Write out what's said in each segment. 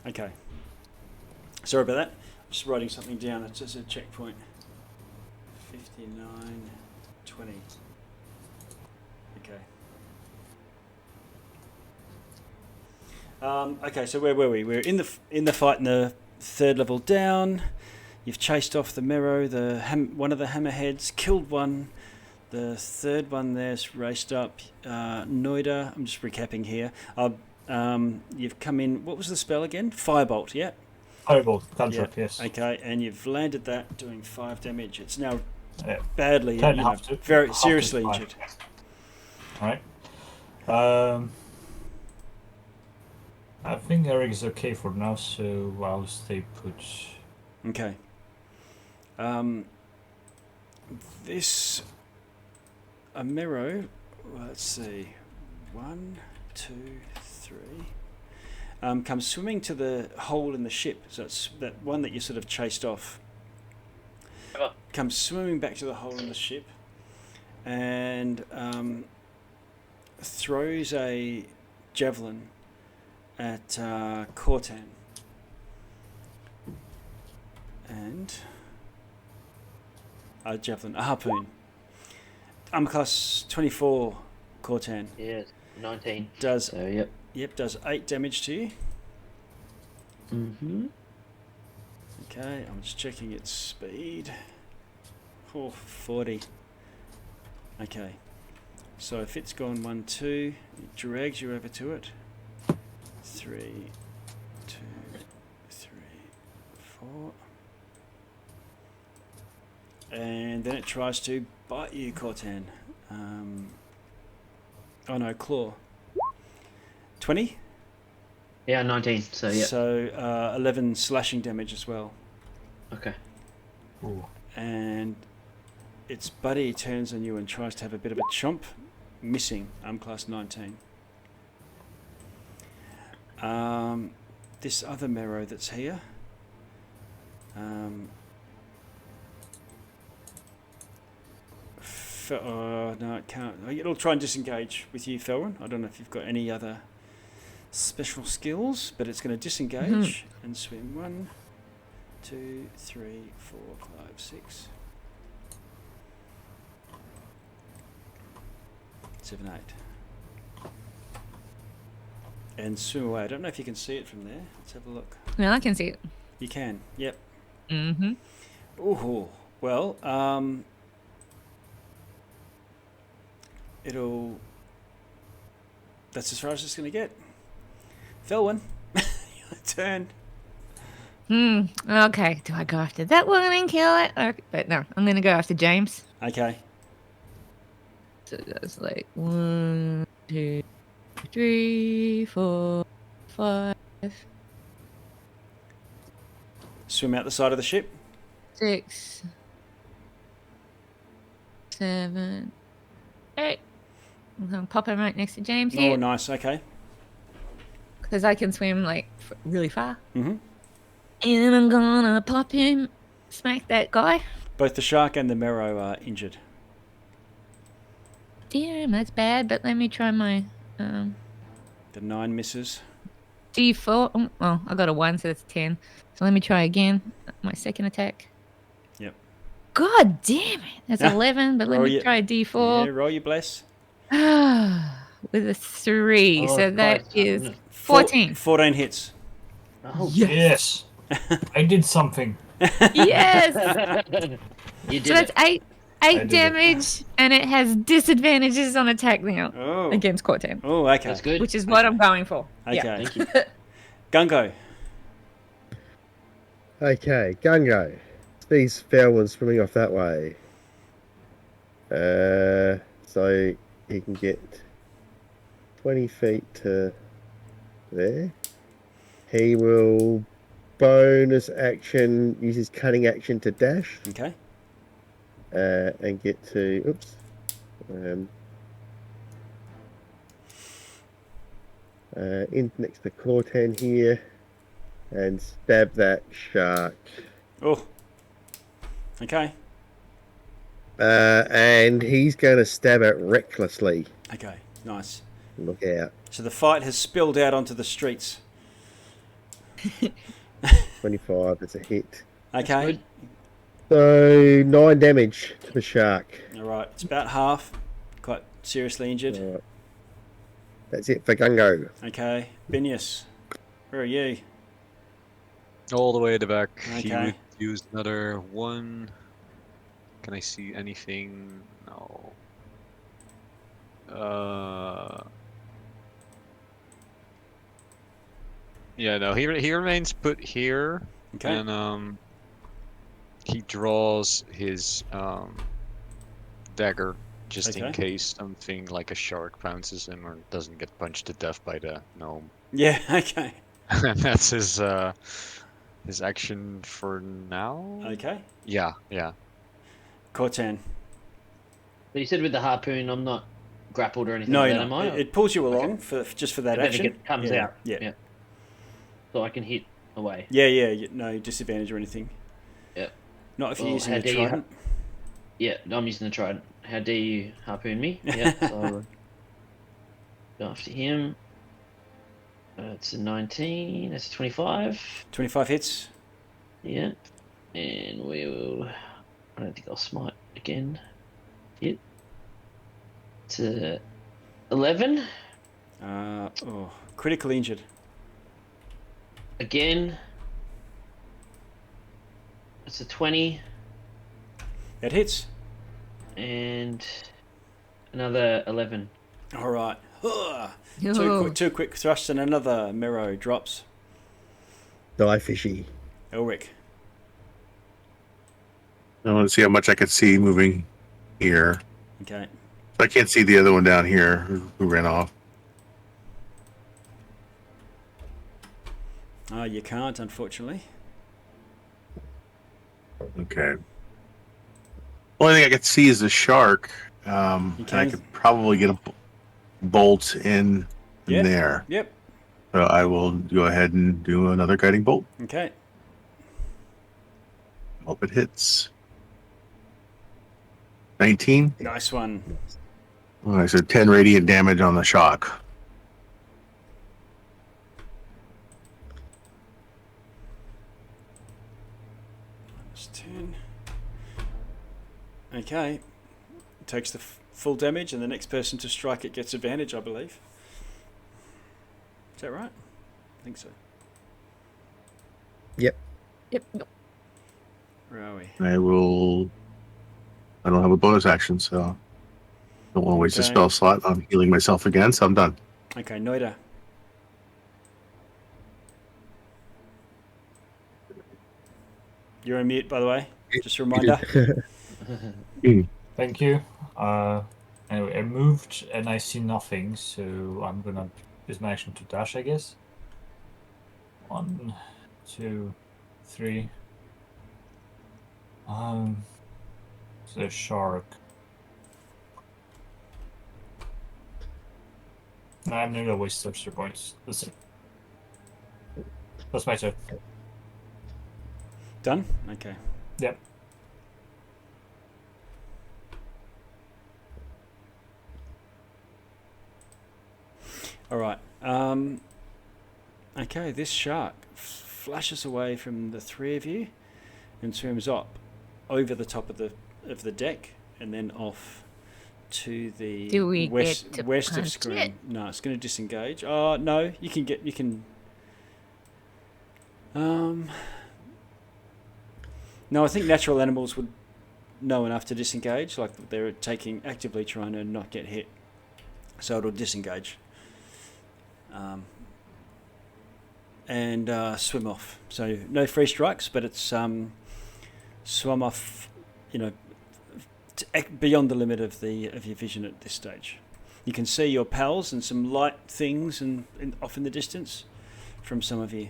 Okay. Sorry about that. I'm just writing something down. It's just a checkpoint. 59, 20. Okay. Okay, so where were we? We're in the fight in the third level down. You've chased off the Mero, one of the hammerheads, killed one. The third one there's raced up. Noida, I'm just recapping here. You've come in, what was the spell again? Firebolt, yeah? Firebolt, cantrip, yes. Okay, and you've landed that, doing 5 damage. It's now badly, very seriously injured. Alright. I think Eric is okay for now, so I'll stay put. Okay. This Amero, let's see, 1, 2, 3, comes swimming to the hole in the ship. So it's that one that you sort of chased off. Comes swimming back to the hole in the ship, and throws a javelin at Cortan. And a javelin, a harpoon. Class 24, Cortan. Yes, 19. Does so, does 8 damage to you. Mm-hmm. Okay, I'm just checking its speed. 40. Okay, so if it's gone 1, 2, it drags you over to it. 3, 2, 3, 4. And then it tries to bite you, Cortan. Oh no, claw. 20? Yeah, 19. So, yeah. So 11 slashing damage as well. Okay. Ooh. And its buddy turns on you and tries to have a bit of a chomp. Missing. Class 19. This other Mero that's here. No, it can't. It'll try and disengage with you, Felrin. I don't know if you've got any other special skills, but it's going to disengage and swim 1, 2, 3, 4, 5, 6, 7, 8. And swim away. I don't know if you can see it from there. Let's have a look. No, I can see it. You can, yep. Mm-hmm. Oh, well, that's as far as it's going to get. Felwyn, your turn. Okay, do I go after that one and kill it? Or, but no, I'm going to go after James. Okay. So that's like 1, 2, 3, 4, 5, Swim out the side of the ship. 6, 7, 8. I'm going to pop him right next to James here. Oh, nice. Okay. Because I can swim like really far. Mm-hmm. And I'm going to pop him, smack that guy. Both the shark and the Mero are injured. Damn, that's bad, but let me try my... The 9 misses. D4. Oh, I got a 1, so that's 10. So let me try again. My second attack. Yep. God damn it. That's 11, but let me try a D4. Yeah, roll your bless. With a 3, Oh, so that Christ, is 14. 14 hits. Oh, Yes. I did something. Yes. You did So that's it. 8 damage, and it has disadvantages on attack now Oh. against Cortan, Oh, okay. That's good. which is what I'm going for. Okay. Yeah. Thank you. Gungo. Okay, Gungo. These fair ones swimming off that way. So he can get 20 feet to there. He will bonus action, use his cunning action to dash. Okay. And get to, in next to Cortan here, and stab that shark. Oh. Okay. And he's going to stab it recklessly. Okay. Nice. Look out. So the fight has spilled out onto the streets. 25 is a hit. Okay. good. So 9 damage to the shark. All right. It's about half. Quite seriously injured. All right. That's it for Gungo. Okay. Binius, where are you? All the way at the back. He Okay. would use another one. Can I see anything? No. Yeah, no. He remains put here, Okay. and he draws his dagger just in Okay. case something like a shark pounces him or doesn't get punched to death by the gnome. Yeah. Okay. And that's his action for now. Okay. Yeah, yeah. Cortan. But you said with the harpoon, I'm not grappled or anything No, like you're that, am not. I? It pulls you along for just for that And then action. it comes Yeah, out. Yeah. So I can hit away. Yeah. No disadvantage or anything. Yep. Not if you're Well, using how the dare you trident. Yeah, I'm using the trident. How dare you harpoon me? Yeah, so go after him. It's a 19. That's a 25. 25 hits. Yeah. And we will. I don't think I'll smite again. Hit. It's a 11. Critically injured. Again. It's a 20. It hits. And another 11. All right. Oh. Two quick thrusts and another Mero drops. Die fishy. Elric. I want to see how much I could see moving here. Okay. I can't see the other one down here who ran off. You can't, unfortunately. Okay. Only thing I could see is the shark. You And I can. could probably get a bolt in Yeah. there. Yep. So I will go ahead and do another guiding bolt. Okay. Hope it hits. 19. Nice one. All right, so 10 radiant damage on the shock. Minus 10. Okay. Takes the full damage, and the next person to strike it gets advantage, I believe. Is that right? I think so. Yep. Where are we? I don't have a bonus action, so don't want to waste a Okay. spell slot. I'm healing myself again, so I'm done. Okay, Noida. You're on mute, by the way. Just a reminder. Thank you. Anyway, I moved and I see nothing, so I'm gonna use my action to dash, I guess. 1, 2, 3. The shark. I'm not gonna waste extra points. That's my turn. Done? Okay. Yep. All right. Okay, this shark flashes away from the three of you and swims up over the top of the deck and then off to the Do we west get to west of punch Scream. it? No, it's going to disengage. Oh no, you can. No, I think natural animals would know enough to disengage. Like they're actively trying to not get hit, so it'll disengage. And swim off. So no free strikes, but it's swum off, beyond the limit of your vision at this stage. You can see your pals and some light things and off in the distance from some of you.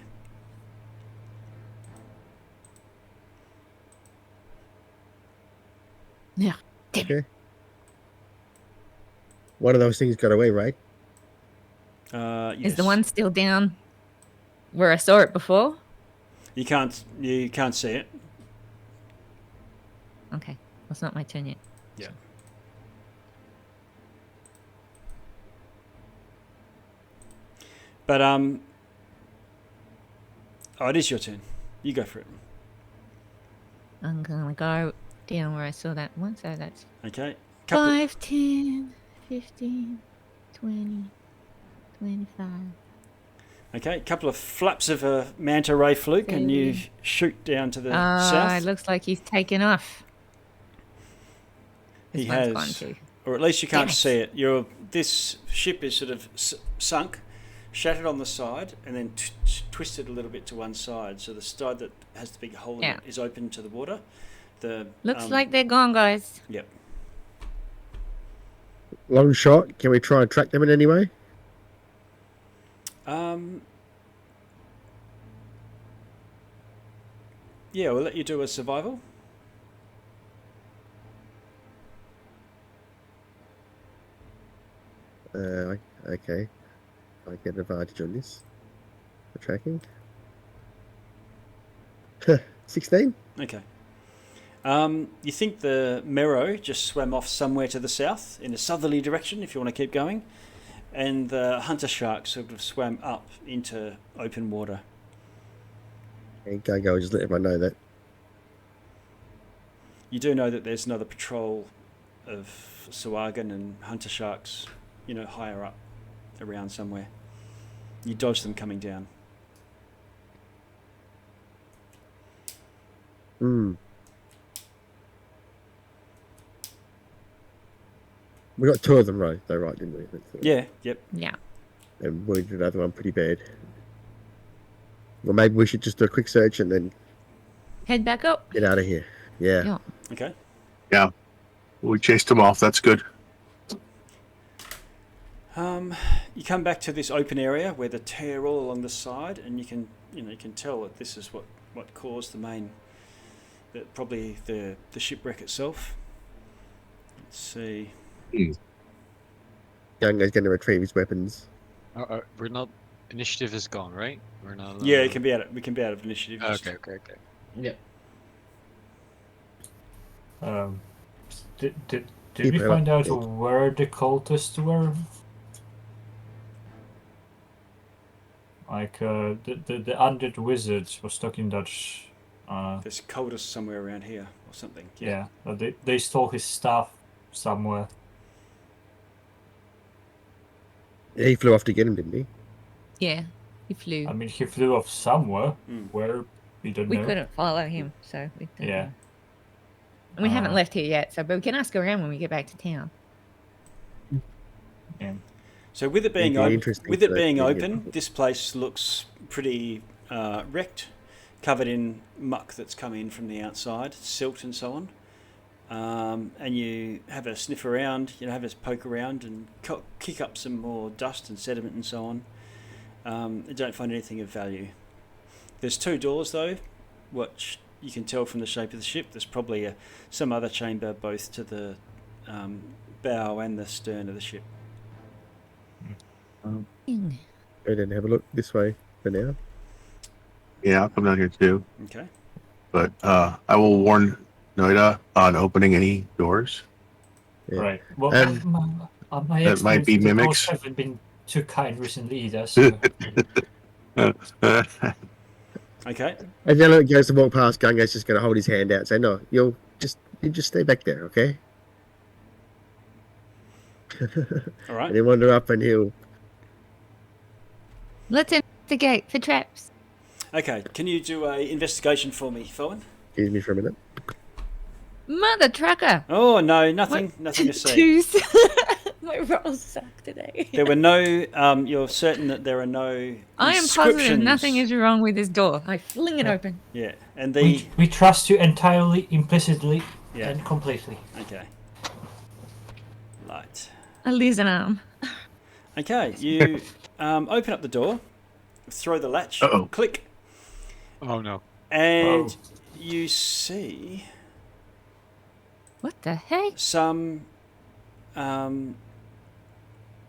Yeah. Okay. One of those things got away, right? Yes. Is the one still down where I saw it before? You can't see it. Okay. Well, it's not my turn yet. Yeah. But Oh, it is your turn. You go for it. I'm gonna go down where I saw that one. So that's Okay. 5, 10, 15, 20, 25. Okay, a couple of flaps of a manta ray fluke, and you shoot down to the south. It looks like he's taken off. He This one's has, gone too. or at least you can't Damn it. see it. This ship is sort of sunk, shattered on the side, and then twisted a little bit to one side. So the side that has the big hole in it is open to the water. Looks like they're gone, guys. Yep. Long shot. Can we try and track them in any way? Yeah, we'll let you do a survival. Okay. I get an advantage on this. For tracking. 16? Okay. You think the Mero just swam off somewhere to the south in a southerly direction, if you want to keep going, and the hunter shark sort of swam up into open water. And go, just let everyone know that. You do know that there's another patrol of Sawagan and hunter sharks, higher up around somewhere. You dodge them coming down. We got 2 of them right, didn't we? Yeah, yep. Yeah. And we did another one pretty bad. Well, maybe we should just do a quick search and then Head back up. get out of here. Yeah. Okay. Yeah. We chased him off. That's good. You come back to this open area where the tear all along the side, and you can tell that this is what caused probably the shipwreck itself. Let's see. Gunga's going to retrieve his weapons. We're not. Initiative is gone, right? We're not. Yeah, we can be out of initiative. Okay. Yep. Did we find out where the cultists were? Like the undead wizards were stuck in that. There's cultists somewhere around here or something. Yeah, they stole his stuff somewhere. Yeah, he flew off to get him, didn't he? Yeah, he flew. I mean, he flew off somewhere. Where we don't know. We couldn't follow him, so we don't Yeah. know. And we haven't left here yet, but we can ask around when we get back to town. Yeah. So with it being Okay, open, interesting. this place looks pretty wrecked, covered in muck that's come in from the outside, silt and so on. And you have a sniff around, have a poke around and kick up some more dust and sediment and so on. You don't find anything of value. There's 2 doors though, which you can tell from the shape of the ship. There's probably some other chamber both to the bow and the stern of the ship. Go and have a look this way for now. Yeah, I'll come down here too. Okay. But I will warn Noida on opening any doors. Yeah. Right. Well, my that might be experience, the mimics. doors haven't been too kind recently either. So. Okay. And then it goes to walk past, Gunga's just going to hold his hand out and say, no, you just stay back there, okay? All right. And he'll wander up and he'll... Let's investigate for traps. Okay. Can you do a investigation for me, Fowen? Excuse me for a minute. Mother trucker. Oh no, nothing to see. My rolls suck today. There were no. You're certain that there are no. I am positive inscriptions. nothing is wrong with this door. I fling it open. Yeah, and the. We trust you entirely, implicitly, Yeah. and completely. Okay. Light. A lizard arm. Okay, you open up the door, throw the latch, Uh-oh. click, Oh no. and you see What the heck? some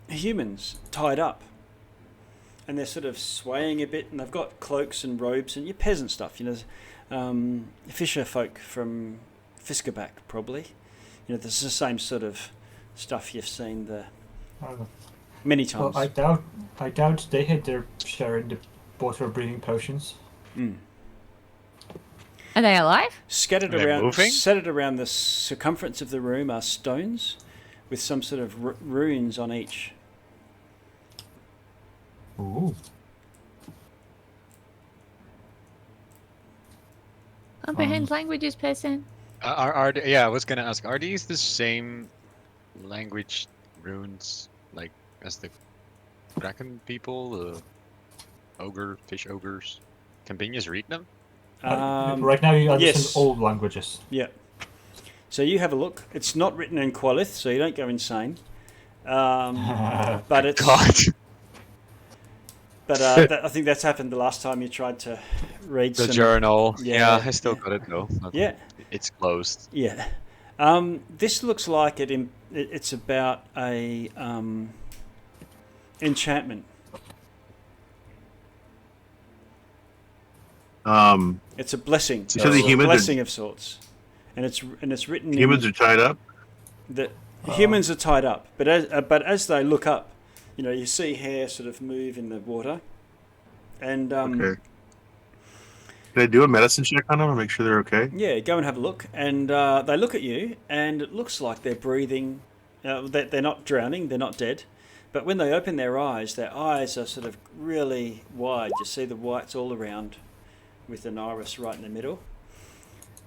humans tied up, and they're sort of swaying a bit, and they've got cloaks and robes and your peasant stuff, fisher folk from Fiskerback probably. This is the same sort of stuff you've seen many times. Well, I doubt they had their share in the water breathing potions. Are they alive? Scattered Are they moving? around the circumference of the room are stones with some sort of runes on each. Ooh. Comprehend languages, person. Yeah, I was gonna ask, are these the same language runes like as the Kraken people, the fish ogres? Can Binius read them? Right now you understand yes. all languages. Yeah. So you have a look. It's not written in Qualith, so you don't go insane. But it's. God. But I think that's happened the last time you tried to read The some journal. Yeah, Yeah, I still yeah. got it though. Yeah. It's closed. Yeah. This looks like it's about a enchantment. It's a blessing. So the It's a humans blessing of sorts, and it's written. Humans are tied up. The humans are tied up, but as they look up, you see hair sort of move in the water, and Okay. Can I do a medicine check on them and make sure they're okay? yeah, go and have a look, and they look at you, and it looks like they're breathing. They're not drowning, they're not dead, but when they open their eyes are sort of really wide. You see the whites all around, with an iris right in the middle.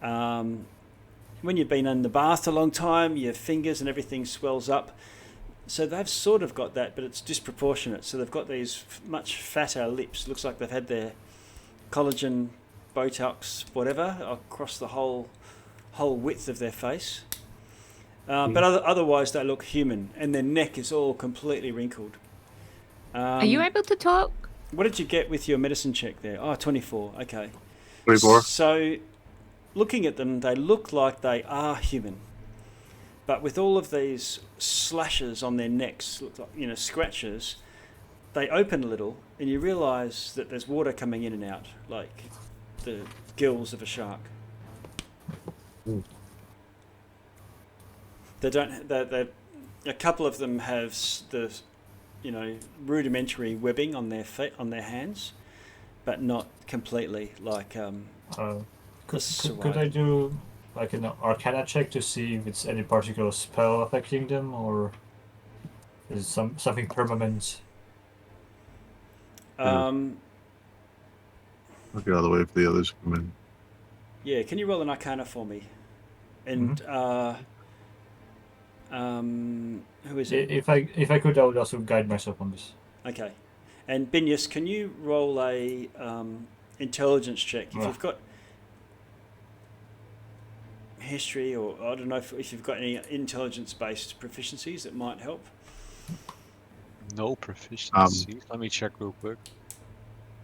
When you've been in the bath a long time, your fingers and everything swells up. So they've sort of got that, but it's disproportionate. So they've got these much fatter lips. Looks like they've had their collagen, Botox, whatever, across the whole width of their face. But otherwise they look human, and their neck is all completely wrinkled. Are you able to talk? What did you get with your medicine check there? Oh, 24. Okay. 24. So, looking at them, they look like they are human. But with all of these slashes on their necks, scratches, they open a little, and you realise that there's water coming in and out, like the gills of a shark. They don't. A couple of them have the, rudimentary webbing on their feet, on their hands, but not completely like. Could I do like an Arcana check to see if it's any particular spell affecting them, or is it something permanent? I'll get all the way for the others to come in. Yeah, can you roll an Arcana for me? And who is it? If I could, I would also guide myself on this. Okay, and Binius, can you roll a intelligence check if you've got history, or I don't know if you've got any intelligence-based proficiencies that might help. No proficiency. Let me check real quick.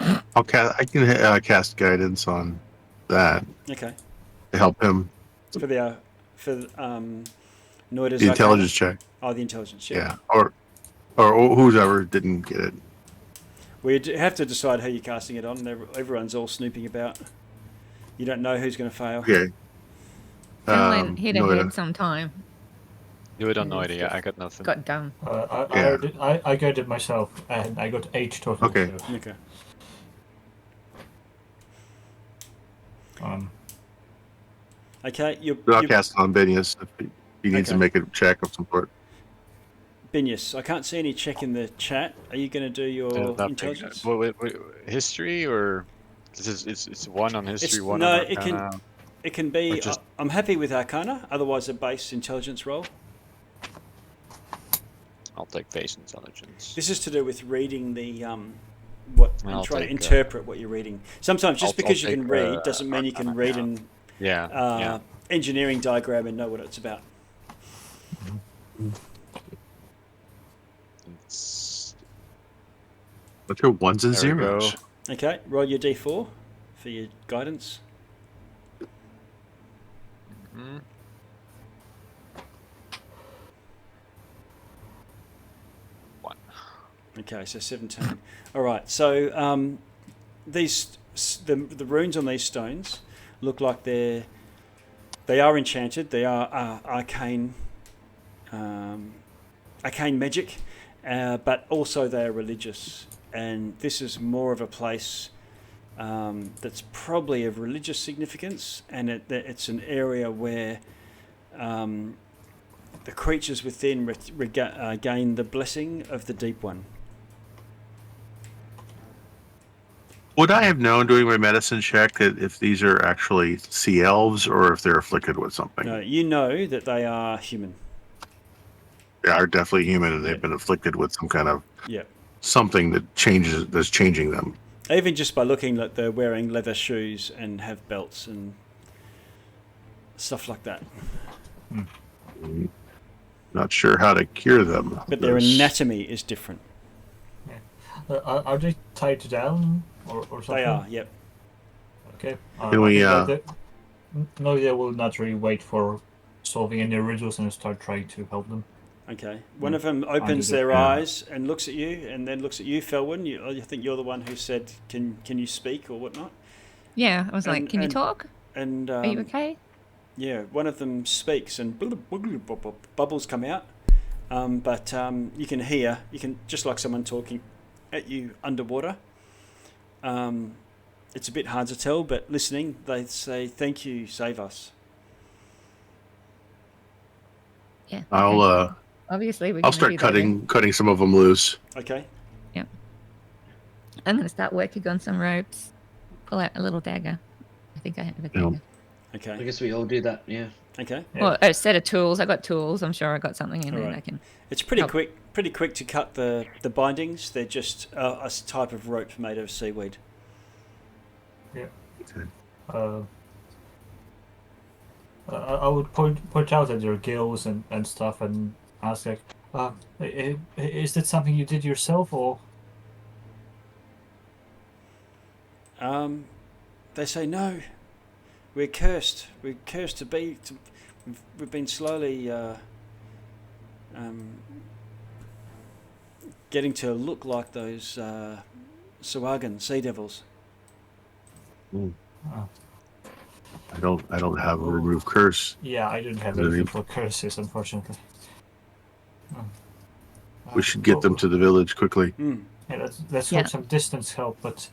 I can cast guidance on that Okay. to help him. For Noida's The intelligence check. Oh, the intelligence. Yeah. Or whoever didn't get it. We have to decide how you're casting it on. Everyone's all snooping about. You don't know who's going to fail. Okay. Hit ahead sometime. Do it on no idea. I got nothing. Got done. I guided myself, and I got 8 total. Okay. So, Okay. Okay. I'll cast it on Binius if he needs to make a check of some sort. Binius, I can't see any check in the chat. Are you going to do your intelligence? Wait, history, or it's one on history, one no, on Arcana? It can be. Just- I'm happy with Arcana. Otherwise, a base intelligence roll. I'll take base intelligence. This is to do with reading the and I'll trying to take, interpret what you're reading. Sometimes just because you I'll can take, read doesn't mean you can Arcana, read yeah. an engineering diagram and know what it's about. Let's go ones and There we go. zeros. Okay, roll your d4 for your guidance. Mhm. One. Okay, so 17. All right, so the runes on these stones look like they are enchanted. They are arcane magic, but also they are religious. And this is more of a place that's probably of religious significance, and it's an area where the creatures within gain the blessing of the Deep One. Would I have known doing my medicine check that if these are actually sea elves or if they're afflicted with something? No, you know that they are human. They are definitely human, and they've been afflicted with some kind of something that's changing them. Even just by looking like they're wearing leather shoes and have belts and stuff like that. Not sure how to cure them. But their anatomy is different. Are they tied down or something? They are, yep. Okay. Can we, no, they will naturally wait for solving any riddles and start trying to help them. Okay. One of them opens their eyes and looks at you, and then looks at you, Felwyn. I think you're the one who said, "Can you speak or whatnot?" Yeah, I was like, "Can you talk? And are you okay?" Yeah, one of them speaks, and bubbles come out. But you can hear, just like someone talking at you underwater. It's a bit hard to tell, but listening, they say, "Thank you, save us." Yeah. Obviously, I'll start cutting some of them loose. Okay. Yeah. I'm gonna start working on some ropes. Pull out a little dagger. I think I have a dagger. Okay. I guess we all do that. Yeah. Okay. Yeah. Or a set of tools. I got tools. I'm sure I got something in there. I can. It's pretty quick. Pretty quick to cut the bindings. They're just a type of rope made of seaweed. Yeah. I would point out at your gills and stuff and ask like, is that something you did yourself or? They say no. We're cursed. We're cursed to be. We've been slowly getting to look like those Sawagan sea devils. I don't have a remove curse. Yeah, I didn't have anything for curses, unfortunately. We should get them to the village quickly. Yeah, let's hope some distance help, but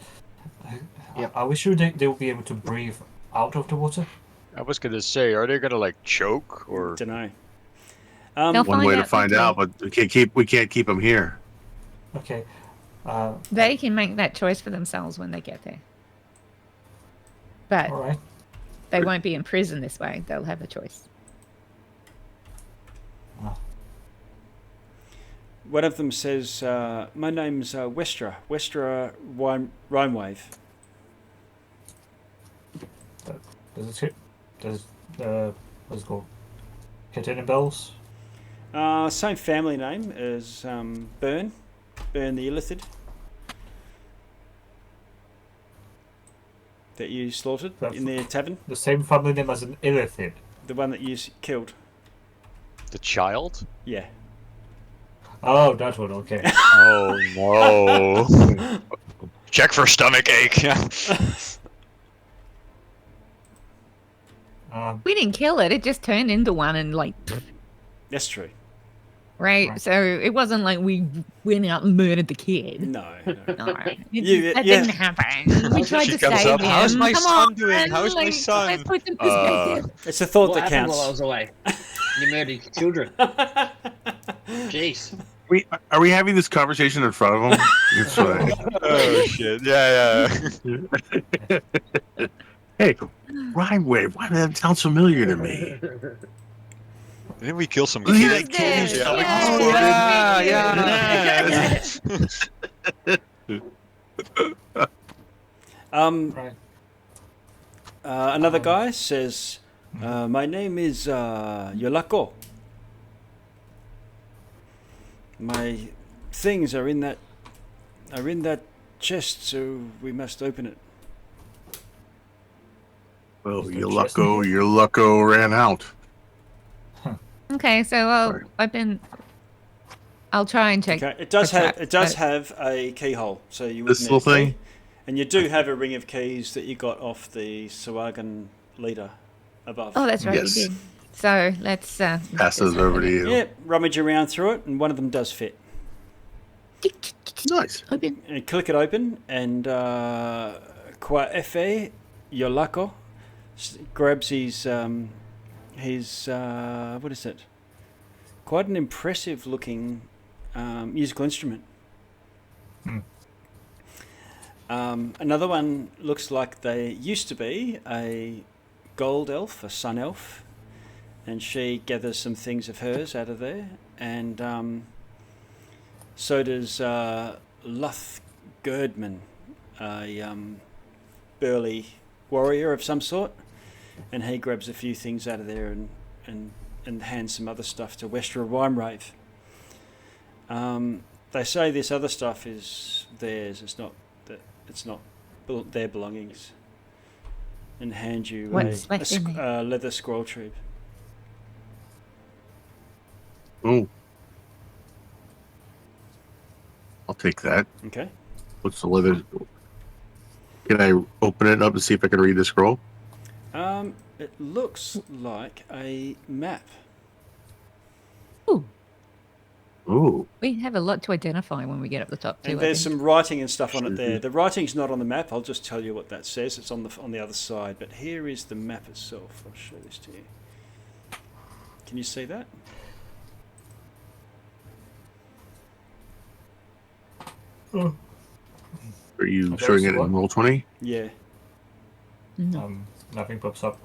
are we sure they will be able to breathe out of the water? I was gonna say, are they gonna like choke or? Don't know. One way to find out, but we can't keep them here. Okay. They can make that choice for themselves when they get there. But all right. They won't be in prison this way. They'll have a choice. One of them says, "My name's Westra Rhymewave." Does it what's it called? Hit any bells? Same family name as Burn the Illithid that you slaughtered in the tavern. The same family name as an Illithid. The one that you killed. The child? Yeah. Oh, that one. Okay. Oh no! Check for stomach ache. We didn't kill it. It just turned into one and like. That's true. Right? So it wasn't like we went out and murdered the kid. No. That didn't happen. We tried to save him. How's my Come son on, doing? How's my let's son? put in perspective. It's a thought What that happened counts. while I was away? You murdered children. Jeez. Are we having this conversation in front of them? It's fine. Oh shit! Yeah. Hey, Rhymewave. Why that sounds familiar to me? Didn't we kill some Yeah, kids? like kids. Another guy says, "My name is Yolako. My things are in that chest, so we must open it." Well, your lucko ran out. Okay, so I'll try and check. Okay, it does have a keyhole, so you would This little thing. And you do have a ring of keys that you got off the Sawagan leader above. Oh, that's right, Yes. you did. So let's Pass those over to you. Yeah, rummage around through it, and one of them does fit. Nice. Open. And click it open, and Qua Efe Yolako grabs his what is it? Quite an impressive looking musical instrument. Another one looks like they used to be a gold elf, a sun elf, and she gathers some things of hers out of there, and so does Luth Girdman, a burly warrior of some sort, and he grabs a few things out of there and hands some other stuff to Westra Wimerave. They say this other stuff is theirs. It's not their belongings, and hand you a leather scroll tree. Oh, I'll take that. Okay. What's the leather? Can I open it up and see if I can read the scroll? It looks like a map. Ooh. Ooh. We have a lot to identify when we get up the top too. And there's some writing and stuff on it there. The writing's not on the map. I'll just tell you what that says. It's on the other side. But here is the map itself. I'll show this to you. Can you see that? Are you showing it in Roll20? Yeah. Nothing pops up.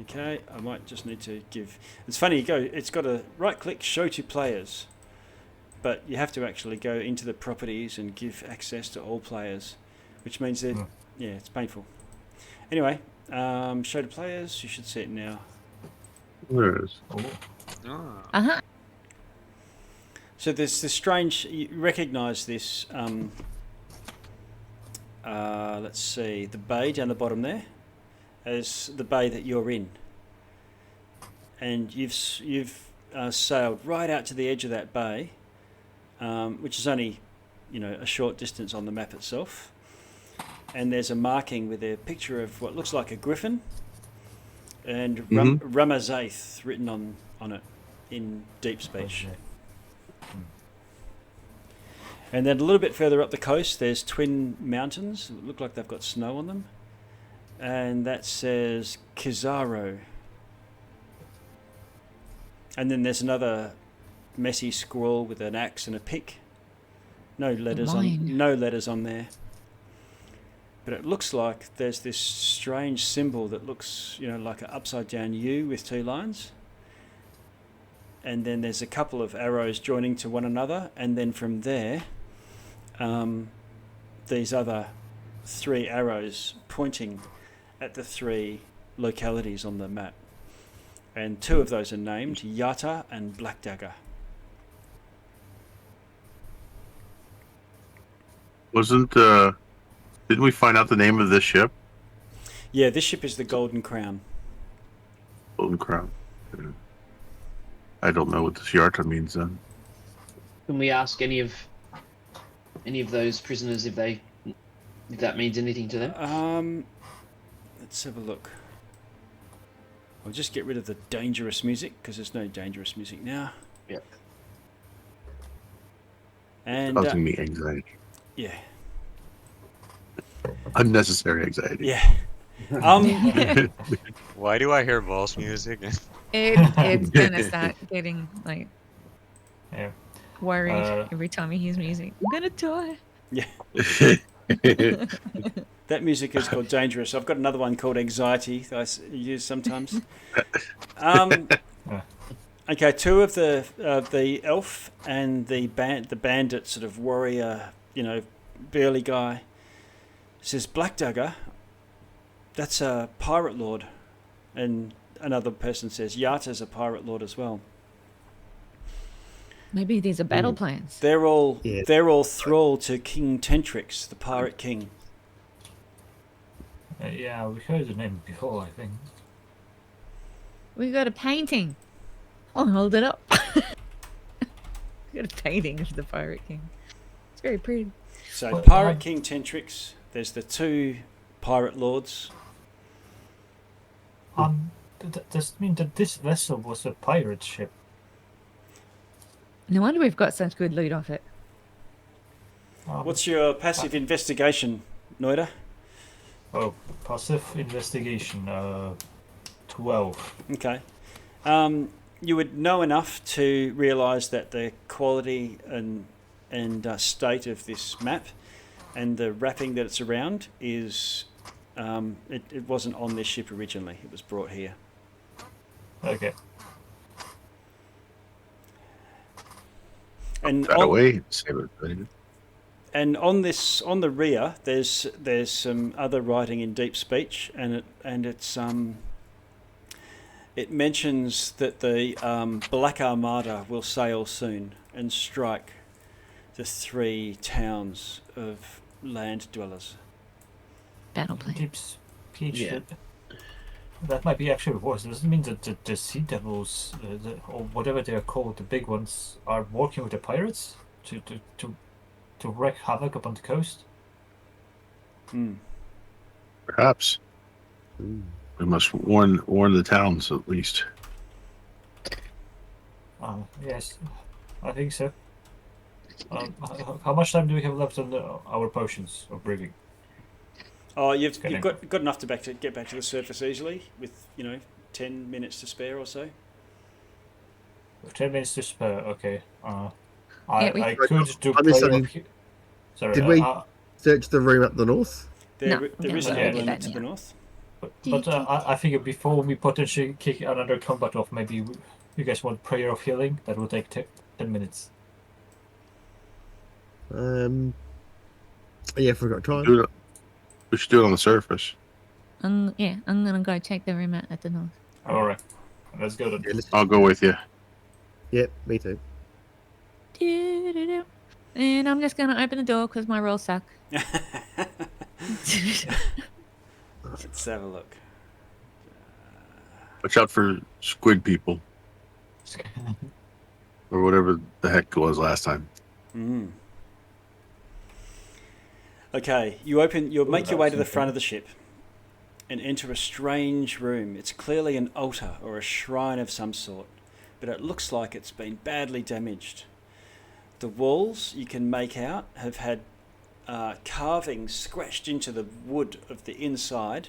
Okay, I might just need to give... It's funny, it's got a right-click, show to players, but you have to actually go into the properties and give access to all players, which means that, yeah, it's painful. Anyway, show to players, you should see it now. There it is. Uh-huh. So there's this strange... You recognise this, let's see, the bay down the bottom there, as the bay that you're in, and you've sailed right out to the edge of that bay, which is only a short distance on the map itself, and there's a marking with a picture of what looks like a griffin and Ramazaith written on it in deep speech. And then a little bit further up the coast there's twin mountains that look like they've got snow on them. And that says Kizaro. And then there's another messy scroll with an axe and a pick. No letters on there. But it looks like there's this strange symbol that looks, like an upside down U with two lines. And then there's a couple of arrows joining to one another, and then from there these other three arrows pointing at the three localities on the map, and two of those are named Yata and Black Dagger. Didn't we find out the name of this ship? Yeah, this ship is the Golden Crown. Golden Crown. I don't know what this Yarta means then. Can we ask any of those prisoners if that means anything to them? Let's have a look. I'll just get rid of the dangerous music because there's no dangerous music now. Yep. And causing me anxiety. Yeah. Unnecessary anxiety. Yeah. Why do I hear boss music? It's gonna start getting Yeah. worried every time he hears music. I'm gonna die. Yeah. That music is called Dangerous. I've got another one called Anxiety that I use sometimes. Okay, two of the elf and the bandit sort of warrior, burly guy says, Black Dagger, that's a pirate lord. And another person says, Yata's a pirate lord as well. Maybe these are battle plans. They're all thrall to King Tentrix, the pirate king. Yeah, we heard the name before, I think. We got a painting. I'll hold it up. We got a painting of the pirate king. It's very pretty. So pirate king Tentrix. There's the two pirate lords. Does it mean that this vessel was a pirate ship? No wonder we've got such good loot off it. What's your passive investigation, Noida? Oh, passive investigation. 12. Okay. You would know enough to realise that the quality and state of this map and the wrapping that it's around is it wasn't on this ship originally. It was brought here. Okay. And That away. Save it. Baby. And on the rear, there's some other writing in deep speech, and it mentions that the Black Armada will sail soon and strike the 3 towns of land dwellers. Battle plan. Deep speech. Yeah. That might be actually worse. Does it mean that the sea devils, or whatever they are called, the big ones, are working with the pirates to wreak havoc upon the coast? Perhaps. Mm. We must warn the towns at least. Yes, I think so. How much time do we have left on our potions of breathing? Oh, you've got enough to get back to the surface easily with 10 minutes to spare or so. 10 minutes to spare. Okay. Yeah, I could do I'm just prayer saying, of sorry. did we search the room up the north? There No, is yeah, an yeah, island yeah. to the north. But I figure before we potentially kick another combat off, maybe you guys want prayer of healing. That will take 10 minutes. Yeah, forgot time. We should do it on the surface. I'm gonna go check the room at the north. All right, let's go then. Yeah, I'll go with you. Yep, me too. Doo-doo-doo. And I'm just gonna open the door because my rolls suck. Let's have a look. Watch out for squid people or whatever the heck it was last time. Okay, you'll make your way to the front of the ship and enter a strange room. It's clearly an altar or a shrine of some sort, but it looks like it's been badly damaged. The walls, you can make out, have had carvings scratched into the wood of the inside.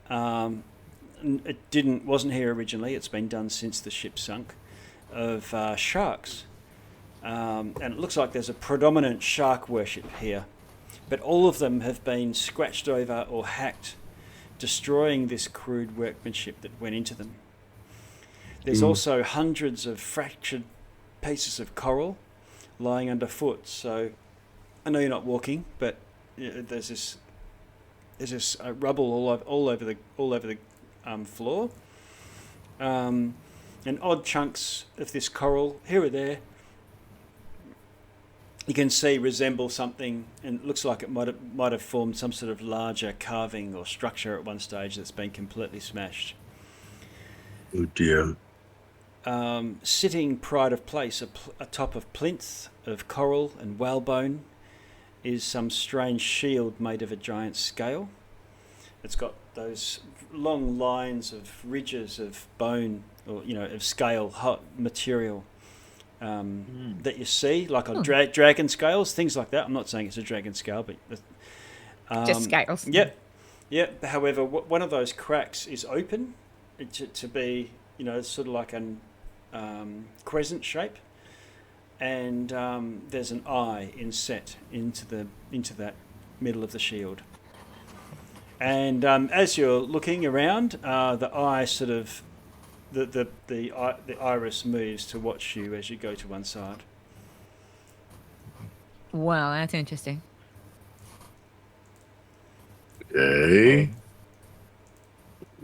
It wasn't here originally. It's been done since the ship sunk. Of sharks, and it looks like there's a predominant shark worship here. But all of them have been scratched over or hacked, destroying this crude workmanship that went into them. There's also hundreds of fractured pieces of coral lying underfoot. So I know you're not walking, but there's this rubble all over the floor, and odd chunks of this coral here or there. You can see resemble something, and it looks like it might have formed some sort of larger carving or structure at one stage that's been completely smashed. Oh dear. Sitting pride of place atop of plinth of coral and whalebone is some strange shield made of a giant scale. It's got those long lines of ridges of bone or of scale hot material that you see like on dragon scales, things like that. I'm not saying it's a dragon scale, but Just scales. Yep. However, one of those cracks is open to be sort of like an crescent shape, and there's an eye inset into that middle of the shield. And as you're looking around, the eye sort of the iris moves to watch you as you go to one side. Wow, that's interesting. Okay.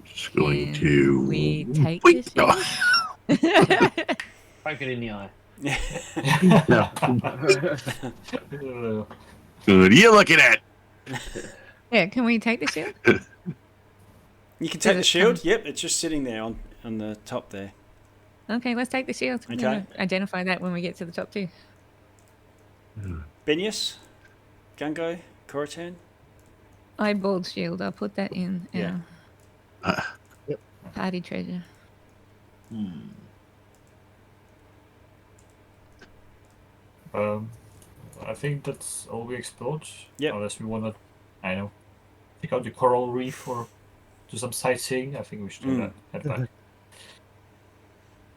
Just going Can to we take Wait, this? no. Poke it in the eye. No. What are you looking at? Yeah, can we take the shield? You can take the shield. Yep, it's just sitting there on the top there. Okay, let's take the shield. Okay. We'll identify that when we get to the top too. Benius, Gungo, Coritan. Eyeballed shield. I'll put that in. Yeah. Yep. Party treasure. I think that's all we explored. Yep. Unless we want to, I know. check out the coral reef or do some sightseeing. I think we should do that. Head back.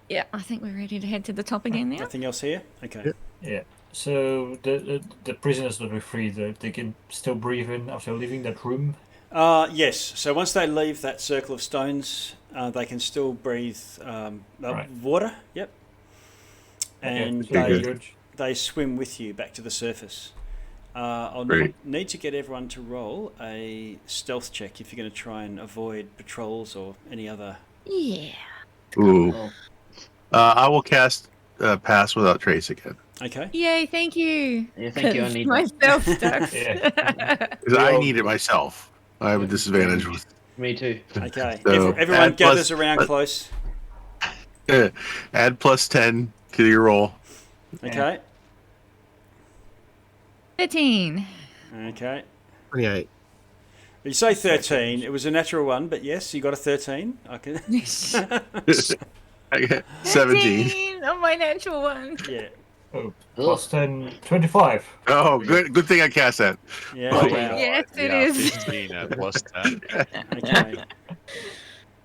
Yeah, I think we're ready to head to the top again now. Nothing else here? Okay. Yep. Yeah. So the prisoners that we freed, they can still breathe in after leaving that room. Yes. So once they leave that circle of stones, they can still breathe Right. water. Yep. And Okay, very good. they swim with you back to the surface. I'll Great. need to get everyone to roll a stealth check if you're going to try and avoid patrols or any other. Yeah. Ooh. Oh, I will cast Pass Without Trace again. Okay. Yay, thank you. yeah, thank you. I need that. myself stuck. Yeah. Because I need it myself. I have a disadvantage with Me too. Okay. So, Everyone add gathers plus- around close. add +10 to your roll. Okay. 13. Okay. 28. You say 13. It was a natural one, but yes, you got a 13. I can. I get 17. 13 on my natural one. Yeah. Oh, plus 10, 25. Oh, good thing I cast that. Yeah. Oh, wow. Yes, it yeah, is. 15 at +10. Okay.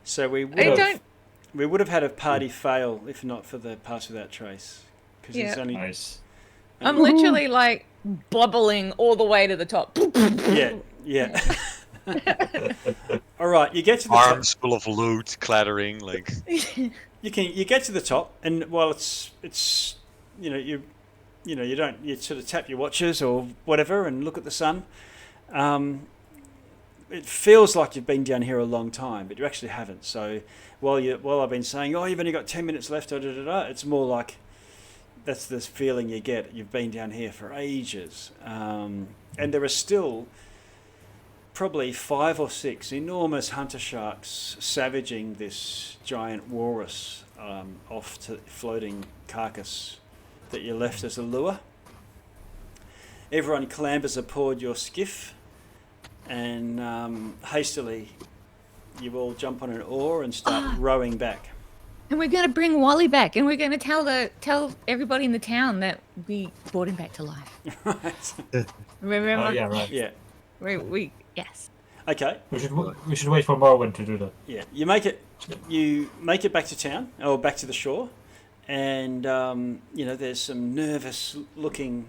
So we would have had a party fail if not for the Pass Without Trace, because it's Yeah. only Nice. I'm literally like bubbling all the way to the top. yeah. All right, you get to the top. Arms full of loot clattering, like. You get to the top, and while it's you sort of tap your watches or whatever and look at the sun. It feels like you've been down here a long time, but you actually haven't. So while I've been saying, oh, you've only got 10 minutes left, it's more like that's the feeling you get. You've been down here for ages, and there are still probably 5 or 6 enormous hunter sharks savaging this giant walrus off to floating carcass that you left as a lure. Everyone clambers aboard your skiff, and hastily you all jump on an oar and start rowing back. And we're going to bring Wally back, and we're going to tell everybody in the town that we brought him back to life. Right. Remember? Oh, yeah, right. Yeah. Yes. Okay. We should wait for Marwin to do that. Yeah. You make it back to town or back to the shore, and there's some nervous-looking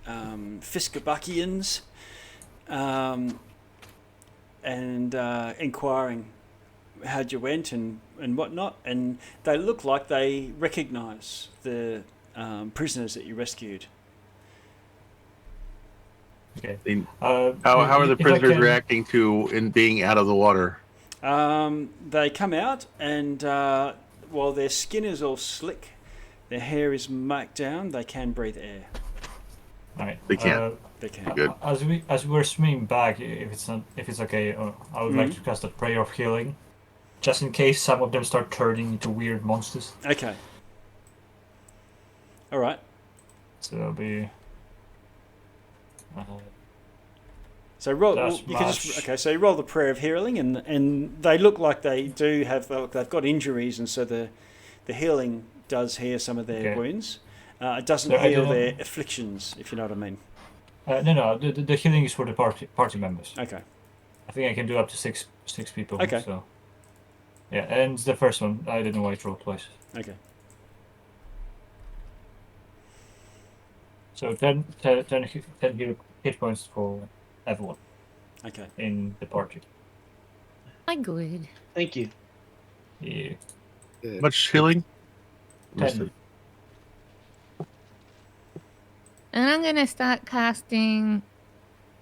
Fiskabuckians, and inquiring how'd you went and whatnot, and they look like they recognise the prisoners that you rescued. Okay. How are the if I prisoners can- reacting to in being out of the water? They come out, and while their skin is all slick, their hair is marked down, they can breathe air. Right. They can. They can. Good. As we're swimming back, if it's okay, I would like to cast a prayer of healing, just in case some of them start turning into weird monsters. Okay. All right. So that'll be. So roll. That's You can just much. okay. So you roll the prayer of healing, and they look like they do have. They've got injuries, and so the healing does heal some of their Okay. wounds. It doesn't So I heal don't- their afflictions, if you know what I mean. No. The healing is for the party members. Okay. I think I can do up to six people. Okay. So. Yeah, and the first one I didn't wait roll twice. Okay. So 10 hit points for everyone Okay. in the party. I'm good. Thank you. Yeah. Much healing? 10. And I'm going to start casting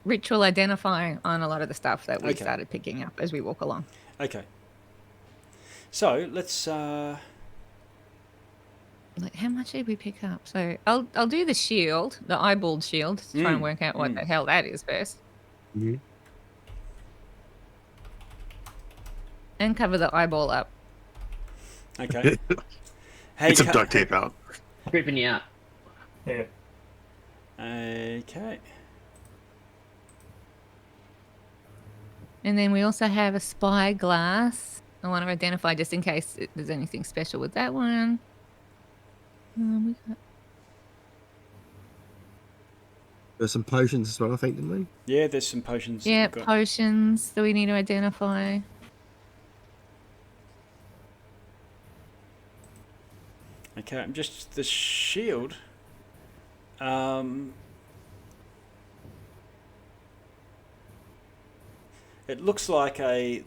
ritual identifying on a lot of the stuff that we Okay. started picking up as we walk along. Okay. So let's. Like, how much did we pick up? So I'll do the shield, the eyeballed shield, to try and work out what the hell that is first. Mhm. And cover the eyeball up. Okay. Get some duct tape out. Creeping you out. Yeah. Okay. And then we also have a spy glass. I want to identify just in case there's anything special with that one. We got There's some potions as well, I think, didn't we? Yeah, there's some potions. that Yeah, we've got. potions that we need to identify. Okay, I'm just the shield. It looks like you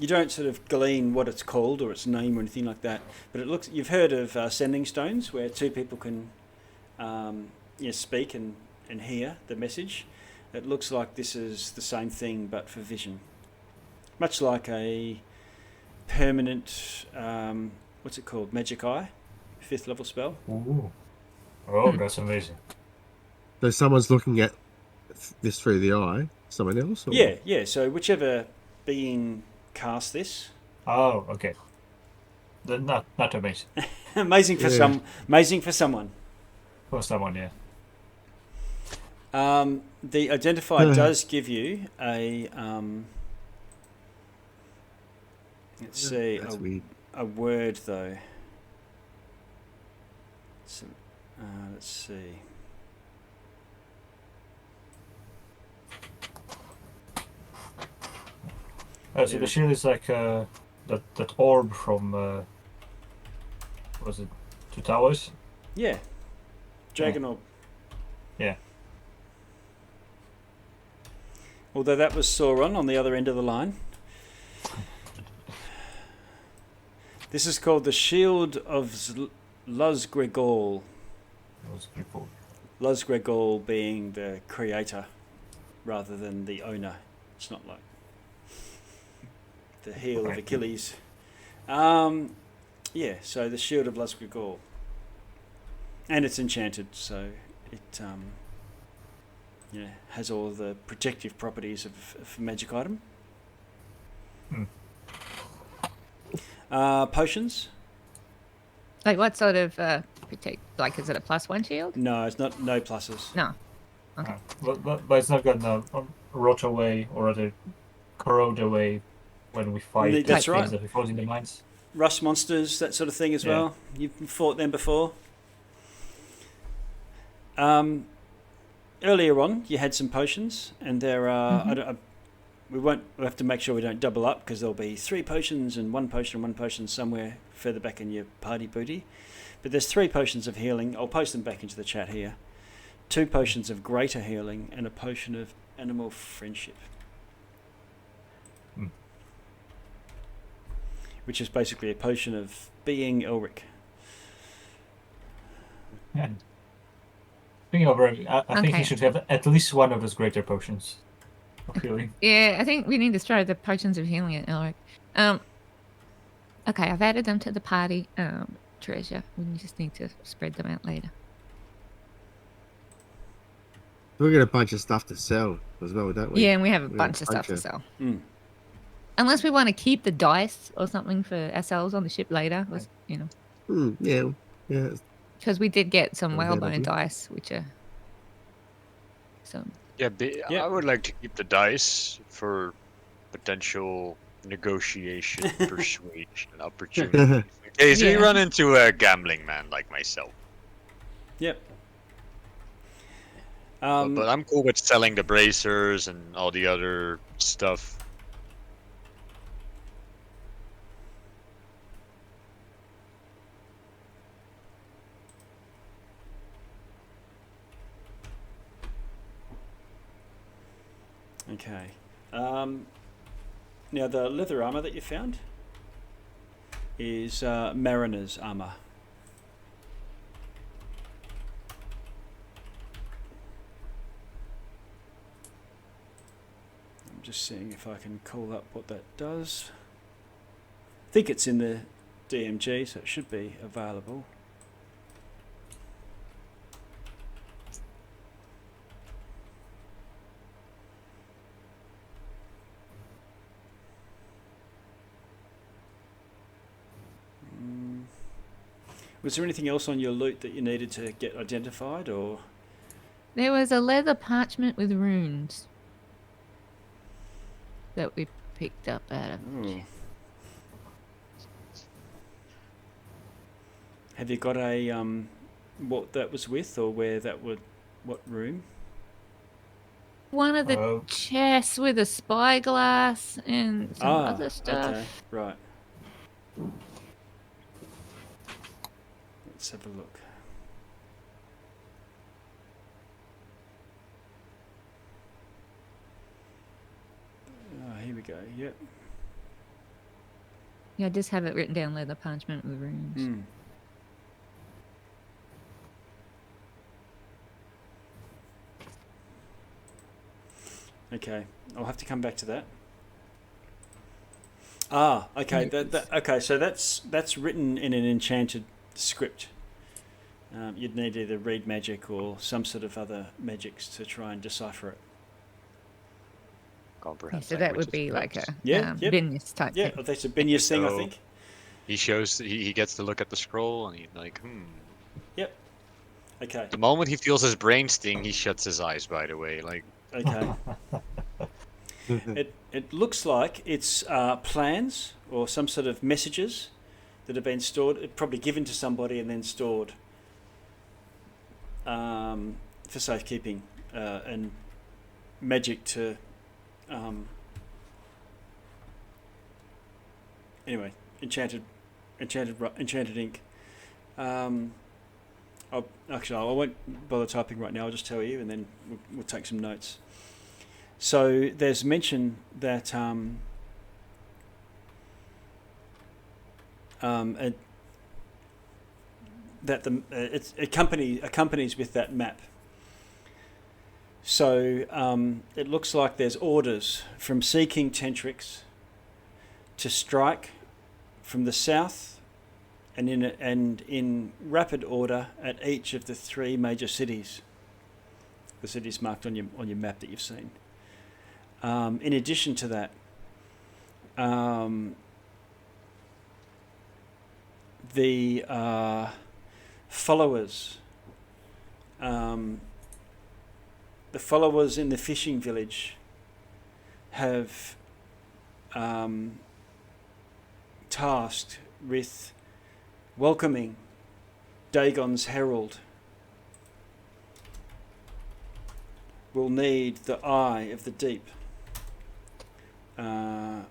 don't sort of glean what it's called or its name or anything like that, but it looks. You've heard of sending stones, where two people can speak and hear the message. It looks like this is the same thing, but for vision. Much like a permanent, what's it called? Magic Eye, 5th level spell. Ooh. Oh, that's amazing. So someone's looking at this through the eye. Someone else? Or? Yeah. So whichever being casts this, Oh, okay. Then not amazing. amazing for Yeah. amazing for someone. For someone, yeah. The identifier does give you a let's see That's weird. a word though. So, let's see. So the shield is like that orb from was it Two Towers? Yeah, Dragon Orb. Yeah. Although that was Sauron on the other end of the line. This is called the Shield of Luzgregol. That was pretty cool. Luzgregol being the creator rather than the owner. It's not like the heel of Right. Achilles. Yeah, so the Shield of Luzgregol. And it's enchanted, so it has all the protective properties of a magic item. Potions? Like what sort of protect? Like, is it a +1 shield? No, it's not. No pluses. No. Okay. But it's not gonna rot away or rather corrode away when we fight. That's things right. that we fought in the mines. Rust monsters, that sort of thing as Yeah. well. You've fought them before. Earlier on, you had some potions, and there are. We'll have to make sure we don't double up because there'll be 3 potions and 1 potion somewhere further back in your party booty. But there's 3 potions of healing. I'll post them back into the chat here. 2 potions of greater healing and a potion of animal friendship. Which is basically a potion of being Elric. And speaking of, I think Okay. he should have at least one of those greater potions of healing. Yeah, I think we need to throw the potions of healing at Elric. Okay, I've added them to the party treasure. We just need to spread them out later. We've got a bunch of stuff to sell as well, don't we? Yeah, and we have a We bunch of stuff bunch to of- sell. Mm. Unless we want to keep the dice or something for ourselves on the ship later, Yeah. because we did get some Not a bad whalebone idea. dice, which are some. Yeah, Yeah. I would like to keep the dice for potential negotiation, persuasion, opportunity. In case we Yeah. run into a gambling man like myself. Yep. But I'm cool with selling the bracers and all the other stuff. Okay. Now the leather armor that you found is mariner's armor. I'm just seeing if I can call up what that does. I think it's in the DMG, so it should be available. Was there anything else on your loot that you needed to get identified, or? There was a leather parchment with runes that we picked up out of. Oh. Have you got a what that was with, or where that would, what room? One of the Oh. chests with a spyglass and some other stuff. Okay, right. Let's have a look. Oh, here we go. Yep. Yeah, I just have it written down, leather parchment with runes. Hmm. Okay, I'll have to come back to that. Ah, okay. Okay. So that's written in an enchanted script. You'd need either read magic or some sort of other magics to try and decipher it. Yeah, Comprehend so that would be languages, like a Yeah, yep. business type Yeah, thing. that's a Binius thing, I So- think. He shows he gets to look at the scroll and he's like, Yep. Okay. The moment he feels his brain sting, he shuts his eyes. By the way, like Okay. It looks like it's plans or some sort of messages that have been stored, probably given to somebody and then stored for safekeeping and magic to. Anyway, enchanted ink. I won't bother typing right now. I'll just tell you, and then we'll take some notes. So there's mention that it accompanies with that map. So it looks like there's orders from Sea King Tentrix to strike from the south and in rapid order at each of the three major cities. The cities marked on your map that you've seen. In addition to that, the followers in the fishing village have tasked with welcoming Dagon's herald. Will need the eye of the deep. Here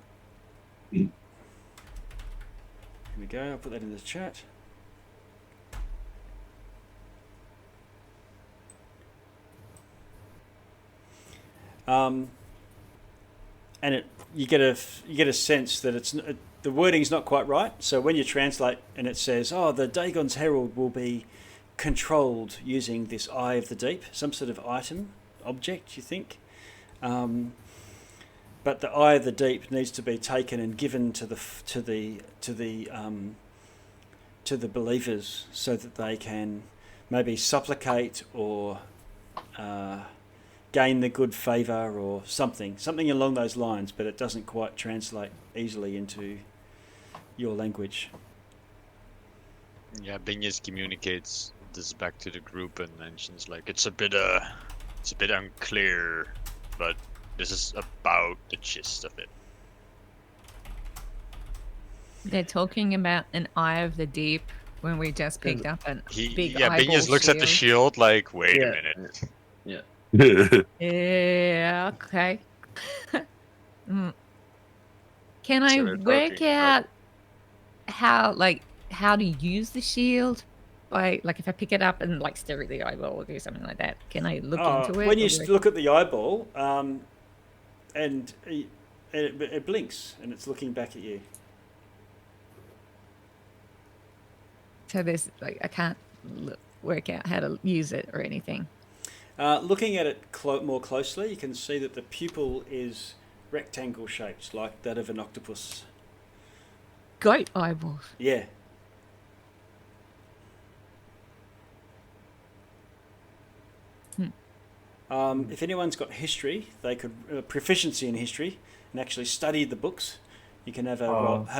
we go. I'll put that in the chat. And you get a sense that the wording's not quite right. So when you translate and it says, the Dagon's herald will be controlled using this eye of the deep, some sort of item, object, you think. But the eye of the deep needs to be taken and given to the believers so that they can maybe supplicate or gain the good favour or something along those lines. But it doesn't quite translate easily into your language. yeah, Binius communicates this back to the group and mentions like it's a bit unclear, but this is about the gist of it. They're talking about an eye of the deep when we just picked up a big eyeball Binius looks at the shield like, wait a minute. Yeah, okay. Can I So they're work talking, out how to use the shield? Like if I pick it up and like stare at the eyeball or do something like that, can I look into it? When you look at the eyeball, and it blinks and it's looking back at you. So there's I can't work out how to use it or anything. Looking at it more closely, you can see that the pupil is rectangle shaped, like that of an octopus. Goat eyeballs. Yeah. If anyone's got history, they could proficiency in history and actually study the books. You can have a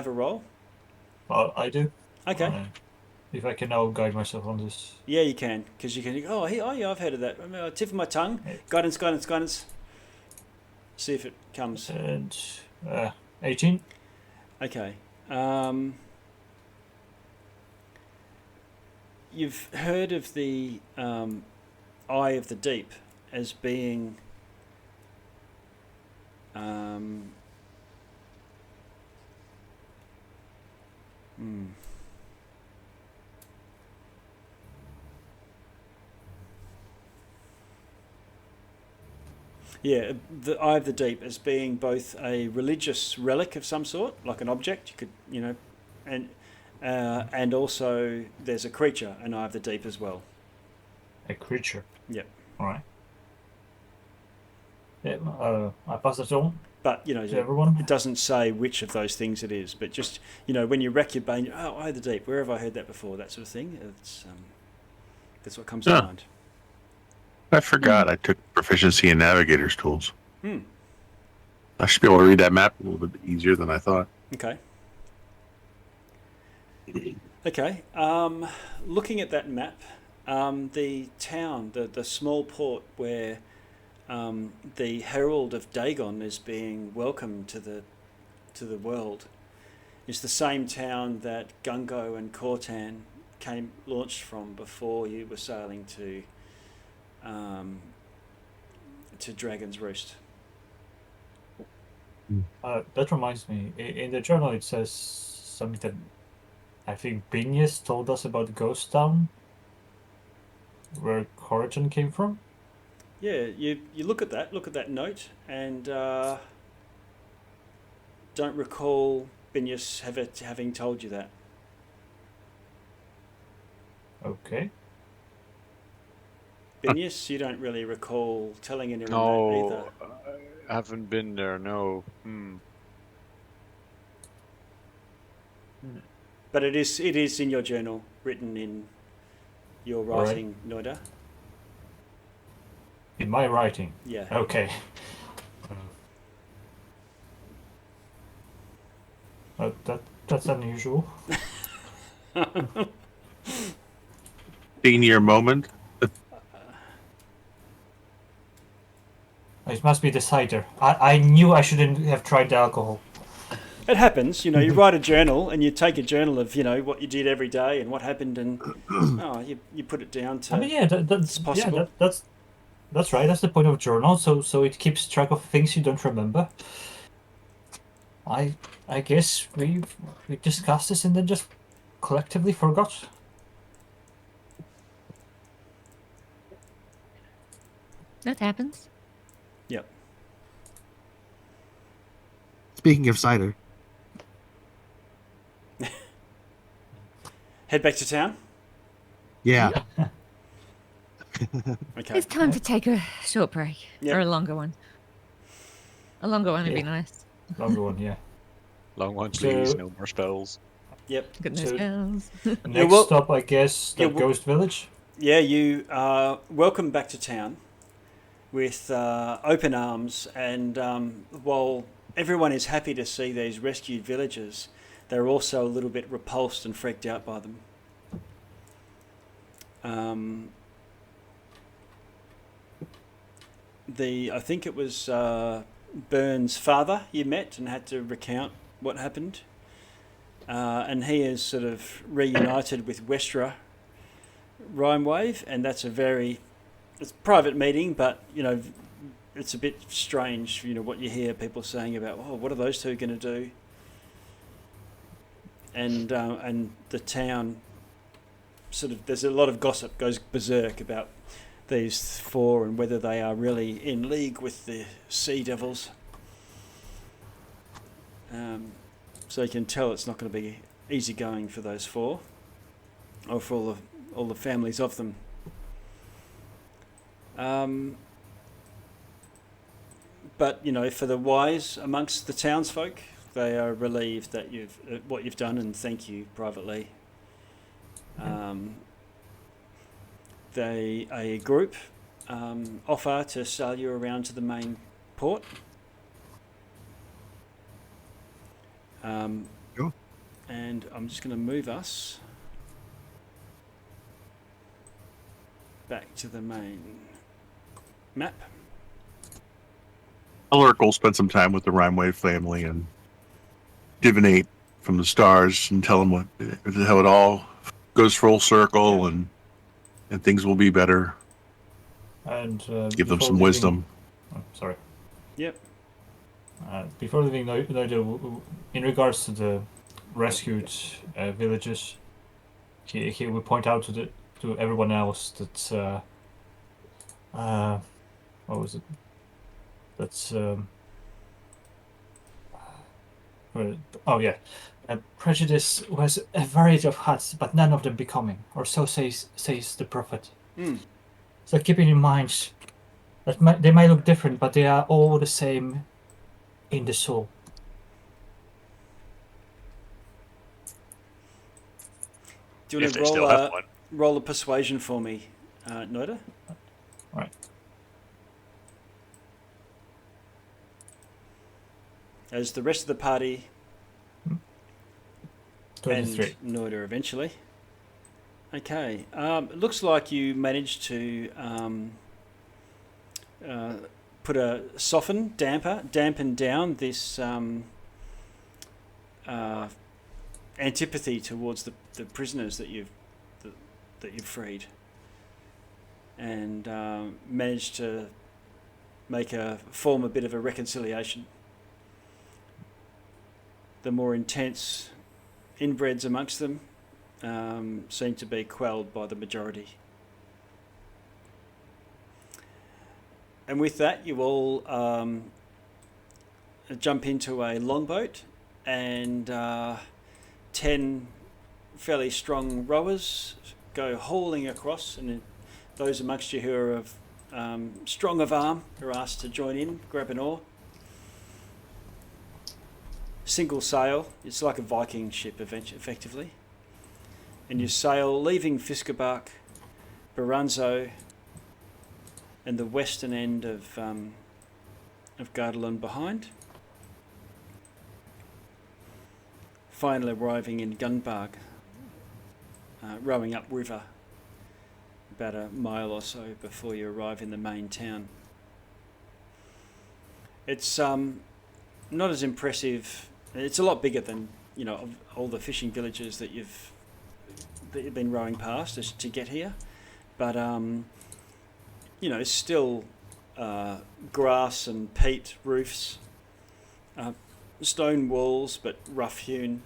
roll. Well, I do. Okay. If I can now guide myself on this. Yeah, you can, because you can. Yeah, I've heard of that. Tip of my tongue. Guidance. See if it comes. And 18. you've heard of the Eye of the Deep as being Yeah, the Eye of the Deep as being both a religious relic of some sort, like an object, you could, and also there's a creature, an Eye of the Deep as well. A creature. Yep. All right. Yeah, I pass it on. But to everyone. It doesn't say which of those things it is. But just when you rack your brain, Eye of the Deep. Where have I heard that before? That sort of thing. That's what comes to mind. I forgot I took proficiency in navigator's tools. Hmm. I should be able to read that map a little bit easier than I thought. Okay. Okay. Looking at that map, the town, the small port where the Herald of Dagon is being welcomed to the world, is the same town that Gungo and Cortan launched from before you were sailing to Dragon's Roost. That reminds me, in the journal it says something that I think Binius told us about Ghost Town, where Corrigan came from. Yeah, you look at that note, and don't recall Binius having told you that. Okay. Binius, you don't really recall telling anyone that No, either. I haven't been there. No. But it is in your journal, written in your writing, Noida. In my writing? Yeah. Okay. That's unusual. Senior moment. It must be the cider. I knew I shouldn't have tried the alcohol. It happens, you write a journal and you take a journal of, what you did every day and what happened, and you put it down to. I mean, yeah, that's possible. Yeah, that's right. That's the point of journal. So it keeps track of things you don't remember. I guess we discussed this and then just collectively forgot. That happens. Yep. Speaking of cider. Head back to town? Yeah. Okay. It's time to take a short break. Yep. Or a longer one. A longer one would be Yeah. nice. Longer one, yeah. Long one, So- please. No more spells. Yep. Goodness So- knows. Next well- stop, I guess, the Yeah, well- Ghost Village. Yeah, you are welcome back to town with open arms, and while everyone is happy to see these rescued villagers, they're also a little bit repulsed and freaked out by them. I think it was Burns' father you met and had to recount what happened, and he is sort of reunited with Westra Rhymewave, and that's it's a private meeting, but it's a bit strange, what you hear people saying about, what are those two going to do? And the town there's a lot of gossip goes berserk about these four and whether they are really in league with the Sea Devils. So you can tell it's not going to be easy going for those four, or for all the families of them. But for the wise amongst the townsfolk, they are relieved that what you've done, and thank you privately. A group offer to sail you around to the main port. Sure. And I'm just going to move us back to the main map. Ulrich will spend some time with the Rhymewave family and divinate from the stars and tell them how it all goes full circle and things will be better. And Give them before some leaving- wisdom. Oh, sorry. Yep. Before leaving Noida, in regards to the rescued villages, he will point out to everyone else that what was it? That's oh yeah, prejudice was a variety of huts, but none of them becoming, or so says the prophet. Mm. So keeping in mind that they might look different, but they are all the same in the soul. Do you If want to they still have roll one. roll a persuasion for me, Noida? Right. As the rest of the party 23. and Noida eventually. Okay. It looks like you managed to put a dampen down this antipathy towards the prisoners that you've freed, and managed to form a bit of a reconciliation. The more intense inbreds amongst them seem to be quelled by the majority. And with that, you all jump into a longboat, and 10 fairly strong rowers go hauling across, and those amongst you who are strong of arm are asked to join in, grab an oar. Single sail, it's like a Viking ship effectively. And you sail, leaving Fiskabark, Baranzo, and the western end of Gardelon behind. Finally arriving in Gunbarg, rowing upriver about a mile or so before you arrive in the main town. It's not as impressive. It's a lot bigger than of all the fishing villages that you've been rowing past as to get here, but it's still grass and peat roofs, stone walls but rough hewn,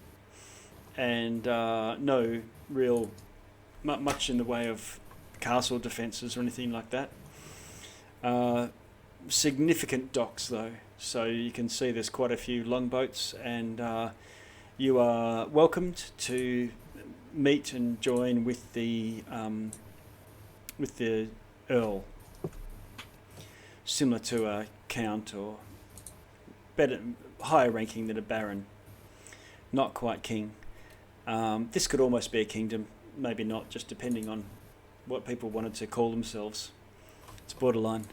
and no real much in the way of castle defences or anything like that. Significant docks though, so you can see there's quite a few longboats, and you are welcomed to meet and join with the Earl, similar to a count or better, higher ranking than a baron, not quite king. This could almost be a kingdom, maybe not, just depending on what people wanted to call themselves. It's borderline.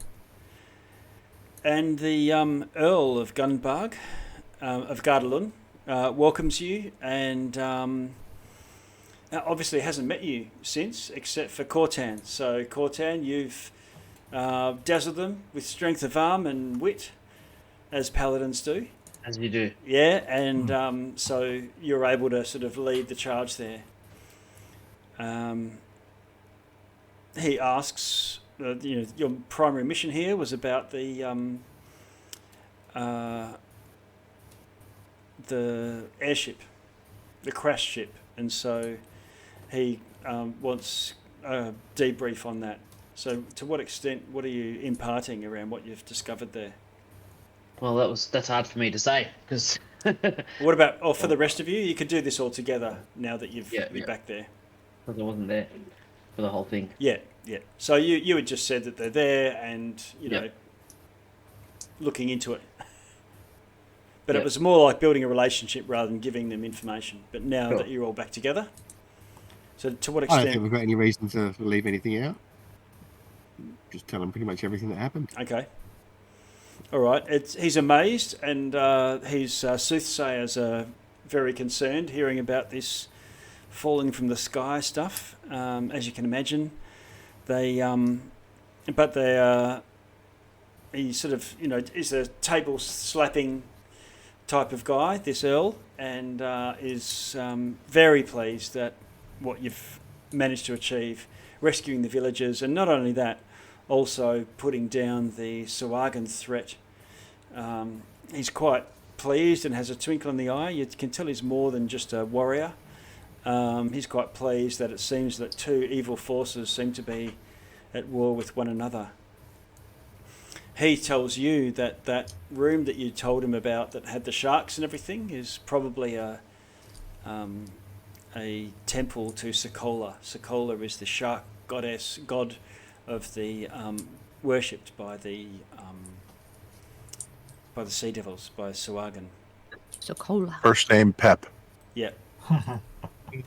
And the Earl of Gunbarg, of Gardelun, welcomes you, and obviously hasn't met you since, except for Cortan. So Cortan, you've dazzled them with strength of arm and wit, as paladins do. As you do. Yeah, and so you're able to sort of lead the charge there. He asks, your primary mission here was about the airship, the crash ship, and so he wants a debrief on that. So, to what extent, what are you imparting around what you've discovered there? Well, that's hard for me to say, because... What about, for the rest of you? You could do this all together now that you're back there. Because I wasn't there for the whole thing. Yeah. So you had just said that they're there and, looking into it. But it was more like building a relationship rather than giving them information. But now that you're all back together, so to what I extent... don't think we've got any reason to leave anything out. Just tell them pretty much everything that happened. Okay. All right. He's amazed, and his soothsayers are very concerned hearing about this falling from the sky stuff. As you can imagine, he sort of is a table slapping type of guy, this Earl, and is very pleased that what you've managed to achieve rescuing the villagers, and not only that, also putting down the Sawagan threat. He's quite pleased and has a twinkle in the eye. You can tell he's more than just a warrior. He's quite pleased that it seems that two evil forces seem to be at war with one another. He tells you that that room that you told him about that had the sharks and everything is probably a temple to Sokola. Sokola is the shark goddess, god of the worshipped by the sea devils, by Sawagan. Sokola. First name Pep. Yeah.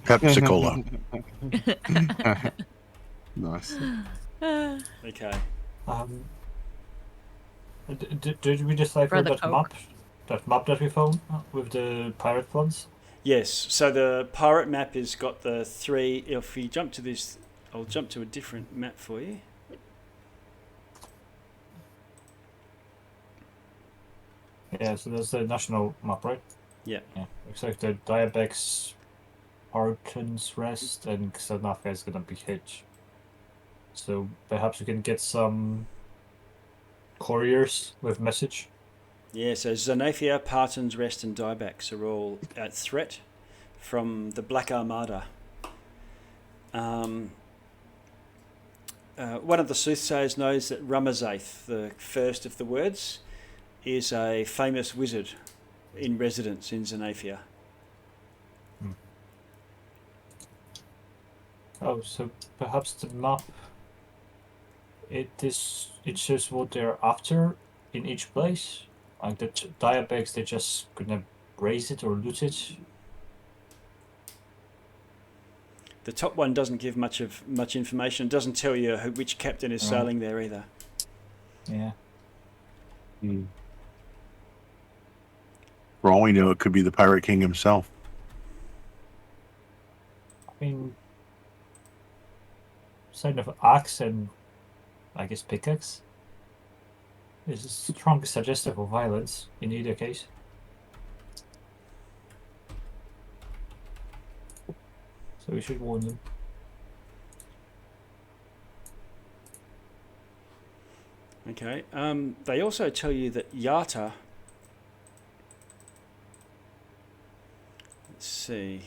Pepsi-Cola. Nice. Okay. Did we decipher Brother that Coke. map? That map that we found with the pirate plans? Yes. So the pirate map has got the three. If you jump to this, I'll jump to a different map for you. Yeah, so that's the national map, right? Yeah. Yeah. Looks like the Diabex, Arton's Rest, and Xanaphos is gonna be hit. So perhaps we can get some couriers with message. Yeah, so Xanaphia, Parton's Rest and Dybax are all at threat from the Black Armada. One of the soothsayers knows that Ramazath, the first of the words, is a famous wizard in residence in Xanaphia. Oh, so perhaps the map it shows what they're after in each place. Like the Diabex, they're just gonna raise it or loot it. The top one doesn't give much information. It doesn't tell you which captain is sailing there either. Yeah. For all we know, it could be the Pirate King himself. I mean, sign of axe and I guess pickaxe is a strong suggestive of violence in either case. So we should warn them. Okay. They also tell you that Yata. Let's see.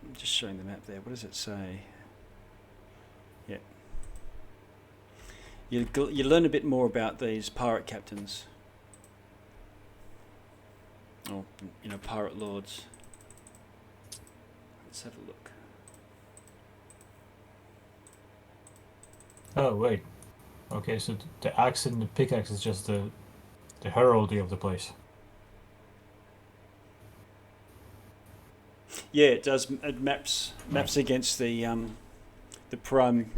I'm just showing the map there. What does it say? Yeah. You learn a bit more about these pirate captains. Or, pirate lords. Let's have a look. Oh wait. Okay, so the axe and the pickaxe is just the heraldry of the place. Yeah, it does. It maps against the prime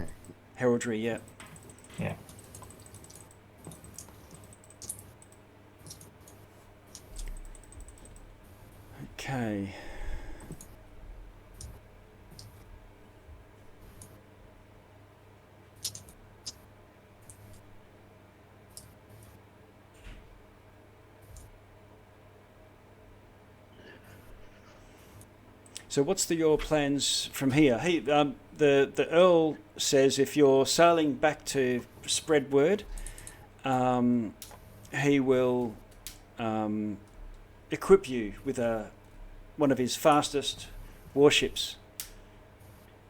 heraldry. Yeah. Yeah. Okay. So what's your plans from here? Hey, the Earl says if you're sailing back to spread word, he will equip you with one of his fastest warships,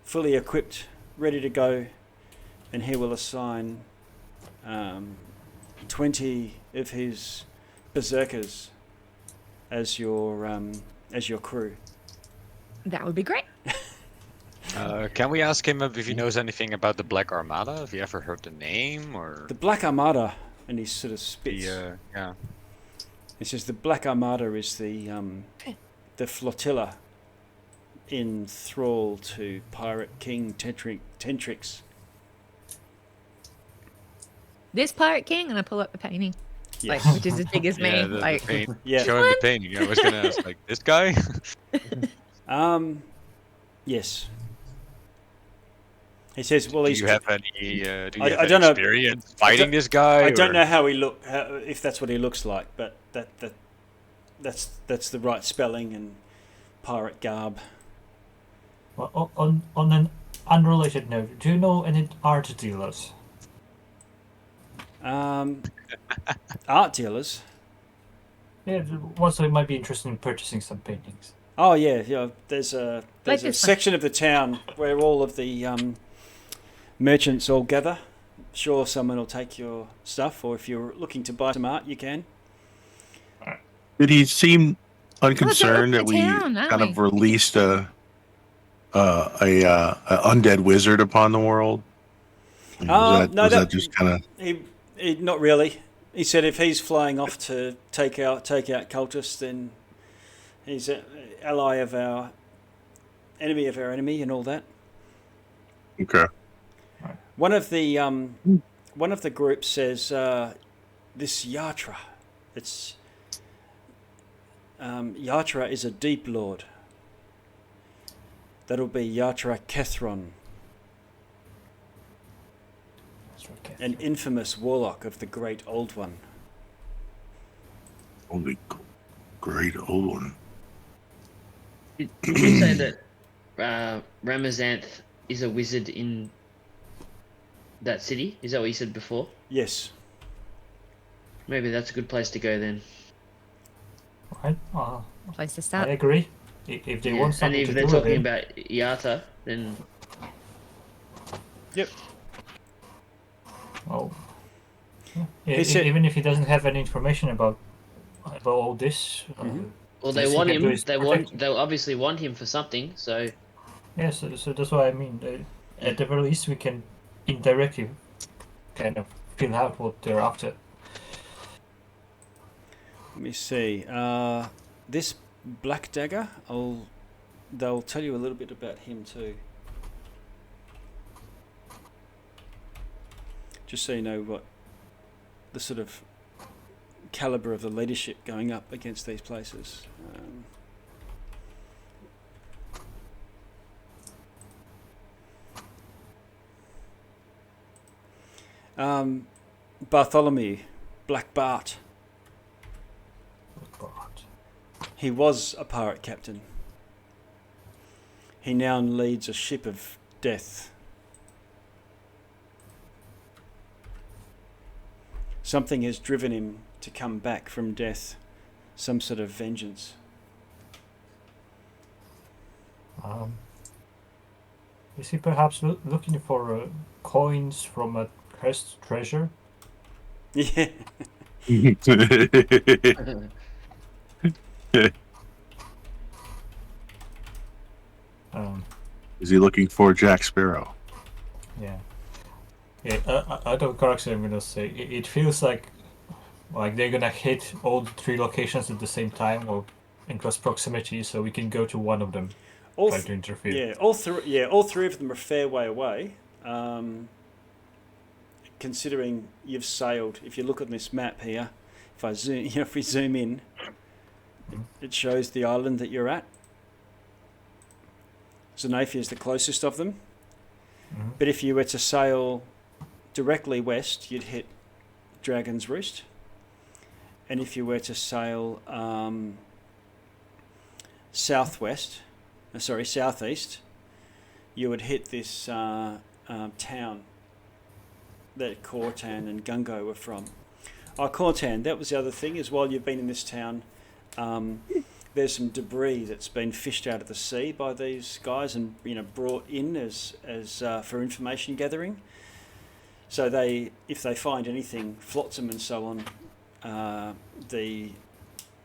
fully equipped, ready to go, and he will assign 20 of his berserkers as your crew. That would be great. Can we ask him if he knows anything about the Black Armada? Have you ever heard the name or The Black Armada, and he sort of spits. yeah? He says the Black Armada is the flotilla in thrall to Pirate King Tentrix. This Pirate King, and I pull up the painting, Yes. which is as big as me. The paint. Yeah. Show him the painting. I was gonna ask, this guy. Yes. He says, "Well, Do he's." you have any? I Any don't know. experience fighting this guy? I don't know how if that's what he looks like, but that's the right spelling, and pirate garb. Well, on an unrelated note, do you know any art dealers? Art dealers. Yeah, ones that might be interested in purchasing some paintings. Oh yeah. There's a Like this one. section of the town where all of the merchants all gather. Sure, someone will take your stuff, or if you're looking to buy some art, you can. Did he seem unconcerned that we town, aren't kind of we? released a undead wizard upon the world? Was that just kind of? He not really. He said if he's flying off to take out cultists, then he's an ally of our enemy and all that. Okay. One of the groups says this Yatra. It's Yatra is a deep lord. That'll be Yatra Kethron, an infamous warlock of the Great Old One. Only great old one. Did you say that Ramazanth is a wizard in that city? Is that what you said before? Yes. Maybe that's a good place to go then. Right? Place to I start. agree. If they want And something if to they're do talking with it, about Yata, then Yep. well, He said- even if he doesnn't have any information about all this, well, they Yes, he want can do him. his They'll protection. obviously want him for something. So yeah, so that's what I mean. At the very least, we can indirectly kind of feel out what they're after. Let me see. This Black Dagger, they'll tell you a little bit about him too. Just so you know what the sort of caliber of the leadership going up against these places. Bartholomew, Black Bart. But He was a pirate captain. He now leads a ship of death. Something has driven him to come back from death, some sort of vengeance. is he perhaps looking for coins from a cursed treasure? Yeah. Is he looking for Jack Sparrow? Yeah. Yeah, I don't correctly, I'm gonna say it feels like they're gonna hit all the three locations at the same time or in close proximity, so we can go to one of them. Try to interfere. Yeah, all three of them are a fair way away. Considering you've sailed, if you look at this map here, if we zoom in, it shows the island that you're at. Xanaphia is the closest of them. Mhm. But if you were to sail directly west, you'd hit Dragon's Roost. And if you were to sail southeast, you would hit this town that Cortan and Gungo were from. Cortan, that was the other thing, is while you've been in this town, there's some debris that's been fished out of the sea by these guys and brought in as for information gathering. So if they find anything, flotsam and so on, the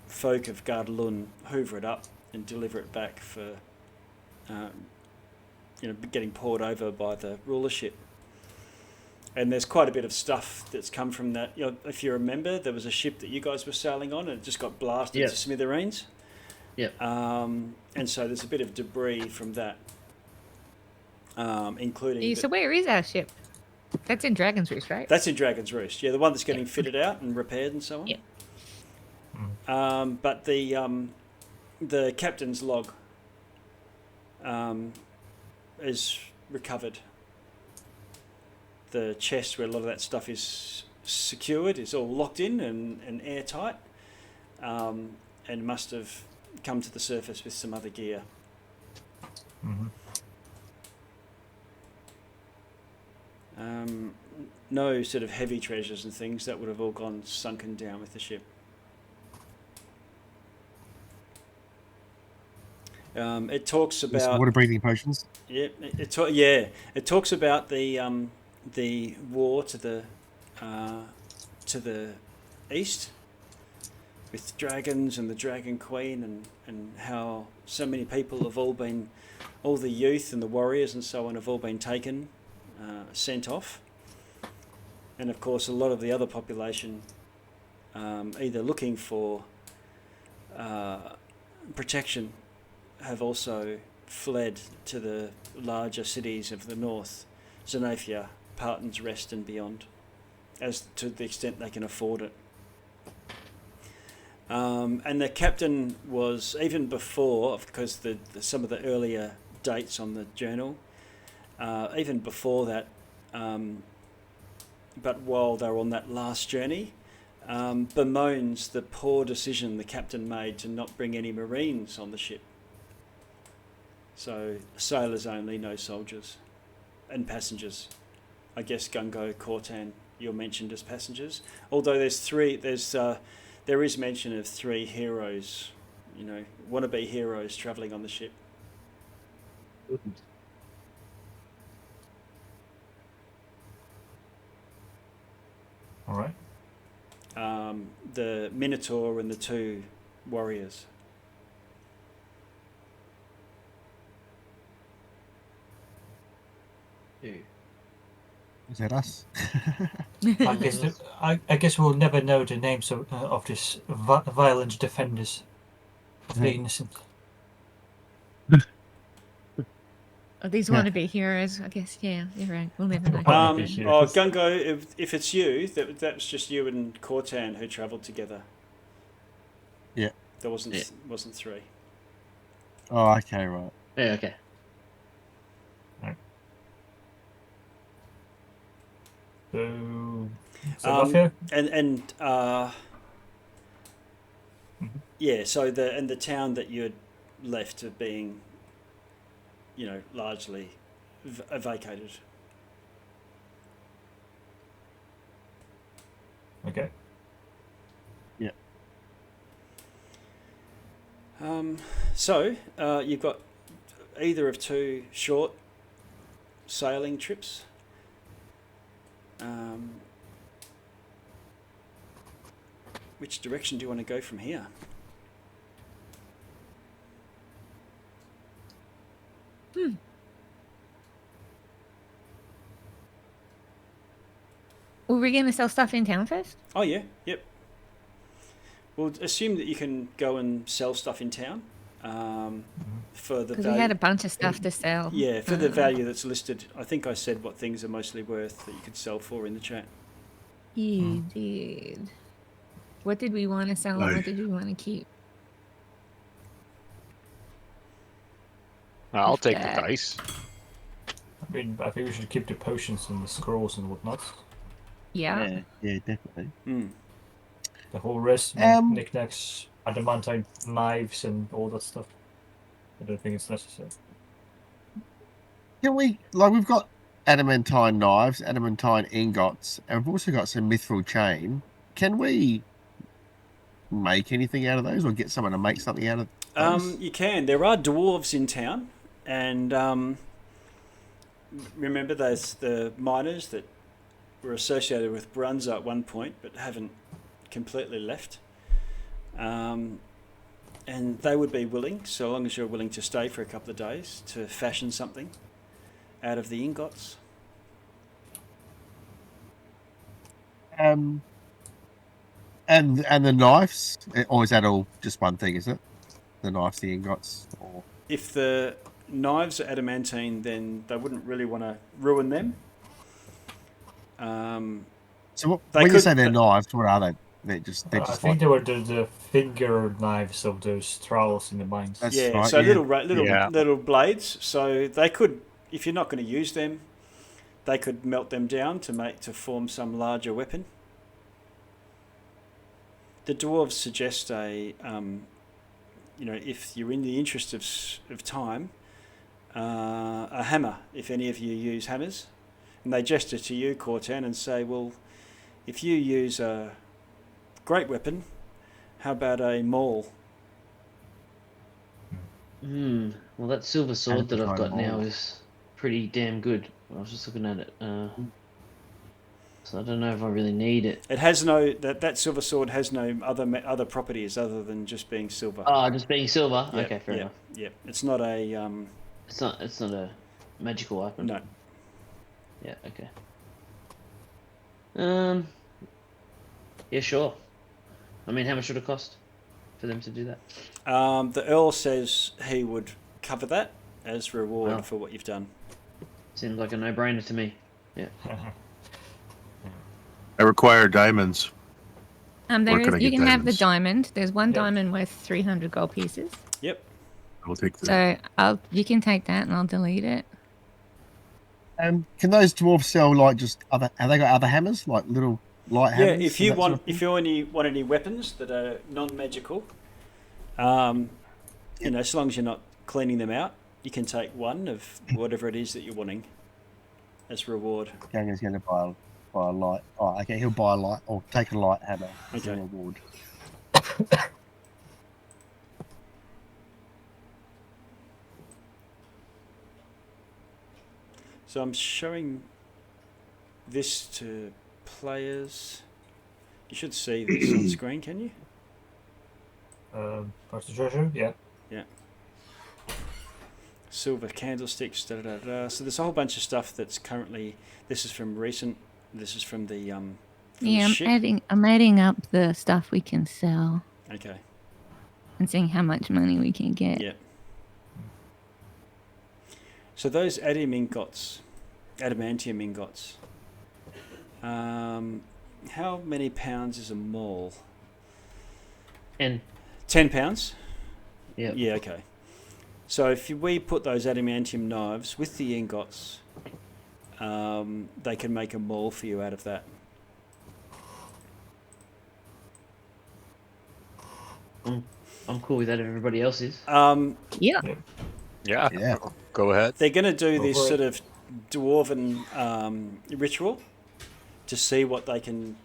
folk of Gardalun hoover it up and deliver it back for getting poured over by the rulership. And there's quite a bit of stuff that's come from that. If you remember, there was a ship that you guys were sailing on and it just got blasted to smithereens. yeah. And so there's a bit of debris from that, including... So where is our ship? That's in Dragon's Roost, right? That's in Dragon's Roost, yeah, the one that's getting fitted out and repaired and so on. Yeah. But the captain's log is recovered. The chest where a lot of that stuff is secured is all locked in and airtight, and must have come to the surface with some other gear. Mm-hmm. No sort of heavy treasures and things that would have all gone sunken down with the ship. It talks about water breathing potions. Yeah, it talks about the war to the east with dragons and the Dragon Queen and how so many people have all the youth and the warriors and so on have all been taken, sent off, and of course a lot of the other population either looking for protection have also fled to the larger cities of the north, Xanaphos, Parton's Rest and beyond, as to the extent they can afford it. And the captain was, even before, because some of the earlier dates on the journal, even before that, but while they were on that last journey, bemoans the poor decision the captain made to not bring any Marines on the ship. So sailors only, no soldiers, and passengers. I guess Gungo, Cortan, you're mentioned as passengers. Although there is mention of 3 heroes, wannabe heroes travelling on the ship. All right. The Minotaur and the 2 warriors. Is that us? I guess we'll never know the names of this violent defenders of the innocent. Oh, these wannabe heroes, I guess. Yeah, you're right. We'll never know. Gungo, if it's you, that's just you and Cortan who travelled together. Yeah. There wasn't 3. Oh, okay, right. Yeah, okay. So, yeah, so the town that you had left of being, largely vacated. Okay. Yeah. So you've got either of 2 short sailing trips. Which direction do you want to go from here? Were we going to sell stuff in town first? Oh yeah, yep. We'll assume that you can go and sell stuff in town for the Because value. we had a bunch of stuff to sell. Yeah, for the value that's listed. I think I said what things are mostly worth that you could sell for in the chat. You did. What did we want to sell and what did we want to keep? I'll take the that. dice. I think we should keep the potions and the scrolls and whatnot. Yeah. Yeah, definitely. The whole rest, knickknacks, adamantine knives and all that stuff. I don't think it's necessary. Can we, we've got adamantine knives, adamantine ingots, and we've also got some mithril chain. Can we make anything out of those or get someone to make something out of those? You can. There are dwarves in town, and remember the miners that were associated with Brunza at one point but haven't completely left. And they would be willing, so long as you're willing to stay for a couple of days, to fashion something out of the ingots. And the knives, or is that all just one thing? Is it the knives, the ingots? Or... If the knives are adamantine, then they wouldn't really want to ruin them. So when you say they're knives, what are they? They're just I think they were the finger knives of those trowels in the mines. That's yeah, right, so yeah. little blades. So they could, if you're not going to use them, they could melt them down to form some larger weapon. The dwarves suggest a if you're in the interest of time, a hammer, if any of you use hammers. And they gesture to you, Cortan, and say, well, if you use a great weapon, how about a maul? Well, that silver sword that I've got now maul. is pretty damn good. I was just looking at it. So I don't know if I really need it. It has no... That silver sword has no other properties other than just being silver. Oh, just being silver? Yep, Okay, fair enough. Yeah, it's not a... It's not a magical weapon? No. Yeah, okay. Yeah, sure. I mean, how much would it cost for them to do that? The Earl says he would cover that as reward Wow. for what you've done. Seems like a no-brainer to me. Yeah. I require diamonds. There Where is. can I You get can have the diamonds? diamond. There's one Yep. diamond worth 300 gold pieces. Yep. I will take that. So you can take that, and I'll delete it. Can those dwarves sell like just other? Have they got other hammers, like little light Yeah, hammers? if you want any weapons that are non-magical, as long as you're not cleaning them out, you can take one of whatever it is that you're wanting as reward. Ganga's going to buy a light. Oh, okay, he'll buy a light or take a light hammer as a Okay. reward. So I'm showing this to players. You should see this on screen, can you? Parts of treasure, yeah. Yeah. Silver candlesticks, da da da da. So there's a whole bunch of stuff that's currently. This is from recent. This is from the Yeah, ship. I'm adding up the stuff we can sell Okay. and seeing how much money we can get. Yeah. So those adamantium ingots. How many pounds is a maul? And 10 pounds? yeah. Yeah, okay. So if we put those adamantium knives with the ingots, they can make a maul for you out of that. I'm cool with that if everybody else is. Yeah. Yeah. Yeah. Go ahead. They're going to do this Go for sort of dwarven ritual to see what they can,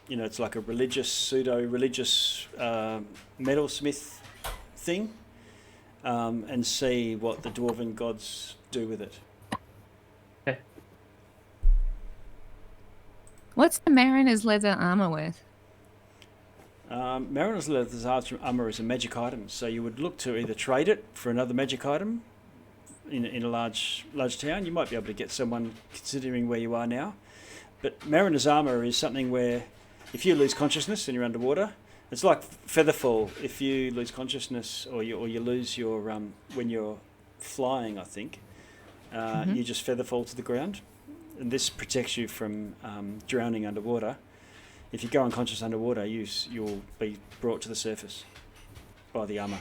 it's like a pseudo-religious metalsmith thing, and see what the dwarven gods do with it. Okay. What's the mariner's leather armor worth? Mariner's leather armor is a magic item, so you would look to either trade it for another magic item in a large town. You might be able to get someone considering where you are now. But Mariner's armor is something where if you lose consciousness and you're underwater, it's like featherfall. If you lose consciousness or you lose your when you're flying, I think you just featherfall to the ground, and this protects you from drowning underwater. If you go unconscious underwater, you'll be brought to the surface by the armor.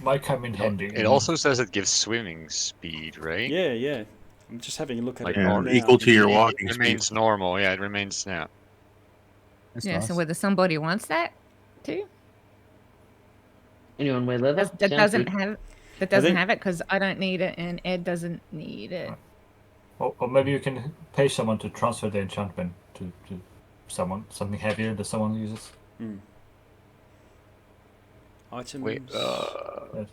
Might come in handy. It also says it gives swimming speed, right? Yeah. I'm just having a look at Like it And now. equal to your It walking speed. remains normal. Yeah, it remains now. That's Yeah, nice. so whether somebody wants that too? Anyone wear leather? That Sounds doesn't good. have that doesn't think- have it because I don't need it and Ed doesn't need it. Or maybe you can pay someone to transfer the enchantment to something heavier that someone uses. Items. Wait, Yes.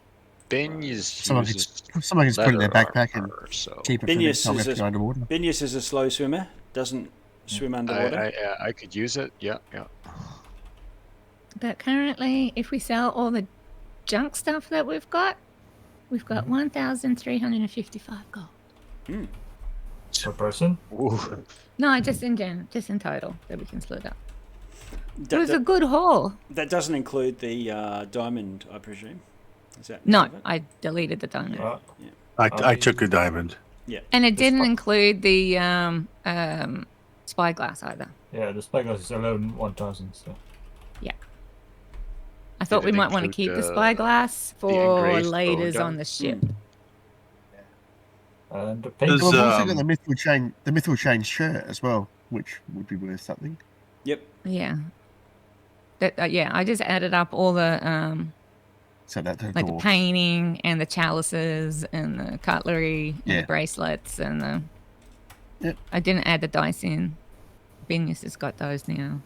Benius Someone can uses someone can just put it in their leather backpack and armor, so keep it for the next Binius time we is have to go underwater. Binius is a slow swimmer. Doesn't swim underwater. I could use it. Yeah. But currently, if we sell all the junk stuff that we've got 1,355 gold. Per person? Ooh. No, just in total that we can split up. It That, was a that, good haul. that doesn't include the diamond, I presume. Is that No, part of it? I deleted the diamond, I took a diamond. and it the didn't spot- include the spyglass either. Yeah, the spyglass is alone 1,000. So. I thought we Did it might want to include keep the the spyglass for engraved laters bow on the ship. And the Does, paint. Well, we've also got the mithril chain shirt as well, which would be worth something. Yep. Yeah. Yeah, I just added up all the So that's like the painting and the chalices and the cutlery and the bracelets and the. Yep. I didn't add the dice in. Benius has got those now.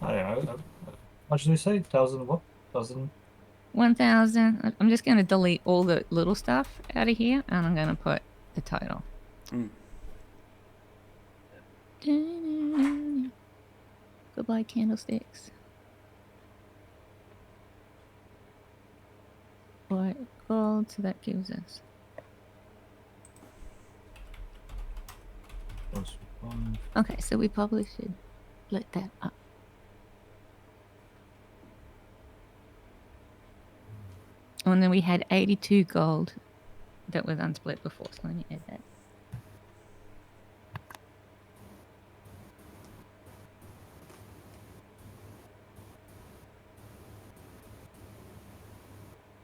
How much did they say? 1,000 what? 1,000? 1,000. I'm just going to delete all the little stuff out of here, and I'm going to put the total. Goodbye, candlesticks. White gold, so that gives us. Okay, so we probably should split that up. And then we had 82 gold that was unsplit before, so let me add that.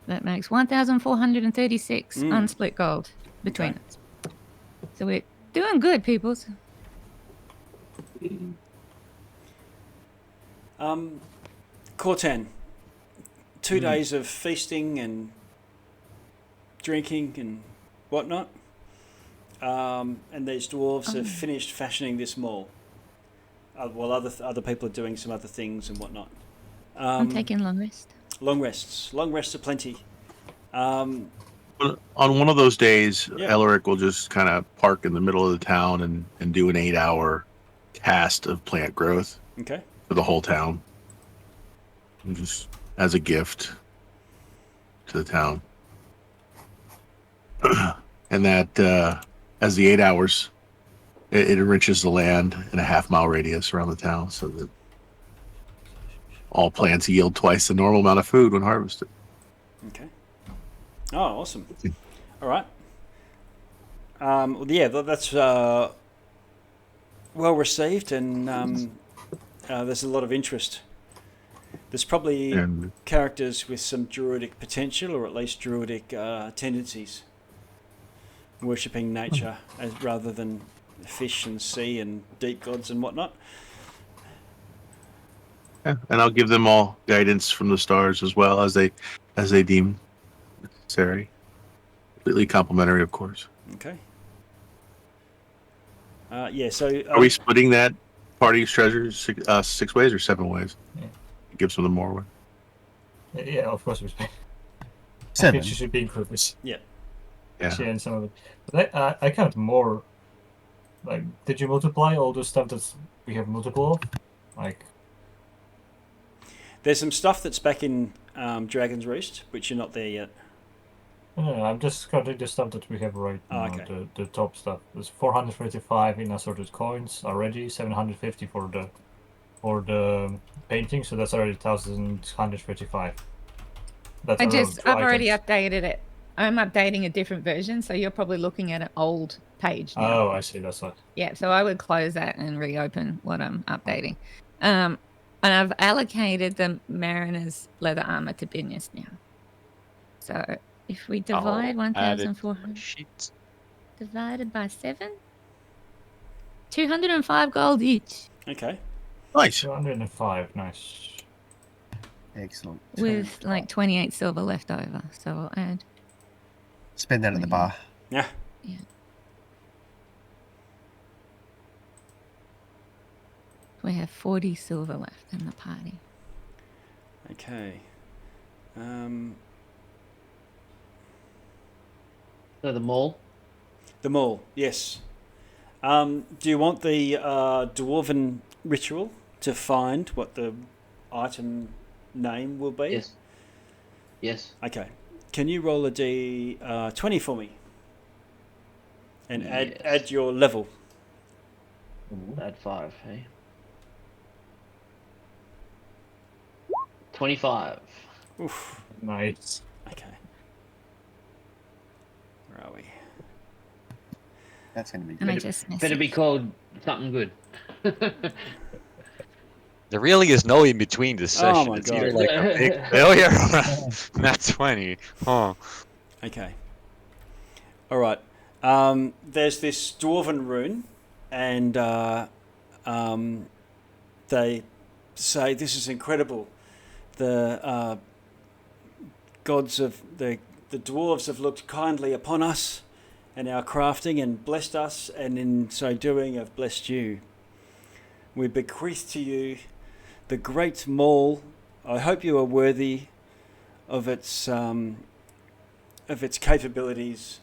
That makes 1,436 unsplit gold between us. So we're doing good, peoples. Cortan, 2 days of feasting and drinking and whatnot, and these dwarves have finished fashioning this mall. While other people are doing some other things and whatnot. I'm taking long rest. Long rests are plenty. On one of those days, Elric will just kind of park in the middle of the town and do an 8-hour cast of plant growth. Okay. For the whole town. And just as a gift to the town. And that, as the 8 hours, it enriches the land in a half-mile radius around the town so that all plants yield twice the normal amount of food when harvested. Okay. Oh, awesome. All right. That's well received, and there's a lot of interest. There's probably characters with some druidic potential, or at least druidic tendencies, worshipping nature rather than fish and sea and deep gods and whatnot. Yeah, and I'll give them all guidance from the stars as well as they deem necessary. Completely complimentary, of course. Okay. So are we splitting that party's treasures 6 ways or 7 ways? Yeah. Give some of them more. Yeah, of course we split. 7. I think she should be included. Yeah. Sharing some of it. But I count more. Like, did you multiply all the stuff that we have multiple of? Like, there's some stuff that's back in Dragon's Roost, which you're not there yet. no, I'm just counting the stuff that we have right now. Okay. The top stuff. There's 435 in assorted coins already. 750 for the painting. So that's already 1,135. That's I've already updated it. I'm updating a different version, so you're probably looking at an old page now. Oh, I see. That's right. Yeah, so I would close that and reopen what I'm updating. And I've allocated the mariner's leather armor to Benius now. So if we divide 1,400 divided by 7, 205 gold each. Okay. Nice. 205. Nice. Excellent. With like 28 silver left over, so I'll add. Spend that at the bar. Yeah. Yeah. We have 40 silver left in the party. Okay. So the mall. The mall, yes. Do you want the dwarven ritual to find what the item name will be? Yes. Yes. Okay. Can you roll a D20 for me? And add your level. Add 5, hey? 25. Oof. Nice. Okay. Where are we? That's going to be And I good. just Better be called something good. There really is no in between this session. my It's God. either like a big failure or not 20. Huh. Okay. All right. There's this dwarven rune, and they say, "This is incredible. The gods of the dwarves have looked kindly upon us and our crafting and blessed us, and in so doing have blessed you. We bequeath to you the great mall. I hope you are worthy of its capabilities.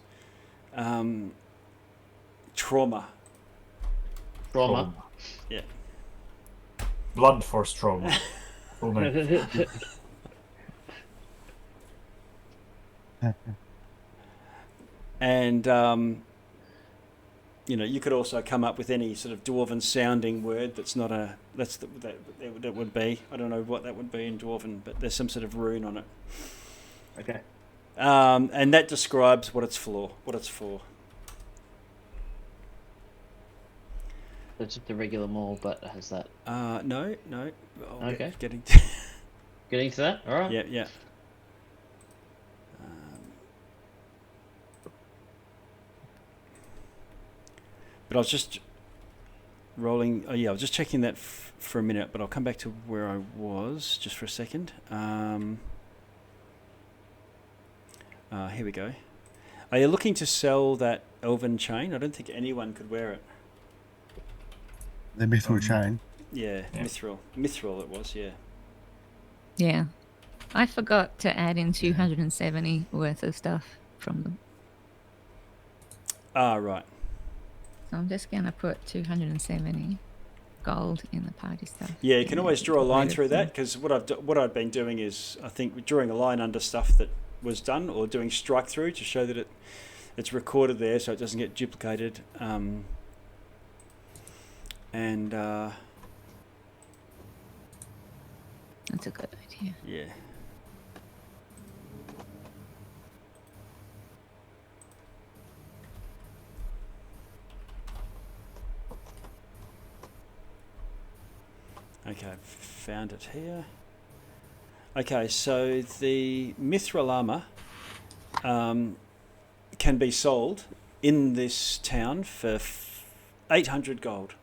Trauma. Trauma. Yeah. Blunt force trauma. Full name. And you could also come up with any sort of dwarven sounding word that's not a that would be. I don't know what that would be in dwarven, but there's some sort of rune on it. Okay. And that describes what it's for. It's just a regular mall, but it has that. No. Okay. Getting Getting to that. All right. Yeah. But I was just rolling. Oh yeah, I was just checking that for a minute, but I'll come back to where I was just for a second. Here we go. Are you looking to sell that elven chain? I don't think anyone could wear it. The mithril chain. Yeah, mithril. Mithril it was, yeah. Yeah. I forgot to add in 270 worth of stuff from them. Ah, right. So I'm just going to put 270 gold in the party stuff. Yeah, you can always draw a line through that, because what I've been doing is, I think, drawing a line under stuff that was done, or doing strike through to show that it's recorded there so it doesn't get duplicated. That's a good idea. Yeah. Okay, found it here. Okay, so the mithril armor can be sold in this town for 800 gold.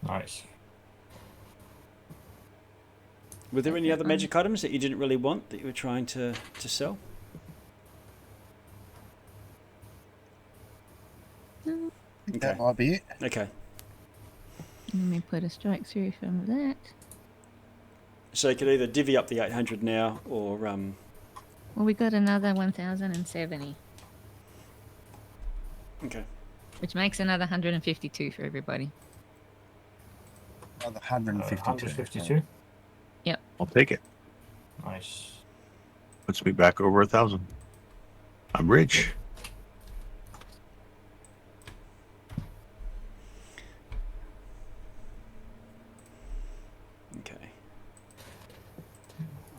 Nice. Were there any other magic items that you didn't really want that you were trying to sell? No. Okay. That might be it. Okay. Let me put a strike through from that. So you could either divvy up the 800 now, or Well, we got another 1,070, okay. which makes another 152 for everybody. Another 152. 152. I'll take it. Nice. Puts me back over 1,000. I'm rich. Okay.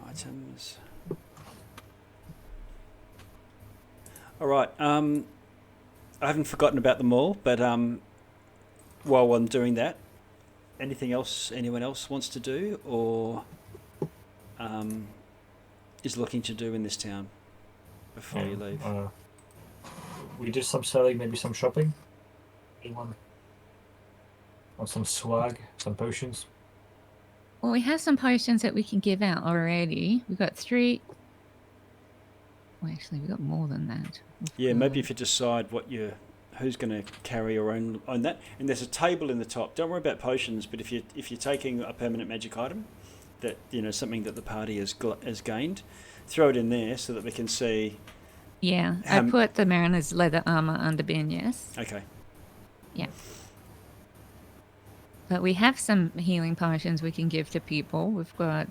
Items. All right. I haven't forgotten about the mall, but while I'm doing that, anything else anyone else wants to do, or is looking to do in this town before you leave? We did some selling, maybe some shopping. Anyone? Or some swag, some potions. Well, we have some potions that we can give out already. We've got 3. Well, actually, we've got more than that. Yeah, maybe if you decide who's going to carry or own that, and there's a table in the top. Don't worry about potions, but if you're taking a permanent magic item, that something that the party has gained, throw it in there so that we can see. Yeah, I put the mariner's leather armor under Ben. Yes. Okay. Yeah. But we have some healing potions we can give to people. We've got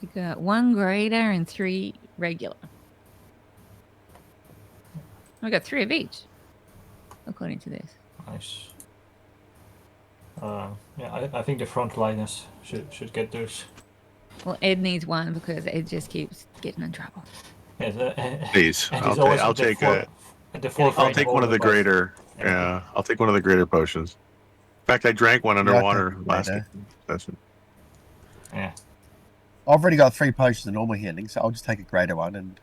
we got 1 greater and 3 regular. We got 3 of each, according to this. Nice. Yeah, I think the frontliners should get those. Well, Ed needs 1 because Ed just keeps getting in trouble. Yeah, Please, and I'll he's always take. I'll at the take fore- at the forefront I'll take of one all of the advice. greater. Yeah, I'll take one of the greater potions. In fact, I drank one underwater take last greater. session. Yeah. I've already got 3 potions of normal healing, so I'll just take a greater one, and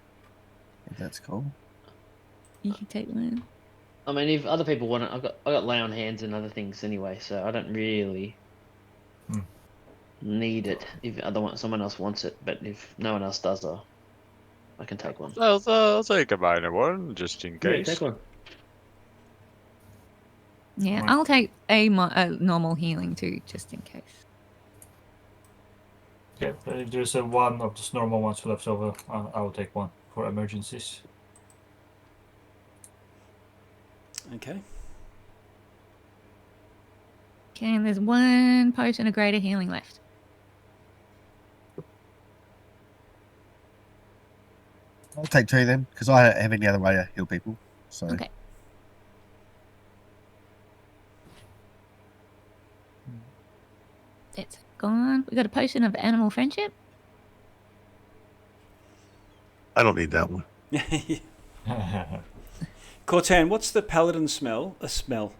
if that's cool. You can take 1. I mean, if other people want it, I got lay on hands and other things anyway, so I don't really need it. If someone else wants it, but if no one else does, I can take one. I'll take a minor one just in Yeah, case. take one. Yeah, Right. I'll take a normal healing too, just in case. Yeah, but if there's a one of just normal ones left over, I'll take one for emergencies. Okay. Okay, and there's one potion of greater healing left. I'll take 2 then, because I don't have any other way to heal people. So Okay. It's gone. We got a potion of animal friendship. I don't need that one. Cortan, what's the paladin smell? The spell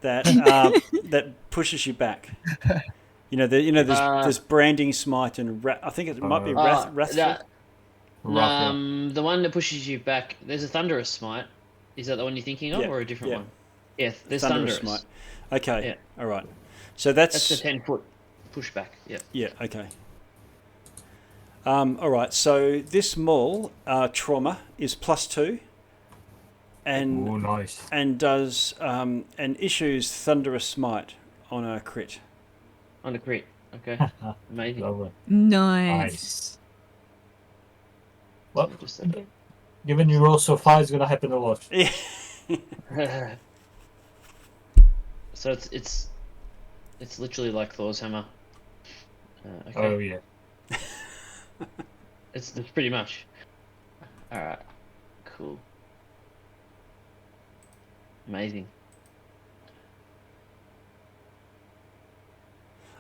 that that pushes you back. There's branding smite and I think it might be wrathful. The one that pushes you back. There's a thunderous smite. Is that the one you're thinking of, Yeah, or a different yeah. one? Yeah, there's Thunderous thunderous. smite. Okay. Yeah. All right. So that's the 10-foot pushback. Yeah. Yeah. Okay. All right. So this maul trauma is +2, and Oh, nice. and does and issues thunderous smite on a crit. On a crit. Okay. Amazing. Lovely. Nice. Well, Just given you roll so far, it's gonna happen a lot. Yeah. So it's literally like Thor's hammer. Okay. Oh yeah. It's pretty much. All right. Cool. Amazing.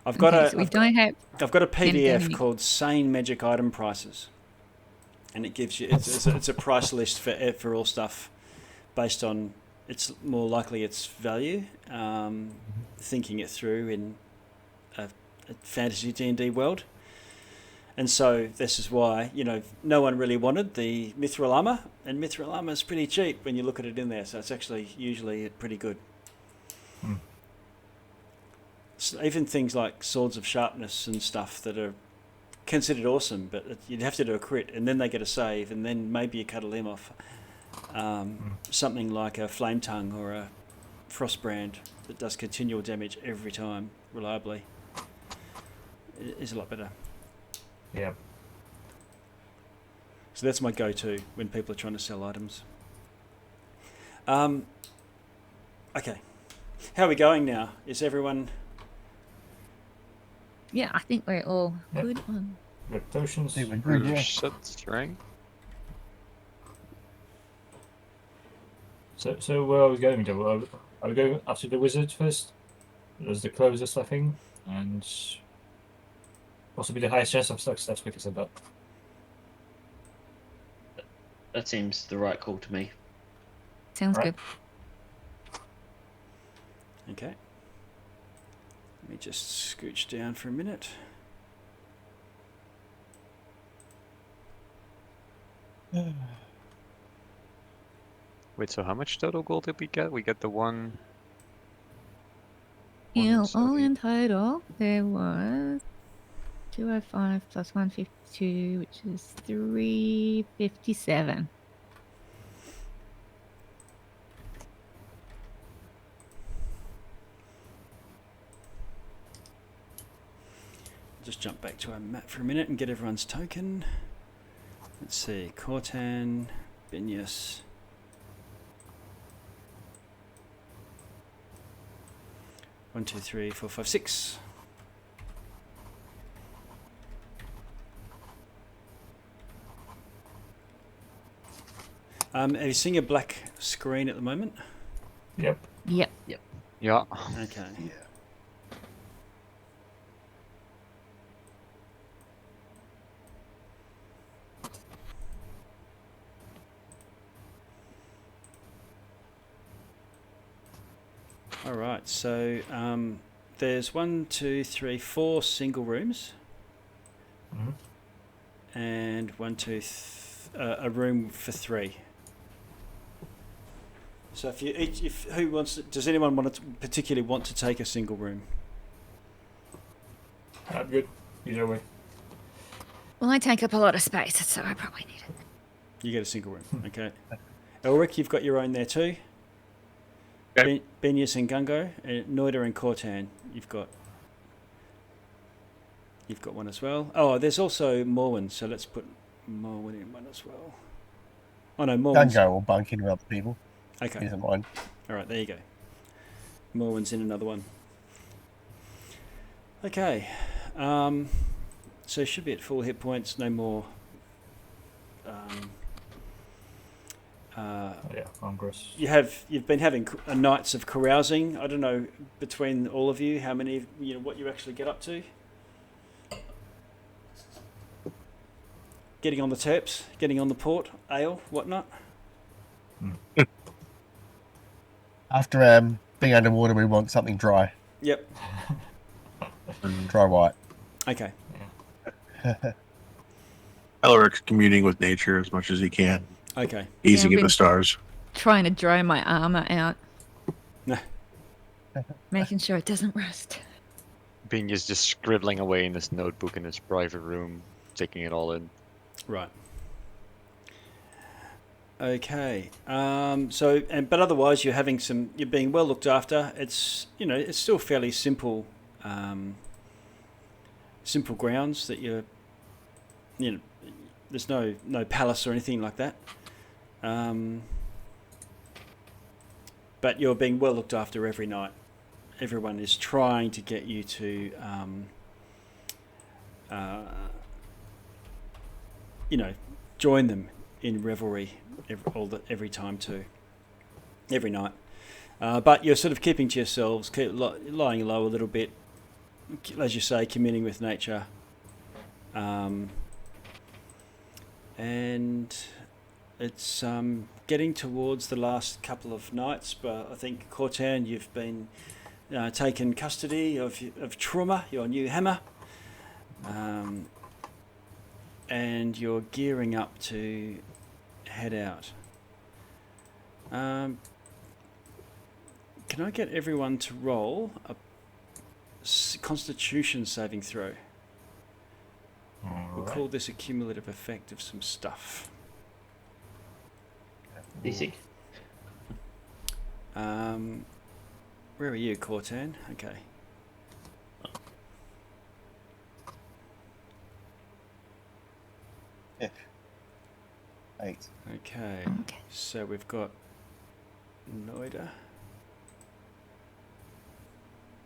I've got Okay, so we don't have. I've got a PDF anything. called Sane Magic Item Prices, and it gives you it's a price list for all stuff based on it's more likely its value, thinking it through in a fantasy D&D world. And so this is why, no one really wanted the mithril armor, and mithril armor is pretty cheap when you look at it in there, so it's actually usually pretty good. So even things like swords of sharpness and stuff that are considered awesome, but you'd have to do a crit, and then they get a save, and then maybe you cut a limb off. Something like a flame tongue or a frostbrand that does continual damage every time reliably is a lot better. Yeah. So that's my go-to when people are trying to sell items. Okay. How are we going now? Is everyone... Yeah, I think we're all Yep. good on. Good potions. I think we're good, yeah. That's right. So where are we going to? Are we going after the wizard first? That's the closest, I think, and possibly the highest chance of success because of that. That seems the right call to me. Sounds Right. good. Okay. Let me just scooch down for a minute. Wait, so how much total gold did we get? We get the one. Yeah, all 170. in total, there was 205 plus 152, which is 357. Just jump back to our map for a minute and get everyone's token. Let's see, Cortan, Binius. One, two, three, four, five, six. Are you seeing a black screen at the moment? Yep. Yep. Yeah. Okay. Yeah. All right. So there's 1, 2, 3, 4 single rooms, Mhm. and a room for 3. So who wants? Does anyone particularly want to take a single room? I'm good. Either way. Well, I take up a lot of space, so I probably need it. You get a single room. Okay. Elric, you've got your own there too. Okay. Benius and Gungo, and Noida and Cortan, you've got one as well. Oh, there's also Morwen, so let's put Morwen in one as well. Oh no, Morwen's... Gungo will bunk in with other people. Okay. He doesn't mind. All right, there you go. Morwen's in another one. Okay. So should be at full hit points, no more... Congress. You've been having nights of carousing. I don't know between all of you how many what you actually get up to. Getting on the terps, getting on the port, ale, whatnot. After being underwater, we want something dry. Yep. Dry white. Okay. Elric's communing with nature as much as he can, Okay. easing Yeah, in the stars. Trying to dry my armor out. No. Making sure it doesn't rust. Bing is just scribbling away in his notebook in his private room, taking it all in. Right. Okay. But otherwise, you're being well looked after. It's it's still fairly simple, simple grounds that there's no palace or anything like that. But you're being well looked after every night. Everyone is trying to get you to, join them in revelry every time too, every night. But you're sort of keeping to yourselves, lying low a little bit, as you say, communing with nature. And it's getting towards the last couple of nights, but I think, Cortan, you've been taken custody of Trauma, your new hammer, and you're gearing up to head out. Can I get everyone to roll a Constitution saving throw? We'll call this a cumulative effect of some stuff. DC. Where are you, Cortan? Okay. Yeah. 8. Okay. So we've got Noida.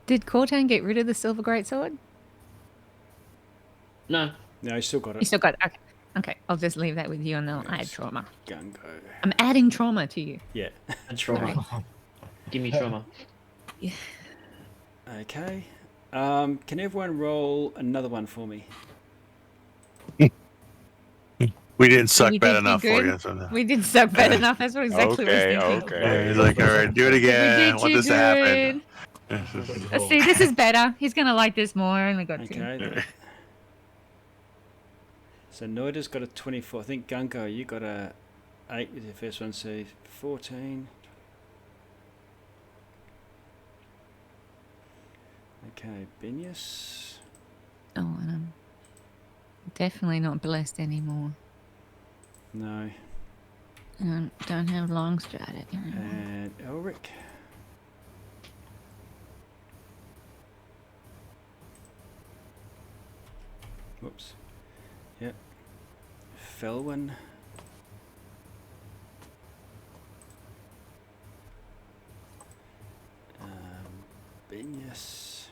Did Cortan get rid of the silver greatsword? No, he's still got it. You still got it. Okay. Okay, I'll just leave that with you and then I'll add trauma. Gungo. I'm adding trauma to you. Yeah. Trauma. Give me trauma. Yeah. Okay. Can everyone roll another one for me? We didn't suck We bad did enough for good. you. So We did suck bad enough. That's what exactly what I was thinking. Yeah, he's like, all right, do it again. Want this to happen. Let's see, this is better. He's going to like this more. I only got 2. Okay. So Noida's got a 24. I think Gungo, you got a 8 with your first one, so 14. Okay, Benius. Oh, and I'm definitely not blessed anymore. No. And I don't have long stratted anymore. And Elric. Whoops. Yep. Felwyn. Benius.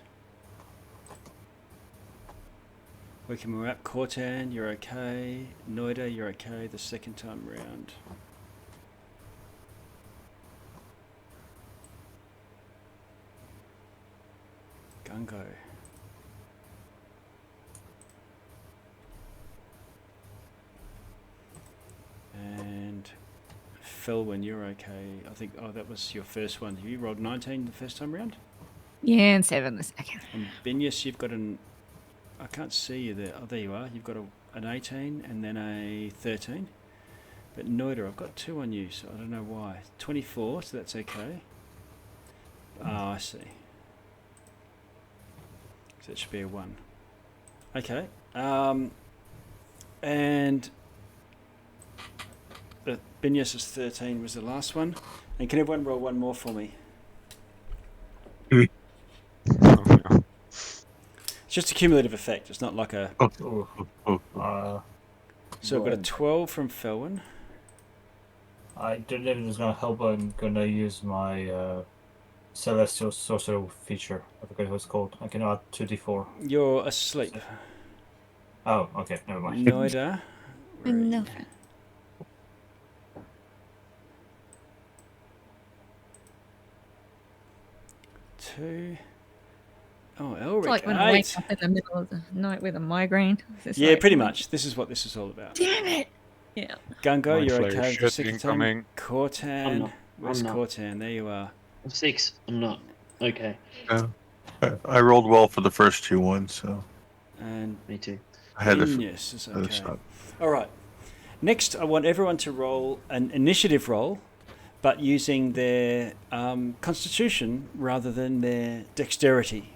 Working up. Cortan, you're okay. Noida, you're okay the second time round. Gungo. And Felwyn, you're okay. I think, that was your first one. You rolled 19 the first time round? Yeah, and 7 the second. And Benius, you've got I can't see you there. Oh, there you are. You've got an 18 and then a 13. But Noida, I've got 2 on you, so I don't know why. 24, so that's okay. Oh, I see. So that should be a 1. Okay. And Binyas' 13 was the last one. And can everyone roll one more for me? It's just a cumulative effect. It's not like a... Ooh. So I've got a 12 from Felwyn. I don't know if it's gonna help. I'm gonna use my celestial sorcerer feature. I forget what it's called. I can add 2d4. You're asleep. Oh, okay, never mind. Noida. where are you? Nothing. 2. Oh, It's Elric, like when I 8. wake up in the middle of the night with a migraine. It's just Yeah, like, pretty much. This is what this is all about. Damn it! Yeah. Gungo, Mind you're Flayer okay with the shit 6th incoming. time. Cortan. not. Where's I'm not. Cortan? There you are. I'm 6. I'm not. Okay. I rolled well for the first 2 ones, so And Me too. I had to. Binyas is had to okay. stop. All right. Next, I want everyone to roll an initiative roll, but using their constitution rather than their dexterity.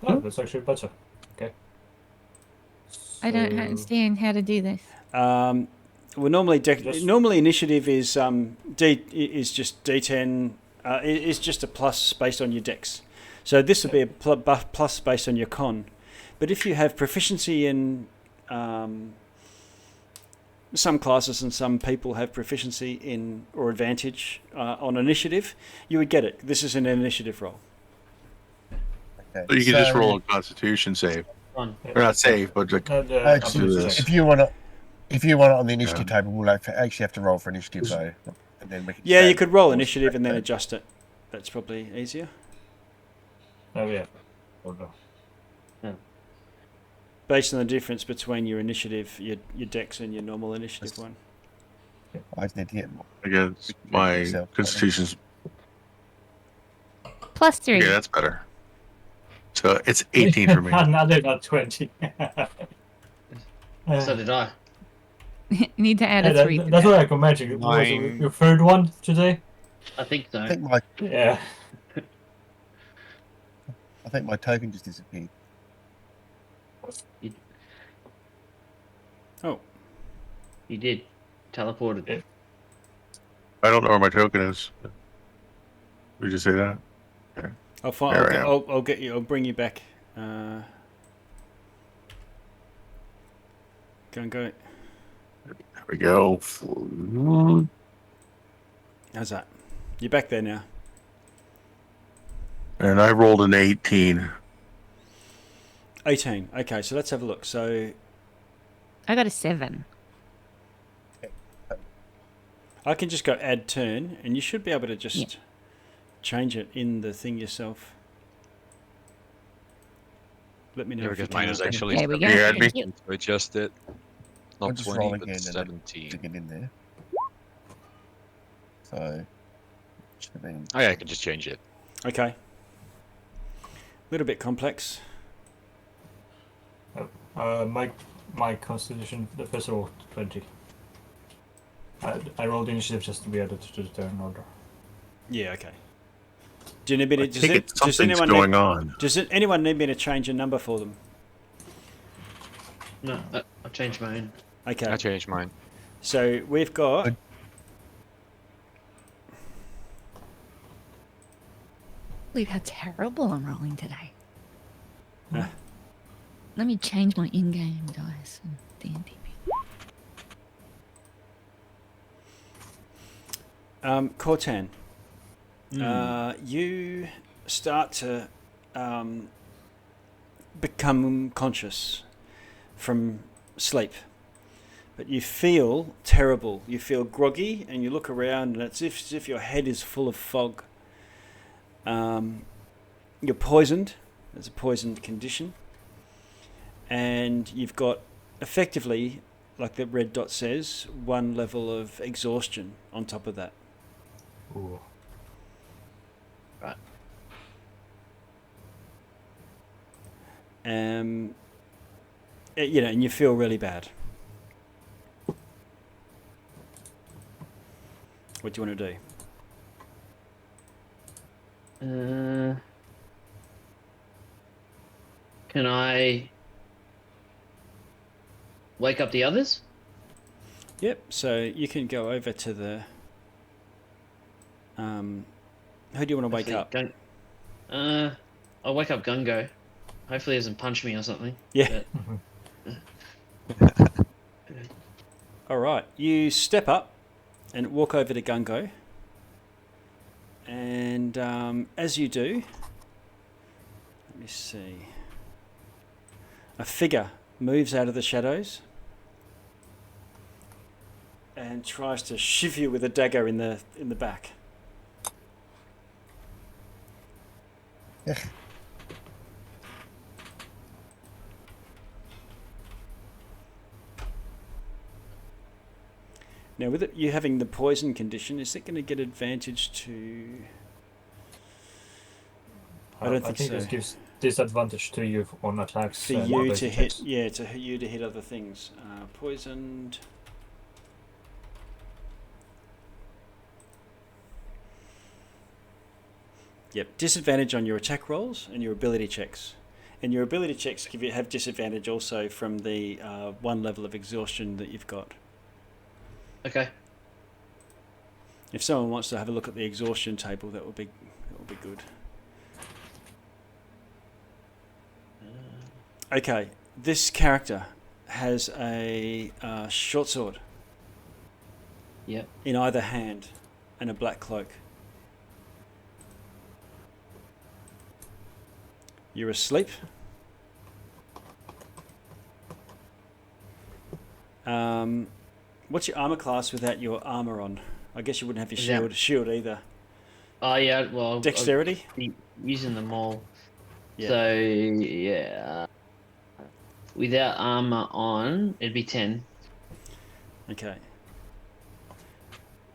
Oh, that's actually better. Okay. I don't So- understand how to do this. Well, normally Just- normally initiative is is just D10. Is just a plus based on your dex. So this would be a plus based on your con. But if you have proficiency in some classes and some people have proficiency in or advantage on initiative, you would get it. This is an initiative roll. Okay. So you can just so roll a Constitution save, Fun. or not save, but like, Actually, do ability this. check. if you want it on the initiative table, we'll actually have to roll for initiative though, and then we can. Yeah, you say- could roll initiative and then adjust it. That's probably easier. Oh yeah. Hold on. Based on the difference between your initiative, your dex, and your normal initiative one. I just need to get. I guess my Yourself, Constitution's. +3. Yeah, that's better. So it's 18 for me. Another not 20. So did I. You need to add Yeah, a 3. to that's that. what I can imagine. Was it Nine. your third one today? I think so. I think my Yeah. token just disappeared. Oh, You did. Teleported. Yeah. I don't know where my token is. Would you say that? I'll find. There I am. I'll get you. I'll bring you back. Go. There we go. How's that? You're back there now. And I rolled an 18. 18. Okay, so let's have a look. So I got a 7. I can just go add turn, and you should be able to just Yeah. change it in the thing yourself. Let me know Yeah, if you because mine is can. actually There we go. Yeah, I'd Thank be- you. to adjust it. I'll Not just 20, roll but again and then 17. to get in there. So should have been. Oh yeah, I can just change it. Okay. A little bit complex. My constitution, the first roll 20. I rolled initiative just to be added to the turn order. Yeah. Okay. Do you need me to? I think something's anyone going need, on. Does anyone need me to change a number for them? No, I changed my own. Okay. I changed mine. So we've got. Believe how terrible I'm rolling today. Huh. Let me change my in-game dice and D&D. Cortan, you start to become conscious from sleep, but you feel terrible. You feel groggy, and you look around, and it's as if your head is full of fog. You're poisoned. There's a poisoned condition, and you've got effectively, like the red dot says, 1 level of exhaustion on top of that. Ooh. You know, and you feel really bad. What do you want to do? Can I wake up the others? Yep. So you can go over to the. Who do you want to wake up? I'll wake up Gungo. Hopefully he doesn't punch me or something. Yeah. All right. You step up and walk over to Gungo. And as you do, let me see. A figure moves out of the shadows and tries to shiv you with a dagger in the back. Now, with you having the poison condition, is it going to get advantage to? I don't think so. This gives disadvantage to you on attacks. For you to hit, yeah, to you to hit other things. Poisoned. Yep, disadvantage on your attack rolls and your ability checks. And your ability checks have disadvantage also from the 1 level of exhaustion that you've got. Okay. If someone wants to have a look at the exhaustion table, that would be good. Okay, this character has a short sword. Yep. In either hand, and a black cloak. You're asleep. What's your armor class without your armor on? I guess you wouldn't have your shield either. Oh yeah, well. Dexterity? I'll be using them all. Yeah. So yeah. Without armor on, it'd be 10. Okay.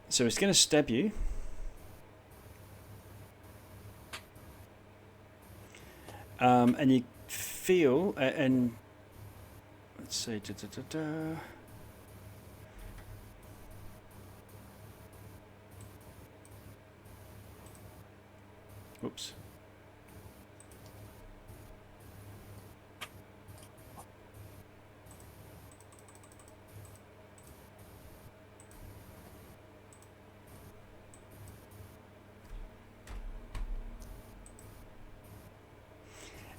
So it's going to stab you. And you feel, and let's see, Oops.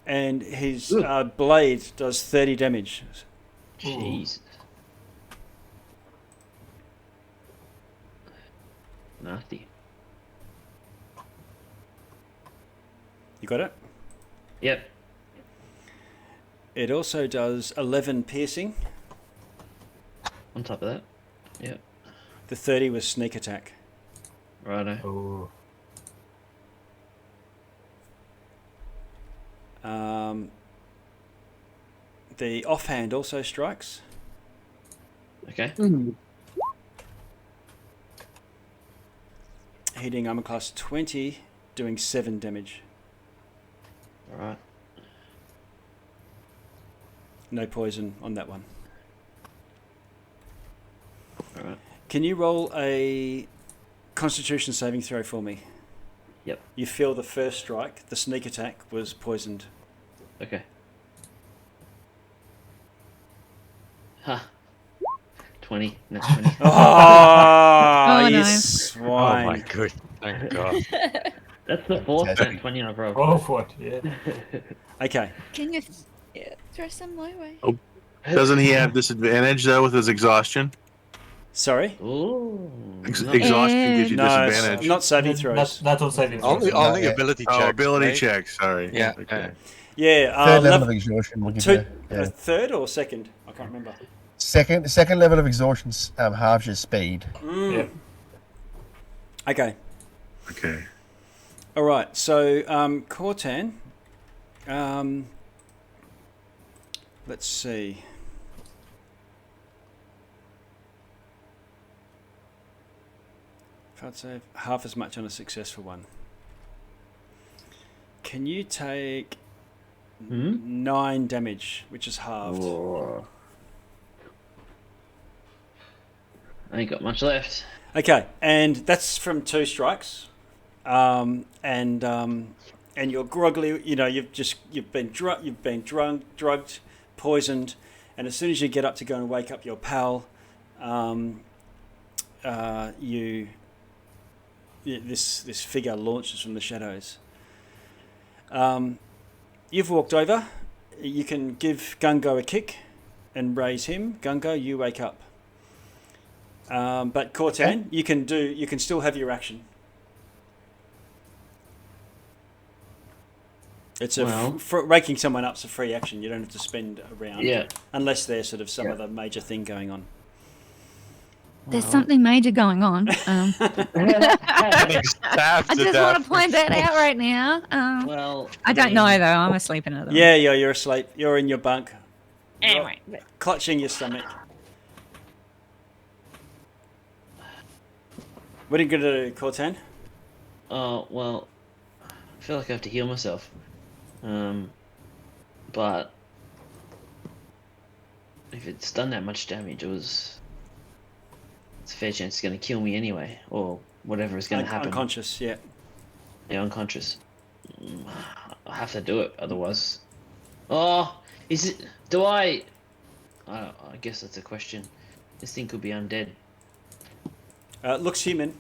And his blade does 30 damage. Jeez. Nasty. You got it? Yep. It also does 11 piercing. On top of that. Yep. The 30 was sneak attack. Righto. Oh. The offhand also strikes. Okay. Hitting armor class 20, doing 7 damage. Alright. No poison on that one. Alright. Can you roll a Constitution saving throw for me? Yep. You feel the first strike, the sneak attack, was poisoned. Okay. Ha. 20. That's 20. Oh, you no. swine. Oh my god. Thank God. That's the fourth 20 in a row. Roll for it, yeah. Okay. Can you throw some my way? Doesn't he have disadvantage though with his exhaustion? Sorry? Ooh. Exhaustion gives you No, disadvantage. not saving throws. Not on saving throws. Only yeah. ability checks. Oh, ability right? checks. Sorry. Yeah. Okay. Yeah. Third level of exhaustion will give you. Yeah. Third or second? I can't remember. Second level of exhaustion halves your speed. Yeah. Okay. Okay. All right. So, Cortan. Let's see. Can't save half as much on a successful one. Can you take 9 damage, which is halved? Whoa. I ain't got much left. Okay, and that's from 2 strikes, and you're groggily. You know, you've been drugged, poisoned, and as soon as you get up to go and wake up your pal, this figure launches from the shadows. You've walked over. You can give Gungo a kick and raise him. Gungo, you wake up. But Cortan, you can still have your action. It's waking someone up's a free action. You don't have to spend a round, unless there's sort of some other major thing going on. There's something major going on. I just want to point that out right now. I don't know though. I'm asleep another. Yeah, you're asleep. You're in your bunk. Anyway, clutching your stomach. What are you going to do, Cortan? Oh, well, I feel like I have to heal myself. But if it's done that much damage, it's a fair chance it's going to kill me anyway, or whatever is going to happen. Unconscious, yeah. Yeah, unconscious. I have to do it, otherwise. Oh, is it? Do I guess that's a question. This thing could be undead. Looks human.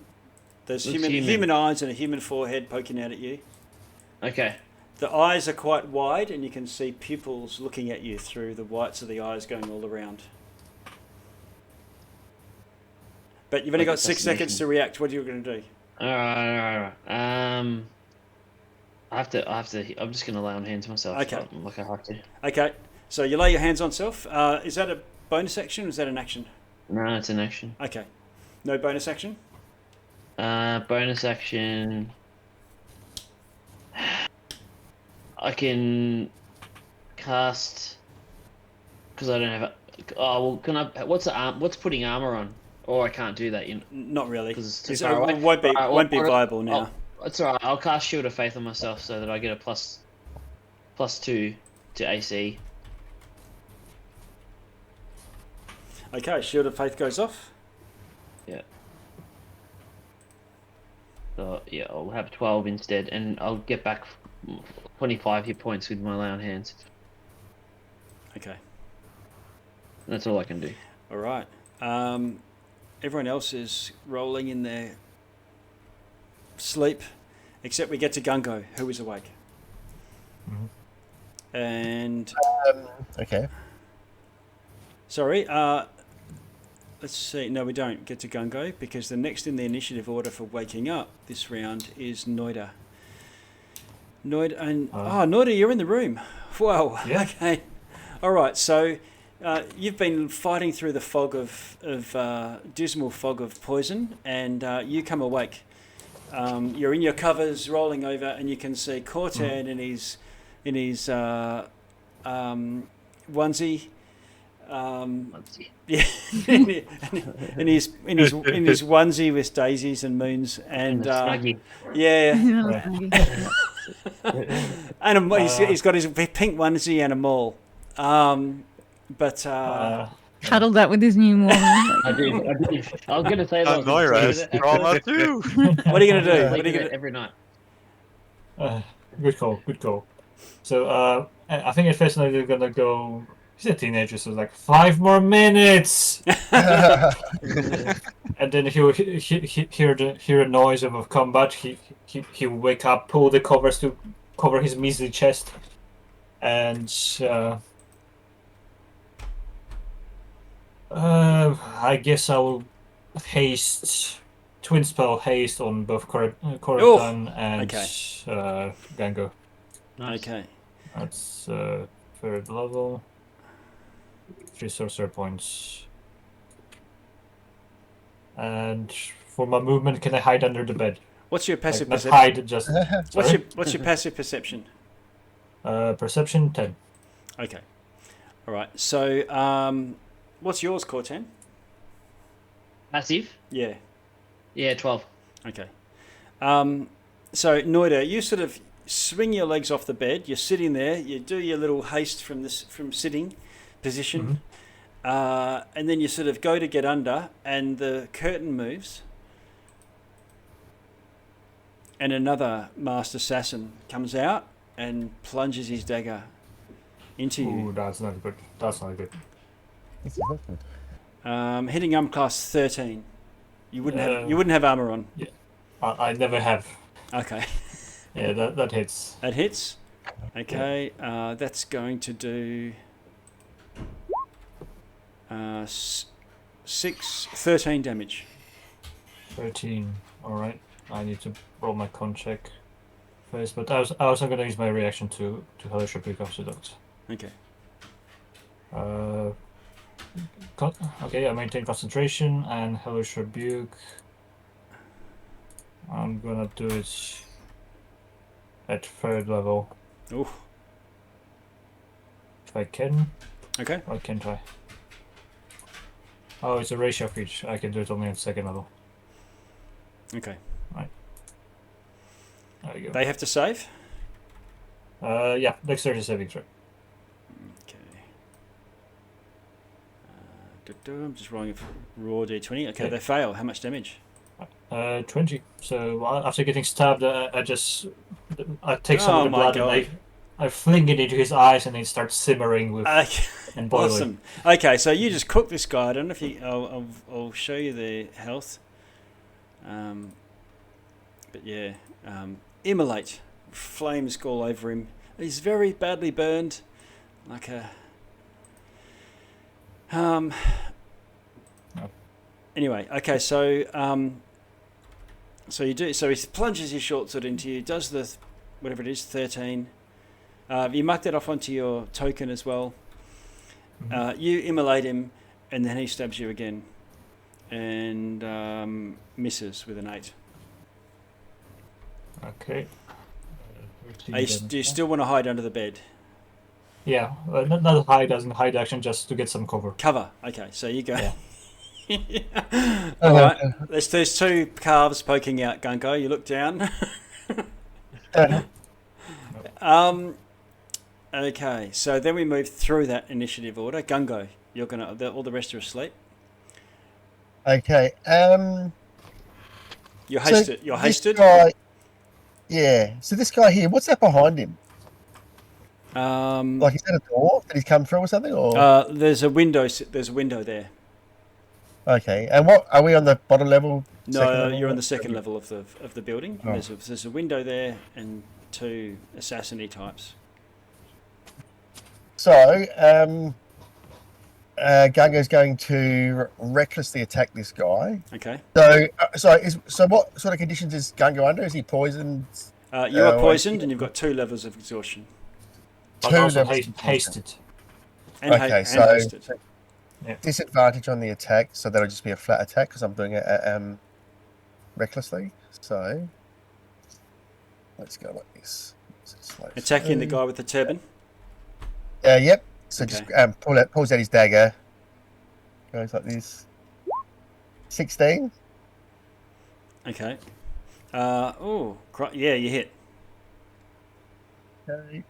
There's human eyes and a human forehead poking out at you. Okay. The eyes are quite wide, and you can see pupils looking at you through the whites of the eyes going all around. But you've only got 6 seconds to react. What are you going to do? All right. I have to. I'm just going to lay on hands myself. Okay. Like I have to. Okay. So you lay your hands on self. Is that a bonus action or is that an action? No, it's an action. Okay. No bonus action? Bonus action. I can cast because I don't have. Can I? What's putting armor on? Or I can't do that. Not really. Because it won't be viable now. It's alright. I'll cast Shield of Faith on myself so that I get a +2 to AC. Okay, Shield of Faith goes off. Yeah. So yeah, I'll have 12 instead, and I'll get back 25 hit points with my lay on hands. Okay. That's all I can do. All right. Everyone else is rolling in their sleep, except we get to Gungo, who is awake. Mm-hmm. And okay. Sorry. Let's see. No, we don't get to Gungo because the next in the initiative order for waking up this round is Noida. Noida, you're in the room. Whoa. Yeah. Okay. All right. So you've been fighting through the fog of dismal fog of poison, and you come awake. You're in your covers, rolling over, and you can see Cortan in his onesie. Yeah, in his onesie with daisies and moons and and he's got his pink onesie and a maul, cuddled up with his new maul. I did. I was gonna say that. Drama too. What are you gonna do? What are you gonna every night? Good call. So I think at first they're gonna go. He's a teenager, so it's like 5 more minutes, and then he'll hear a noise of a combat. He'll wake up, pull the covers to cover his measly chest, and I guess I will twin spell haste on both Coratan and Gango. Nice. Okay. That's 3rd level. 3 sorcerer points. And for my movement, can I hide under the bed? What's your passive not perception? hide, just. What's your passive perception? Perception 10. Okay. All right. So, what's yours, Cortan? Passive? Yeah. Yeah, 12. Okay. So Noida, you sort of swing your legs off the bed. You're sitting there. You do your little haste from sitting position, and then you sort of go to get under, and the curtain moves, and another masked assassin comes out and plunges his dagger into you. Ooh, that's not good. That's not good. This is not good. Hitting armor class 13. You wouldn't have armor on. I never have. Okay. Yeah, that hits. That hits. Okay, that's going to do 13 damage. 13. All right. I need to roll my con check first, but I was also going to use my reaction to hellish rebuke of seduct. Okay. Okay, I maintain concentration and hellish rebuke. I'm gonna do it at 3rd level. Ooh. If I can. Okay. Or can't I? Oh, it's a ratio of each. I can do it only at 2nd level. Okay. Right. There you go. They have to save? Yeah, dexterity saving throw. Okay. I'm just rolling a raw d20. Okay, they fail. How much damage? 20. So after getting stabbed, I take some of the blood and I fling it into his eyes, and it starts simmering with and boiling. Awesome. Okay, so you just cook this guy. I don't know if you. I'll show you the health. But yeah, immolate. Flames go all over him. He's very badly burned, like a. Anyway, okay, so you do. So he plunges his short sword into you. Does the whatever it is, 13. You mark that off onto your token as well. You immolate him, and then he stabs you again, and misses with an 8. Okay. Do you still want to hide under the bed? Yeah, not hide as in hide action, just to get some cover. Cover. Okay, so you go. Yeah. All right. There's 2 calves poking out, Gungo. You look down. Okay, so then we move through that initiative order. Gungo, you're gonna. All the rest are asleep. Okay. You're hasted. You're hasted. Yeah. So this guy here, what's that behind him? Like, is that a door that he's come through or something? Or there's a window. There's a window there. Okay. And what are we on the bottom level? No, you're on the 2nd level of the building. Oh. There's a window there and 2 assassin-y types. So, Gungo's going to recklessly attack this guy. Okay. So what sort of conditions is Gungo under? Is he poisoned? You are poisoned, and you've got 2 levels of exhaustion. But also hasted. And hasted. Yeah. Disadvantage on the attack, so that'll just be a flat attack because I'm doing it recklessly. So let's go like this. Attacking the guy with the turban. Yep. So just pulls out his dagger. Goes like this. 16. Okay. Yeah, you hit. Okay.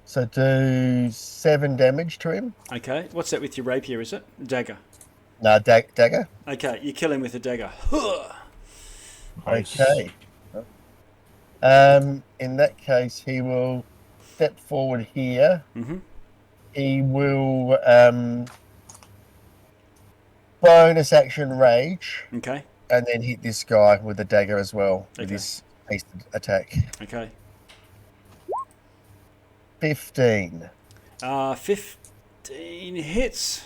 So do 7 damage to him. Okay. What's that with your rapier, is it? Dagger? No, dagger. Okay, you kill him with a dagger. Okay. In that case, he will step forward here. Mm-hmm. He will bonus action rage. Okay. And then hit this guy with the dagger as well with his hasted attack. Okay. 15. 15 hits.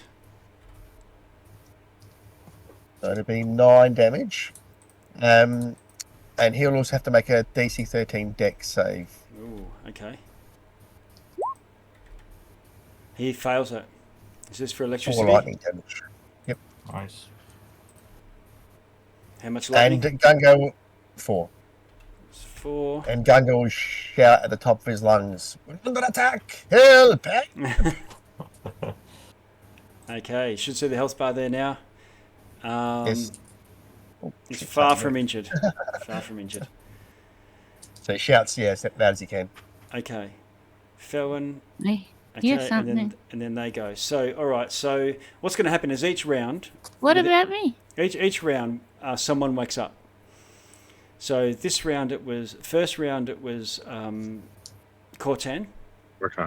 So it'll be 9 damage. And he'll also have to make a DC 13 dex save. Ooh, okay. He fails it. Is this for electricity? 4 lightning damage. Yep. Nice. How much lightning? And Gungo 4. 4. And Gungo will shout at the top of his lungs, "We're under attack! Help!" Okay, you should see the health bar there now. Yes. He's far from injured. Far from injured. So he shouts, as loud as he can. Okay. Felwyn. Hey, Okay, you have something. and then they go. So, all right. So, what's going to happen is each round. What about me? Each round, someone wakes up. So this round first round it was Cortan. Okay.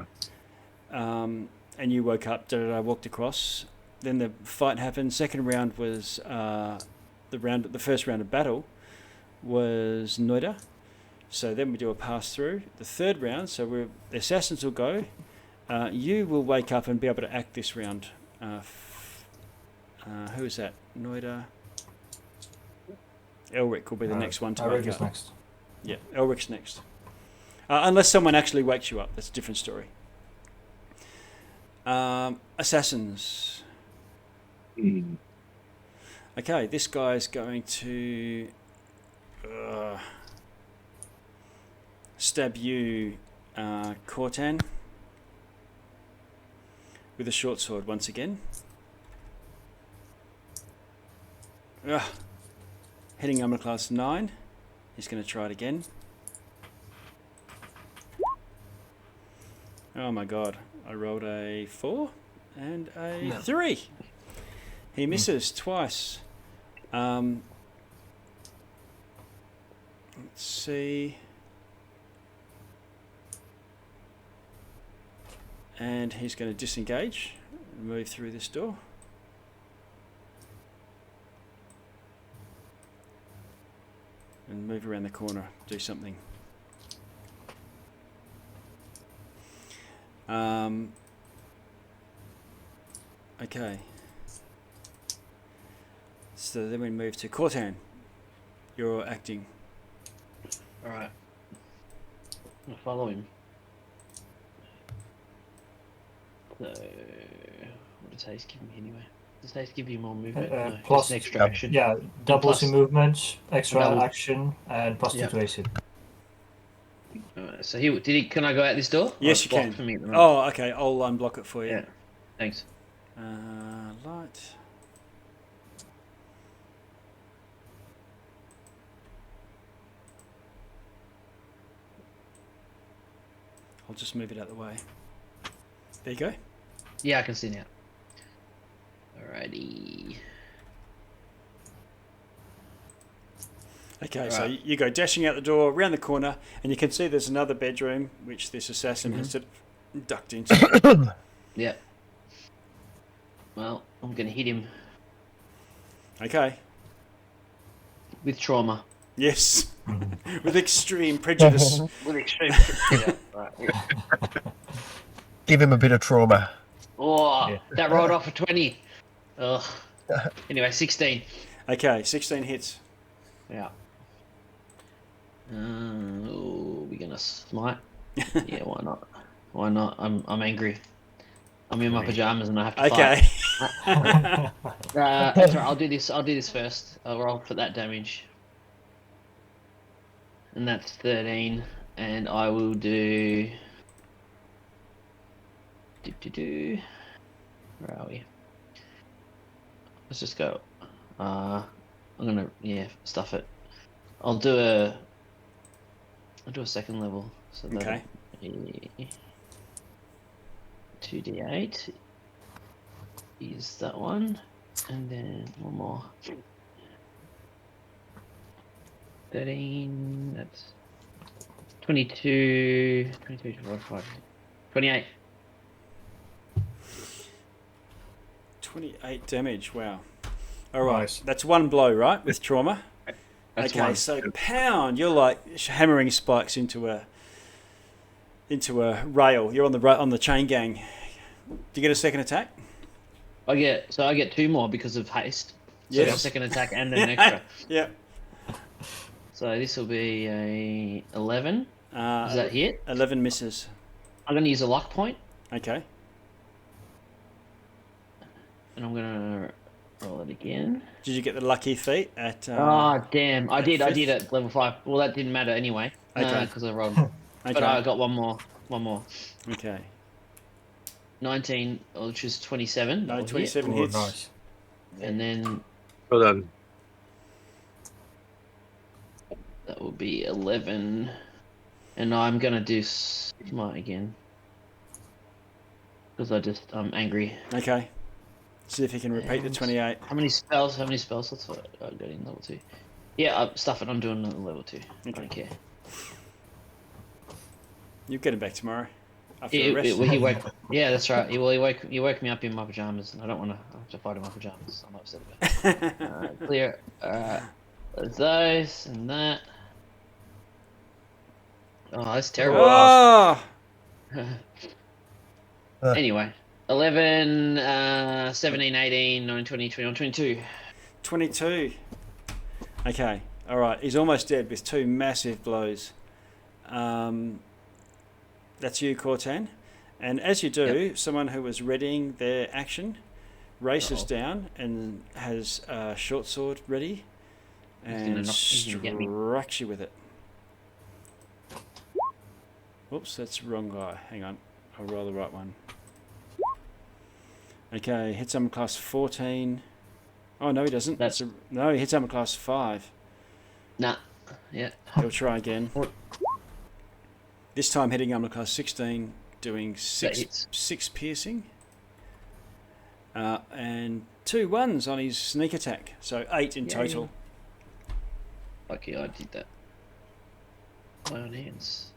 And you woke up, walked across. Then the fight happened. Second round was the first round of battle was Noida. So then we do a pass through. The third round, so the assassins will go. You will wake up and be able to act this round. Who is that? Noida. Elric will be the next one to wake Elric is up. next. Yeah, Elric's next. Unless someone actually wakes you up, that's a different story. Assassins. Okay, this guy's going to stab you, Cortan, with a short sword once again. Hitting armor class 9. He's going to try it again. Oh my god, I rolled a 4 and a 3. He misses twice. Let's see. And he's going to disengage and move through this door. And move around the corner, do something. Okay. So then we move to Cortan. You're acting. Alright. I'll follow him. So, what does haste give me anyway? Does haste give you more movement? No, plus just an extra action. Yeah, doubles Plus- in movement, extra Double. action, and plus 2 to AC. Alright, so can I go out this door? Yes, Or it's you blocked can. for me at the moment? Oh, okay. I'll unblock it for you. Yeah. Thanks. Light. I'll just move it out of the way. There you go. Yeah, I can see now. Alrighty. Okay, so Right. you go dashing out the door, around the corner, and you can see there's another bedroom which this assassin has ducked into. Yep. Well, I'm gonna hit him Okay. with trauma. Yes. With extreme prejudice. With extreme. Yeah, right. Give him a bit of trauma. Oh, Yeah. that rolled off a 20. Ugh. Anyway, 16. Okay, 16 hits. Yeah. We're gonna smite. Yeah, why not? Why not? I'm angry. I'm in my pajamas and I have to Okay. fight. That's right, I'll do this first. I'll roll for that damage. And that's 13. And I will do. Where are we? Let's just go. I'm gonna stuff it. I'll do a second level. So Okay. 2d8 is that one, and then one more. 13. That's 22. 22, 25, 28. 28 damage, wow. Alright, Nice. that's one blow, right? With trauma? That's okay, one. so pound, you're like hammering spikes into a rail. You're on the chain gang. Do you get a second attack? I get 2 more because of haste. So Yes. a second attack and then an extra. Yeah. So this will be a 11. Does that hit? 11 misses. I'm going to use a luck point, Okay. and I'm going to roll it again. Did you get the lucky feat at? Oh damn! I did 5th? at level 5. Well, that didn't matter anyway. Okay. Because I rolled. Okay. But I got one more. Okay. 19, which is 27. No, that will hit. 27 Oh, hits. nice. And then Well done. that will be 11. And I'm gonna do smite again. Because I'm angry. Okay. See if you can repeat the And 28. How many spells slots have I got in level 2? Yeah, stuff it. I'm doing level 2. I Okay. don't care. You're getting back tomorrow. After He, a rest. he woke. Yeah, that's right. He woke me up in my pajamas, and I don't want to have to fight in my pajamas. I'm upset about it. Clear. There's those and that. Oh, that's terrible. Oh! Anyway, 11, 17, 18, 19, 20, 21, 22. 22. Okay. All right. He's almost dead with 2 massive blows. That's you, Cortan. And as you do, someone who was readying their action races down and has a short sword ready and strikes you with it. Oops, that's the wrong guy. Hang on. I'll roll the right one. Okay, hits armor class 14. Oh, no, he doesn't. No, he hits armor class 5. Nah. Yeah. He'll try again. This time hitting armor class 16, doing 6 piercing. And 2 ones on his sneak attack. So 8 in total. Lucky I did that. My own hands.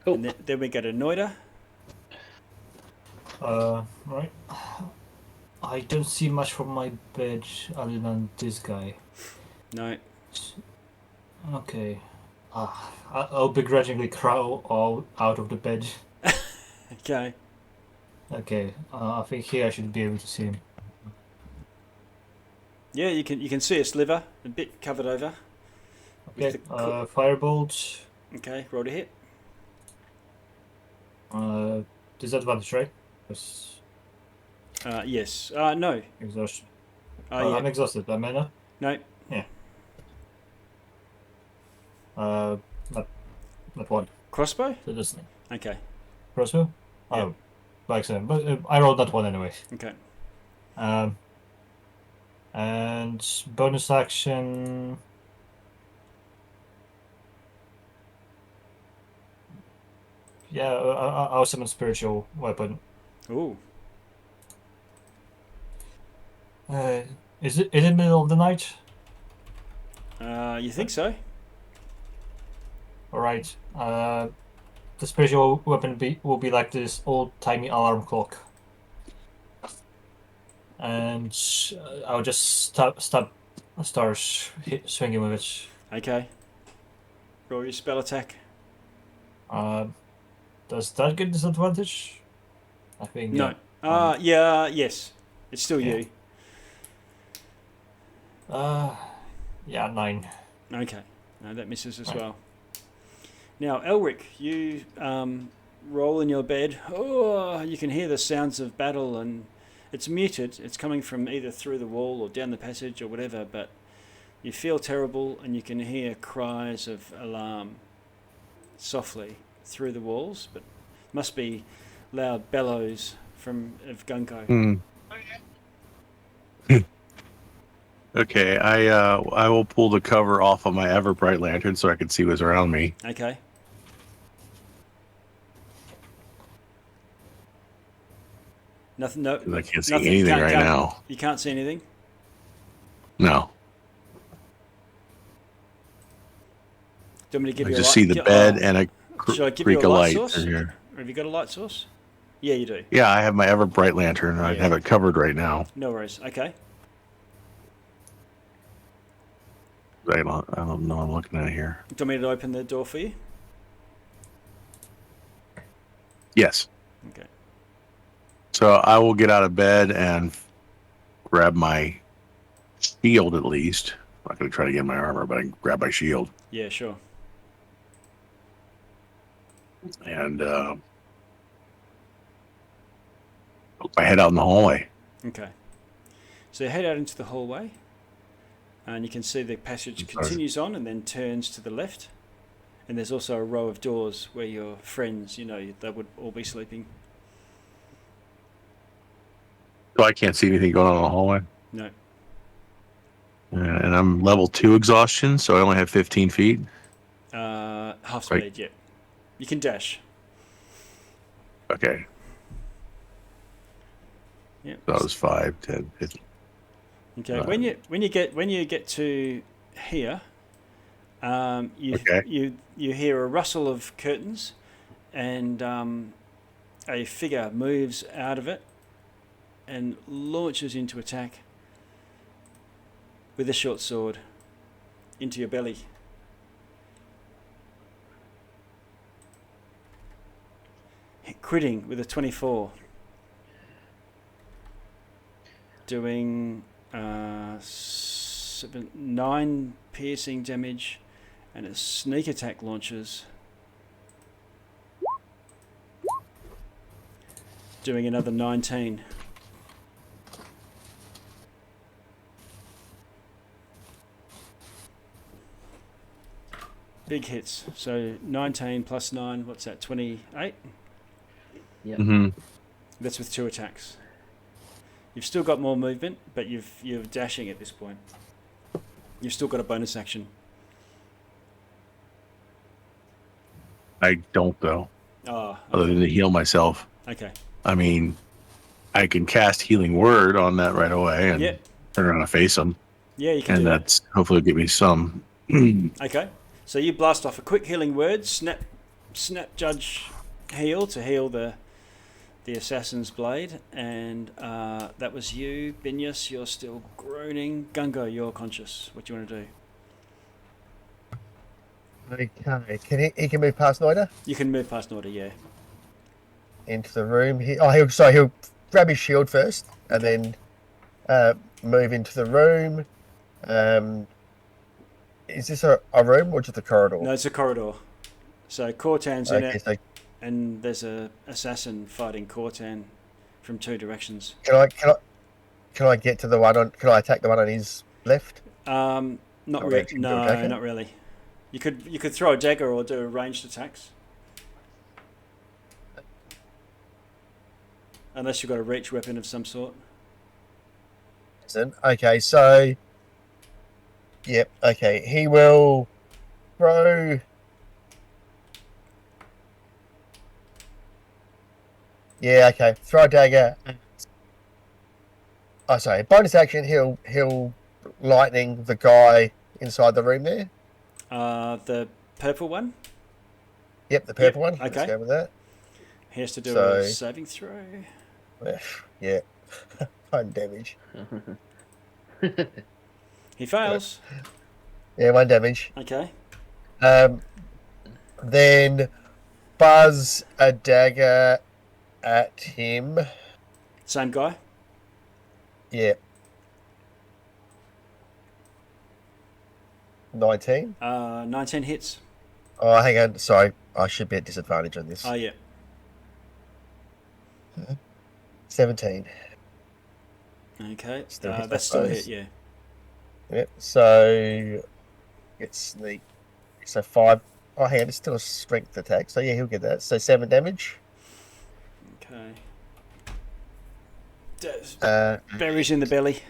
Cool. And then we go to Noida. Right. I don't see much from my bed other than this guy. No. Okay. I'll begrudgingly crawl all out of the bed. Okay. Okay. I think here I should be able to see him. Yeah, you can see a sliver, a bit covered over. Okay. Firebolt. Okay, roll to hit. Disadvantage, right? Yes. No. Exhaustion. Yeah. I'm exhausted. Am I not? No. Yeah. Not one. Crossbow? So this thing. Okay. Crossbow? Yeah. Oh, by accident. But I rolled that one anyway. Okay. And bonus action. Yeah, I'll summon spiritual weapon. Ooh. Is it middle of the night? You think so? All right. The spiritual weapon will be like this old-timey alarm clock, and I'll just start swinging with it. Okay. Roll your spell attack. Does that get disadvantage? I think No. Yes. It's still you. Yeah, 9. Okay. No, that misses as well. Now, Elric, you roll in your bed. Oh, you can hear the sounds of battle, and it's muted. It's coming from either through the wall or down the passage or whatever, but you feel terrible, and you can hear cries of alarm softly through the walls, but must be loud bellows of Gunko. Okay, I will pull the cover off of my ever bright lantern so I can see what's around me. Okay. Nothing. No. I can't see anything right now. You can't see anything. No. Do you want me to give I you just a see light? the bed and a Should I give creak you a of light light source? in here. Have you got a light source? Yeah, you do. Yeah, I have my ever bright lantern. I have it covered right now. No worries. Okay. I don't know. I'm looking at it here. Do you want me to open the door for you? Yes. Okay. So I will get out of bed and grab my shield at least. I'm not going to try to get my armor, but I can grab my shield. Yeah, sure. And I head out in the hallway. Okay. So you head out into the hallway, and you can see the passage continues on and then turns to the left. And there's also a row of doors where your friends, they would all be sleeping. So I can't see anything going on in the hallway. No. And I'm level 2 exhaustion, so I only have 15 feet. Half speed, yeah. You can dash. Okay. Yeah. So that was 5, 10, 15. Okay. When you get to here, Okay. you hear a rustle of curtains, and a figure moves out of it and launches into attack with a short sword into your belly. Critting with a 24. Doing 9 piercing damage, and a sneak attack launches. Doing another 19. Big hits. So 19 plus 9, what's that, 28? Yep. Mm-hmm. That's with 2 attacks. You've still got more movement, but you're dashing at this point. You've still got a bonus action. I don't though, Oh, other than to heal myself. okay. I mean, I can cast Healing Word on that right away and Yep. turn around and face him, Yeah, you can and do that. that's hopefully give me some. Okay. So you blast off a quick healing word, snap judge heal to heal the assassin's blade, and that was you. Binyas, you're still groaning. Gungo, you're conscious. What do you want to do? Okay. Can he can move past Noida You can move past Norda, yeah. into the room. He'll grab his shield first and then move into the room. Is this a room or just a corridor? No, it's a corridor. So Cortan's in Okay, it, so and there's a assassin fighting Cortan from 2 directions. can I get to the one on? Can I attack the one on his left? Not Or really. actually No, attack it? not really. You could throw a dagger or do ranged attacks. Unless you've got a reach weapon of some sort. Okay, so yep. Okay, he will throw. Yeah. Okay, throw a dagger. Oh, sorry. Bonus action. He'll lightning the guy inside the room there. The purple one, Yep, the purple Yep, one. okay. Let's go with that. he has to do So- a saving throw. Yeah. 1 damage. He fails. Yeah, 1 damage. Okay. Then buzz a dagger at him. Same guy. Yeah. 19. 19 hits. Oh, hang on. Sorry. I should be at disadvantage on this. Oh, yeah. 17. Okay. Still hits, I That's still a hit, suppose. yeah. Yep. So it's sneak. So 5. Oh, hang on. It's still a strength attack. So yeah, he'll get that. So 7 damage. Okay. Berries in the belly.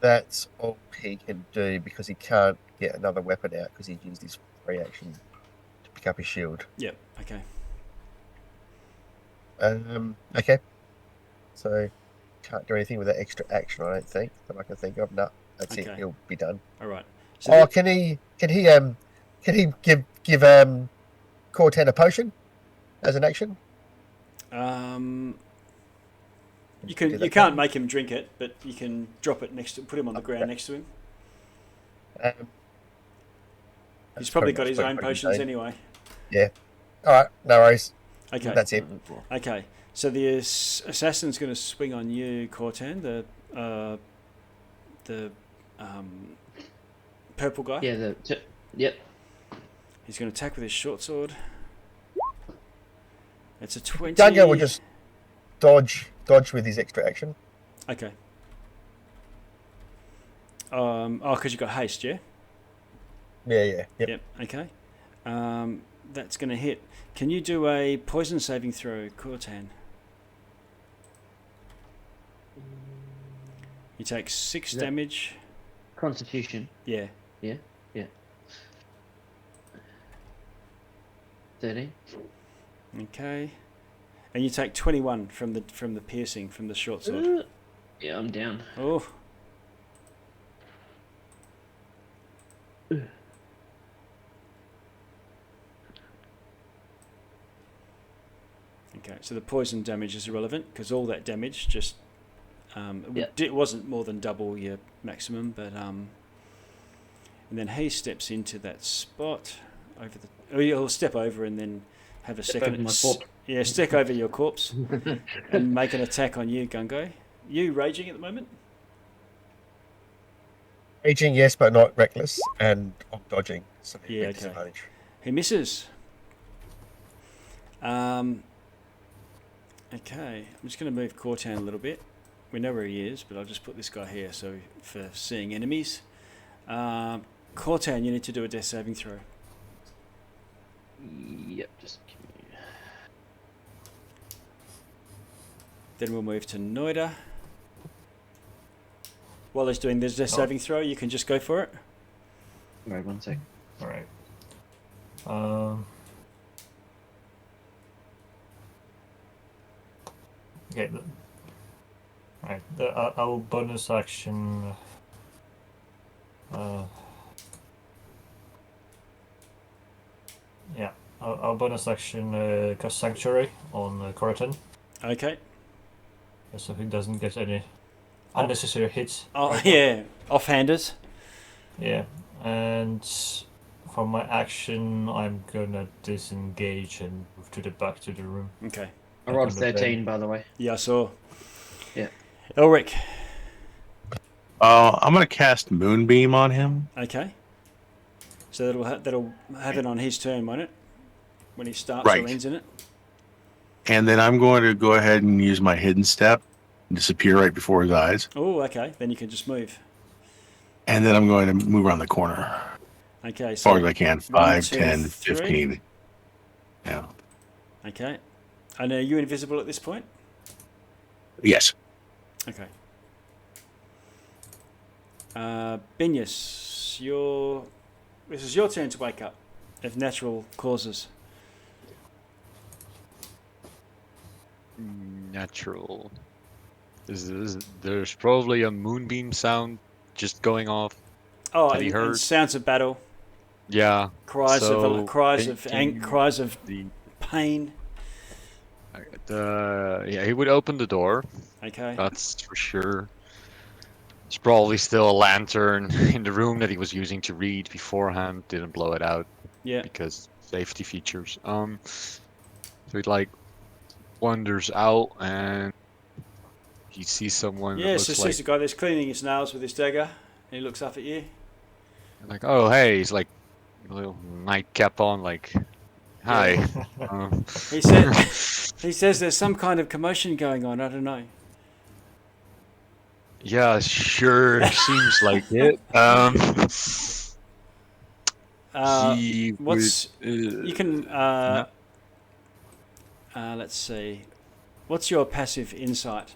That's all he can do because he can't get another weapon out because he's used his free action to pick up his shield. Yep. Okay. Okay. So can't do anything with that extra action, I don't think, that I can think of. No, that's it. Okay. He'll be done. All right. So Oh, can he give Cortan a potion as an action? you do can that you can't for make him drink it, but you can drop it put him on the ground next to him. Um, He's probably got much his own pretty potions insane. anyway. All right, no worries. Okay. That's it. Okay. So the assassin's going to swing on you, Cortan, the purple guy. Yeah, yep. He's going to attack with his short sword. It's a 20. Dunga will just dodge with his extra action. Okay. Because you got haste, yeah? Yeah. Yep. Yep. Okay. That's going to hit. Can you do a poison saving throw, Cortan? You take 6 that- damage. Constitution. Yeah. 13. Okay. And you take 21 from the piercing from the short sword. Yeah, I'm down. Oh. Okay, so the poison damage is irrelevant because all that damage just it wasn't more than double your maximum, but and then he steps into that spot over the. Oh, he'll step over and then have a second. Over my corpse. Yeah, stick over your corpse and make an attack on you, Gungo. You raging at the moment? Raging, yes, but not reckless, and I'm dodging. So Yeah, okay. disadvantage. He misses. Okay, I'm just going to move Cortan a little bit. We know where he is, but I'll just put this guy here so for seeing enemies. Cortan, you need to do a death saving throw. Yep, just give me... Then we'll move to Noida. While he's doing this death saving throw, you can just go for it. Right, 1 sec. Alright. Okay. Alright, I'll bonus action. Yeah, I'll bonus action cast Sanctuary on Corriton. Okay. So he doesn't get any unnecessary hits. Oh, right now. yeah. Offhanders. Yeah, and for my action, I'm gonna disengage and move to the back to the room. Okay. I rolled 13, by the way. Yeah, I saw. Yeah. Elric. I'm gonna cast Moonbeam on him. Okay. So that'll have it on his turn, won't it? When he starts Right. or ends in it. And then I'm going to go ahead and use my hidden step and disappear right before his eyes. Oh, okay. Then you can just move. And then I'm going to move around the corner Okay. as So far as I can. 5, 2, 10, 3. 15. Yeah. Okay. And are you invisible at this point? Yes. Okay. Binius, this is your turn to wake up, of natural causes. Natural. There's probably a moonbeam sound just going off. Oh, Have you and heard? sounds of battle, Yeah. cries So, cries of thinking cries of The pain. yeah, he would open the door. Okay. That's for sure. There's probably still a lantern in the room that he was using to read beforehand. Didn't blow it out Yeah. because safety features. So he like wanders out and he sees someone. Yeah. that So looks sees the guy that's cleaning his nails with his dagger, and he looks up at you. like, oh hey, he's like a little nightcap on, like, hi. He said, he says there's some kind of commotion going on. I don't know. Yeah, sure, seems like it. He What's would, you can let's see. What's your passive insight?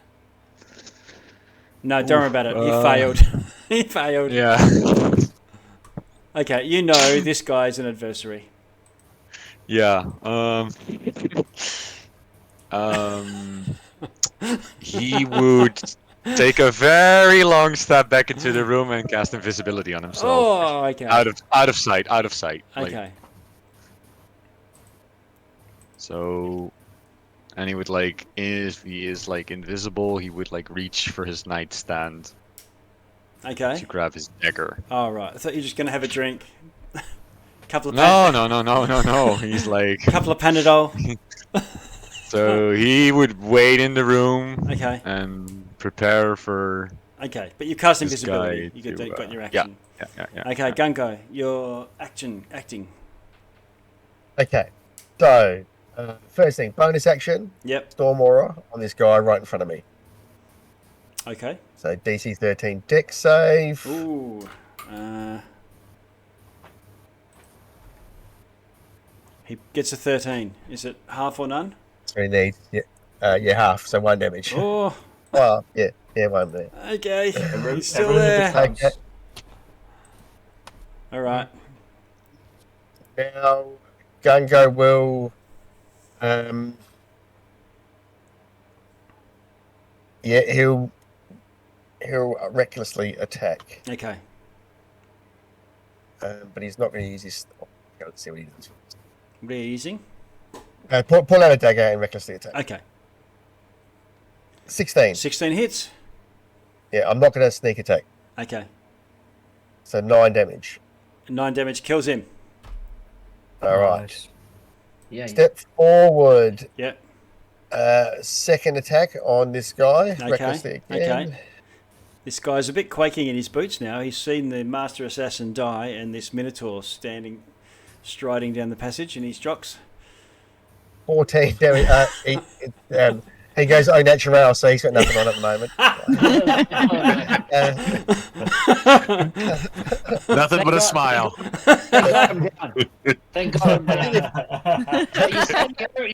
No, don't worry about it. He failed. He failed. Yeah. Okay, you know this guy's an adversary. Yeah. He would take a very long step back into the room and cast invisibility on himself. Oh, okay. Out of sight. Like, Okay. so, and he would like, if he is like invisible, he would like reach for his nightstand Okay. to grab his dagger. Oh, right. I thought you were just going to have a drink. Couple of No. He's like, couple of Panadol. so he would wait in the room Okay. and prepare for. Okay, but you cast This invisibility. guy You to, got your yeah. action. Yeah. Okay, Gungo, your acting. Okay, so first thing, bonus action, Yep. Storm Aura on this guy right in front of me. Okay. So DC 13 Dex save. Ooh. He gets a 13. Is it half or none? So he needs half, so 1 damage. Oh. Well, yeah, 1 there. Okay. He's still Everything there. counts. Okay. All right. Now, Gungo will, he'll recklessly attack. Okay. but he's not going to use his. Let's see what he does. What are you using? Pull out a dagger and recklessly attack. Okay. 16. 16 hits. Yeah, I'm not going to sneak attack. Okay. So 9 damage. 9 damage kills him. All right. Nice. Yeah. Step forward. Yep. Second attack on this guy. Recklessly again. Okay. This guy's a bit quaking in his boots now. He's seen the Master Assassin die and this Minotaur striding down the passage in his jocks. 14 damage. He goes au naturel, so he's got nothing on at the moment. Nothing but a smile. Thank God I'm down.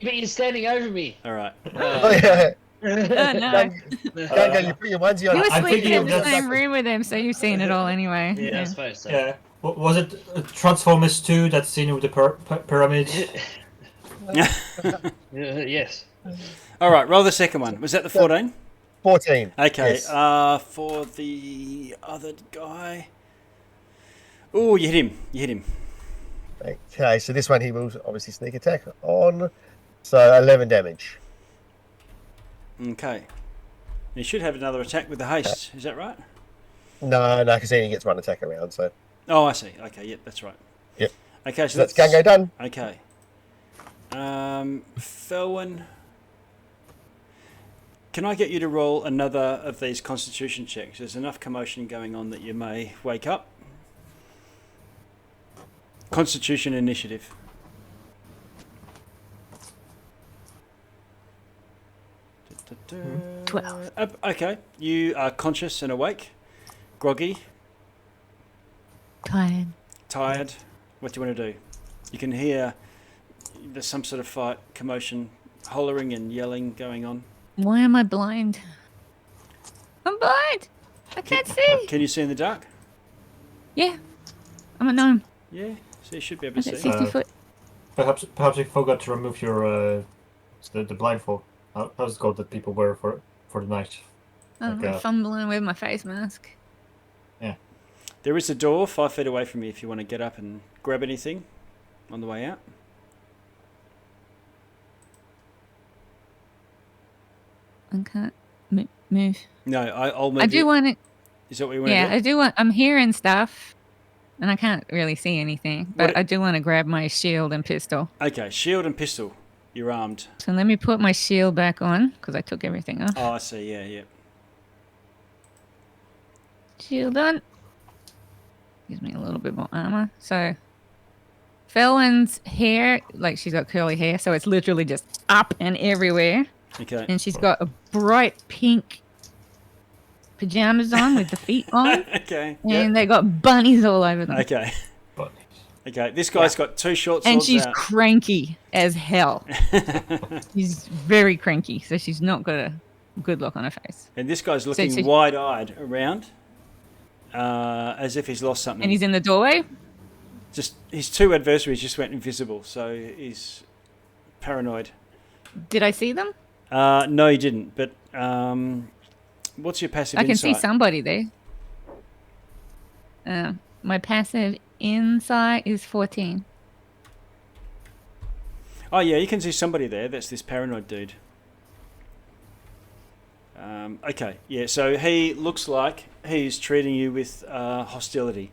But you're standing over me. All right. Oh, yeah. Oh, no. Go, you put your onesie on. You were I think sleeping in the that's- same room with him, so you've seen it all anyway. Yeah, I suppose so. Yeah. Was it Transformers 2, that scene with the pyramid? Yes. All right, roll the second one. Was that the 14? 14. Okay. Yes. For the other guy. Oh, you hit him. Okay, so this one he will obviously sneak attack on. So 11 damage. Okay. He should have another attack with the haste. Is that right? No, because he only gets one attack around. So Oh, I see. Okay, yep, that's right. Yep. Okay, so that's Gango done. Okay. Felwyn, can I get you to roll another of these constitution checks? There's enough commotion going on that you may wake up. Constitution initiative. Da, da, da. 12. Okay, you are conscious and awake. Groggy, Tired. What do you want to do? You can hear there's some sort of fight, commotion, hollering and yelling going on. Why am I blind? I'm blind. I can't see. Can you see in the dark? Yeah. I'm a gnome. Yeah, so you should be able I'm to at see. 60 foot. Perhaps you forgot to remove your the blindfold. How's it called that people wear for the night? I'm Like, fumbling with my face mask. There is a door 5 feet away from you if you want to get up and grab anything on the way out. I can't move. No, I'll move. I do want to. Is that what you want Yeah, to I do want. I'm hearing stuff, and I can't really see anything. But I do want to grab my shield and pistol. do? Okay, shield and pistol. You're armed. So let me put my shield back on because I took everything off. Oh, I see. Yeah. Shield on. Gives me a little bit more armor. So, Felwyn's hair, like she's got curly hair, so it's literally just up and everywhere. Okay. And she's got a bright pink pajamas on with the feet on. Okay. And they got bunnies all over them. Okay. But Okay. This guy's got 2 short swords And she's out. cranky as hell. She's very cranky, so she's not got a good look on her face. And this guy's looking so- wide-eyed around, as if he's lost something. And he's in the doorway. Just his 2 adversaries just went invisible, so he's paranoid. Did I see them? No, he didn't. But what's your passive I can insight? see somebody there. My passive insight is 14. Oh yeah, you can see somebody there. That's this paranoid dude. Okay, yeah. So he looks like he's treating you with hostility.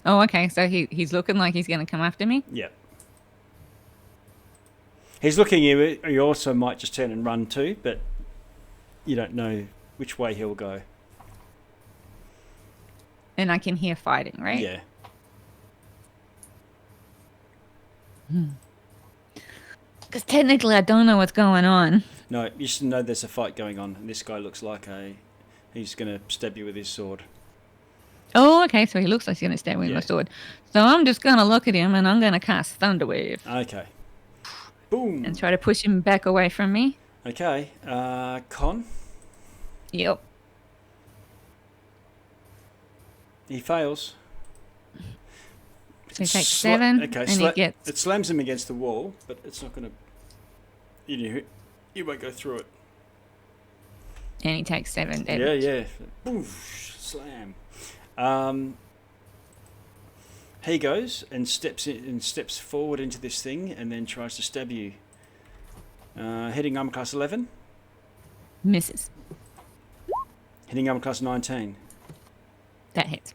Oh, okay. So he's looking like he's going to come after me. Yeah. He's looking at you. You also might just turn and run too, but you don't know which way he'll go. And I can hear fighting, right? Yeah. Because technically I don't know what's going on. No, you just know there's a fight going on, and this guy looks like he's going to stab you with his sword. Oh, okay. So he looks like he's going to stab me with Yeah. my sword. So I'm just going to look at him and I'm going to cast Thunderwave Okay. Boom. and try to push him back away from me. Okay. Con. Yep. He fails. So he takes Sla- 7 okay, and he gets... It slams him against the wall, but it's not going to... You won't go through it. And he takes 7 damage. Yeah. Oof, slam. He goes and steps forward into this thing and then tries to stab you. Hitting armor class 11. Misses. Hitting armor class 19. That hits.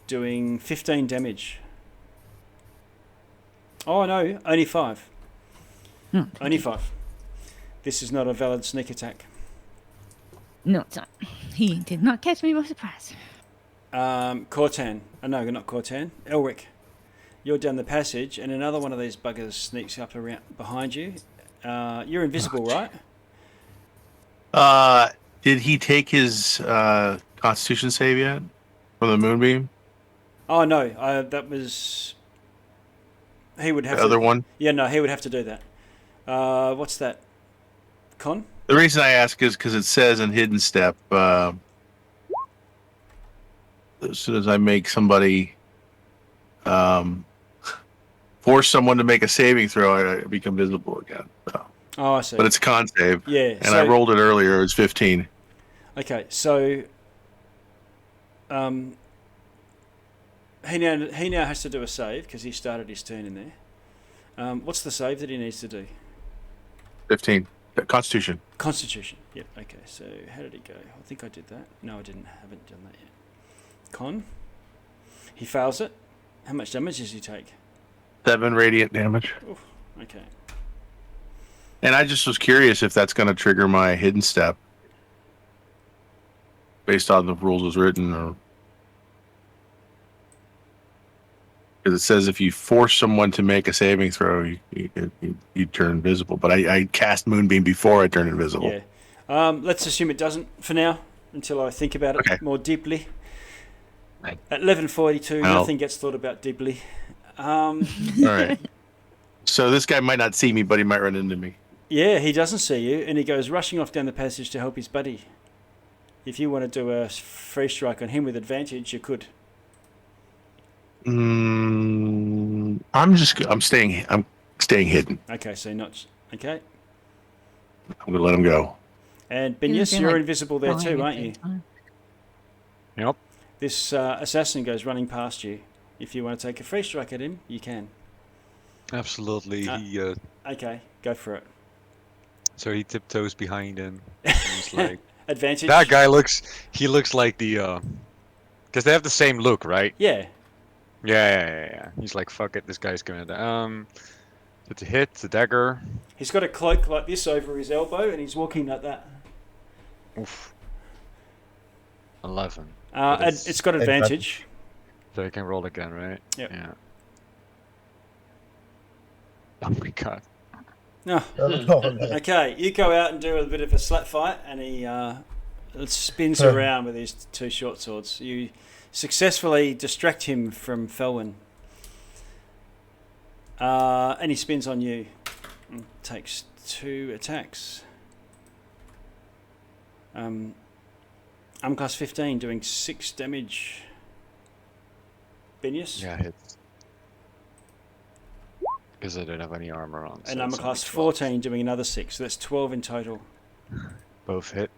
Doing 15 damage. Oh no, only 5. Only 5. This is not a valid sneak attack. No, it's not. He did not catch me by surprise. Cortan. Oh, no, not Cortan. Elric. You're down the passage, and another one of these buggers sneaks up around behind you. You're invisible, right? Did he take his Constitution save yet from the moonbeam? Oh no, that was. He would have the other one. Yeah, no, he would have to do that. What's that? Con? The reason I ask is because it says in Hidden Step, as soon as I make somebody force someone to make a saving throw, I become visible again. So. Oh, I see. But it's a con save. Yeah, and I rolled it earlier. It was 15. Okay, so he now has to do a save because he started his turn in there. What's the save that he needs to do? 15. Constitution. Constitution. Yep. Okay. So how did he go? I think I did that. No, I didn't. Haven't done that yet. Con. He fails it. How much damage does he take? 7 radiant damage. Oof, okay. And I just was curious if that's going to trigger my Hidden Step based on the rules as written, or because it says if you force someone to make a saving throw, you turn invisible. But I cast Moonbeam before I turn invisible. Yeah. Let's assume it doesn't for now until I think about it more deeply. At 11:42, nothing gets thought about deeply. All right. So this guy might not see me, but he might run into me. Yeah, he doesn't see you, and he goes rushing off down the passage to help his buddy. If you want to do a free strike on him with advantage, you could. I'm staying hidden. Okay, so not okay. I'm gonna let him go. And Binyas, you're invisible there too, aren't you? Yep. This assassin goes running past you. If you want to take a free strike at him, you can. Absolutely. Okay, go for it. So he tiptoes behind him. He's like, advantage. That guy looks like the because they have the same look, right? Yeah. Yeah. He's like, fuck it, this guy's gonna it's a hit, it's a dagger. He's got a cloak like this over his elbow and he's walking like that. Oof. 11. It's got advantage. So you can roll again, right? Yep. Yeah. Oh my god. No. Okay, you go out and do a bit of a slap fight, and he spins around with his 2 short swords. You successfully distract him from Felwyn. And he spins on you. And takes 2 attacks. I'm class 15, doing 6 damage. Binius? Yeah, hits. Because I don't have any armor on. And I'm a class 14, doing another 6. So that's 12 in total. Both hit.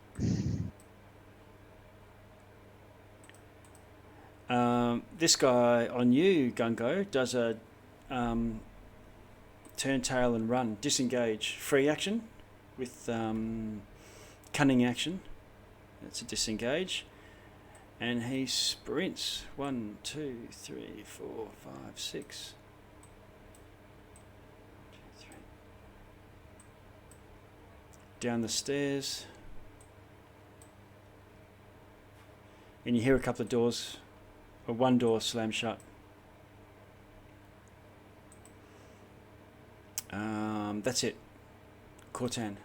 This guy on you, Gungo, does a turn tail and run. Disengage. Free action with cunning action. That's a disengage. And he sprints. 1, 2, 3, 4, 5, 6. Down the stairs, and you hear a couple of doors, or one door slam shut. That's it. Cortan.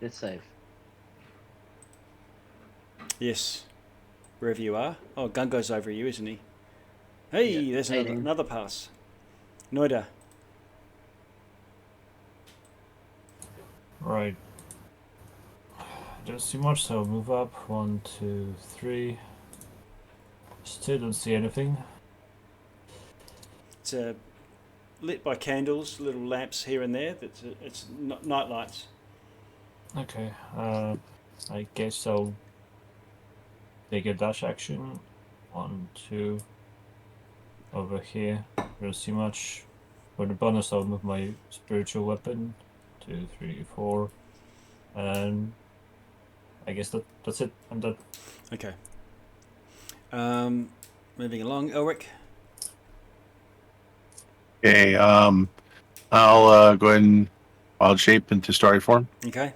Death save. Yes. Wherever you are. Oh, Gungo's over you, isn't he? Hey, Yeah, there's another pass. Noida. Right. Don't see much, so move up. 1, 2, 3. Still don't see anything. It's lit by candles, little lamps here and there. It's not night lights. Okay. I guess I'll take a dash action. 1, 2. Over here. Don't see much. For the bonus, I'll move my spiritual weapon. 2, 3, 4. And I guess that's it. I'm done. Okay. Moving along, Elric. Okay, I'll go ahead and wild shape into starry form. Okay.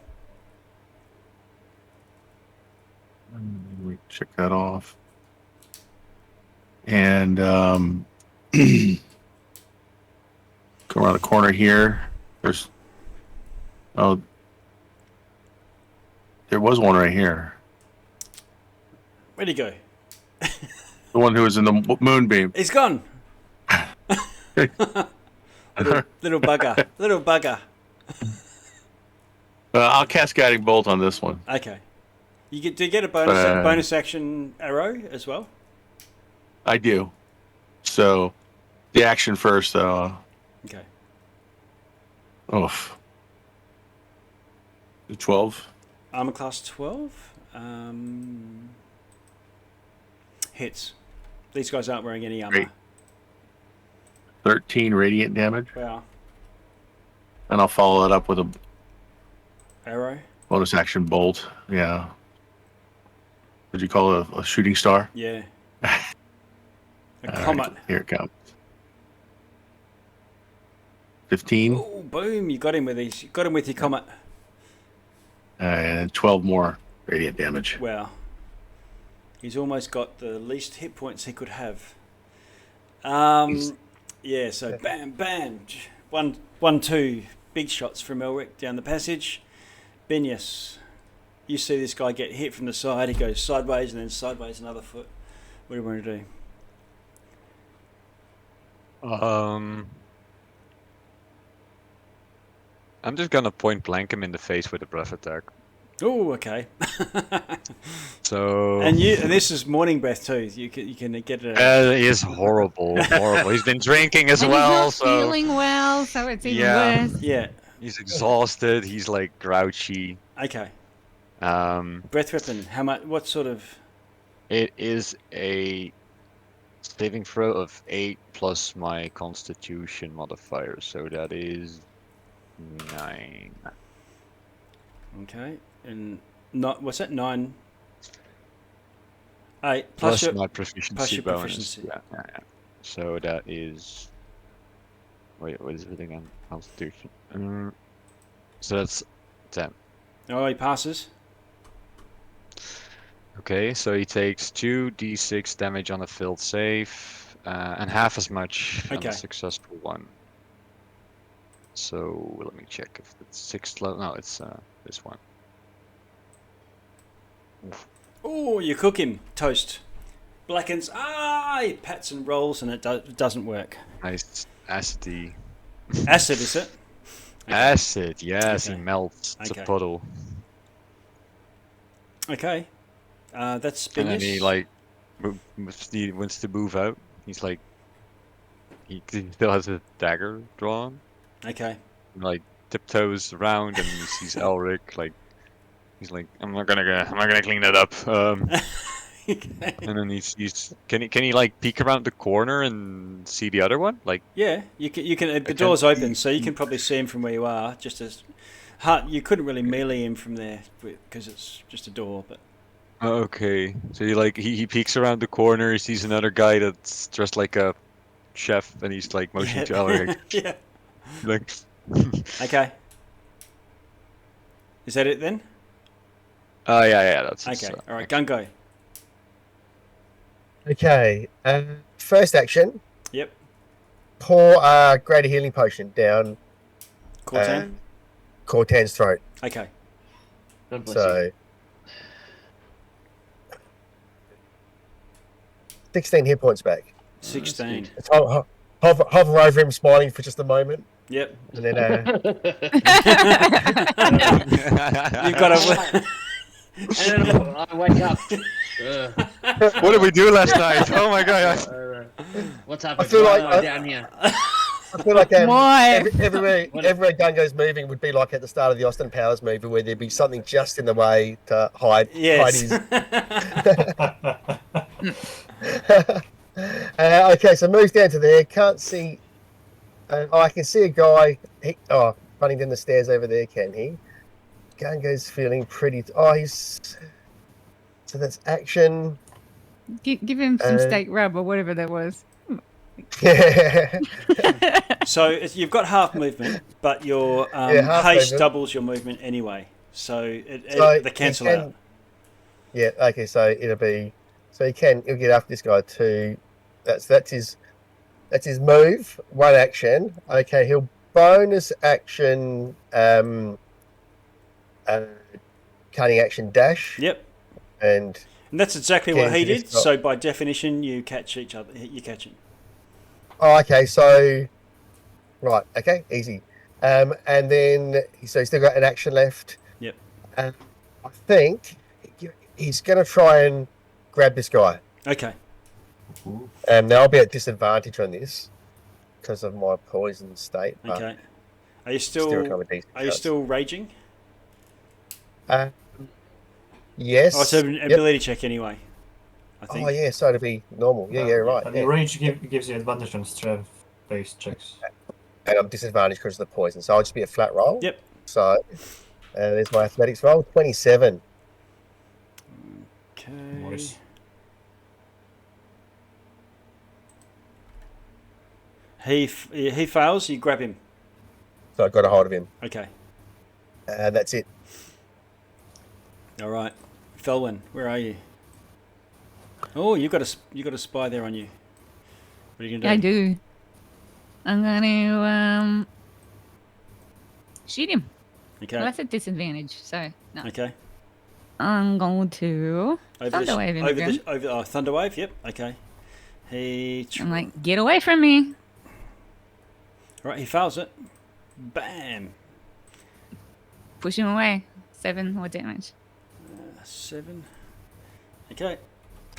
We check that off. And come around the corner here. There was one right here. Where'd he go? The one who was in the moonbeam. He's gone. little bugger. Little bugger. I'll cast Guiding Bolt on this one. Okay. Do you get a bonus action arrow as well? I do. So, the action first, though. Okay. Oof. 12. Armor class 12. Hits. These guys aren't wearing any armor. Great. 13 radiant damage. Wow. And I'll follow that up with a Arrow? bonus action bolt. Yeah. Would you call it a shooting star? Yeah. A All comet. right, here it comes. 15. Oh, boom! You got him with these. You got him with your comet. And 12 more radiant damage. Wow. He's almost got the least hit points he could have. Yeah. So bam, bam, 1, 2 big shots from Elric down the passage. Benius, you see this guy get hit from the side. He goes sideways and then sideways another foot. What do you want to do? I'm just gonna point blank him in the face with a breath attack. Oh, okay. So. And this is morning breath too. You can get it. He is horrible, horrible. He's been drinking as And well, he's not so feeling well, so it's even Yeah. worse. Yeah. he's exhausted. He's like grouchy. Okay. Um, Breath weapon. How much? What sort of? it is a saving throw of 8 plus my Constitution modifier, so that is 9. Okay. And not what's that? 9. 8 Plus your, my proficiency plus your bonus. proficiency. Yeah. So that is. Wait, what is it again? Constitution. So that's 10. Oh, he passes. Okay, so he takes 2d6 damage on a failed save, and half as much on Okay. a successful one. So let me check if it's 6th level. No, it's this one. Oh, you cook him. Toast. Blackens. He pats and rolls and it doesn't work. Nice acidy. Acid, is it? Acid, yes, Okay. he melts. It's Okay. a puddle. Okay. That's And then Benius. he like he wants to move out. He's like he still has a dagger drawn. Okay. Like tiptoes around and he sees Elric like he's like I'm not gonna clean that up. Okay. And then he's can he like peek around the corner and see the other one? Like Yeah, you can. The door's open, so you can probably see him from where you are. Just as hard, you couldn't really melee him from there because it's just a door. But okay, so he peeks around the corner. He sees another guy that's dressed like a chef, and he's like motioning to Elric. Yeah. Like Okay. Is that it then? oh yeah, that's Okay. All right. Gungo. Okay. First action. Yep. Pour greater healing potion down Cortan. Cortan's throat. Okay. God bless So 16 hit points back. 16. It's hover over him, smiling for just a moment, Yep. and then You've got to. And then I wake up. what did we do last night? Oh my god! What's happening? I feel like Why am I down here? I feel like Why? everywhere Gungo's moving would be like at the start of the Austin Powers movie, where there'd be something just in the way to hide Yes. his. Okay, so moves down to there. Can't see. I can see a guy. Running down the stairs over there. Can he? Gungo's feeling pretty. he's. So that's action. Give him some steak rub or whatever that was. Yeah. So you've got half movement, but your half haste movement. doubles your movement anyway. So they cancel out. Yeah. Okay. So it'll be. So he'll get after this guy too. That's his move. One action. Okay. He'll bonus action. Cutting action dash. Yep. And that's exactly what he did. this guy. So by definition, you catch each other. You catch him. Oh, okay. So, right. Okay. Easy. And then he's still got an action left. Yep. I think he's going to try and grab this guy. Okay. Now I'll be at disadvantage on this because of my poison state. But Okay. Are you still raging? Yes. Oh, it's an ability check anyway, I think. Oh, yeah, so it'll be normal. Yeah, right. And the range gives you advantage on strength-based checks. And I'm disadvantaged because of the poison, so I'll just be a flat roll. Yep. So, there's my athletics roll, 27. Okay. Nice. He fails, you grab him. So I got a hold of him. Okay. That's it. All right. Felwyn, where are you? Oh, you got a spy there on you. What are you gonna do? I do. I'm gonna shoot him. Okay. Well, that's a disadvantage, so no. Okay. I'm going to thunderwave him again. Thunderwave. Yep. Okay. I'm like, get away from me. Right. He fails it. Bam. Push him away. 7 more damage. 7. Okay.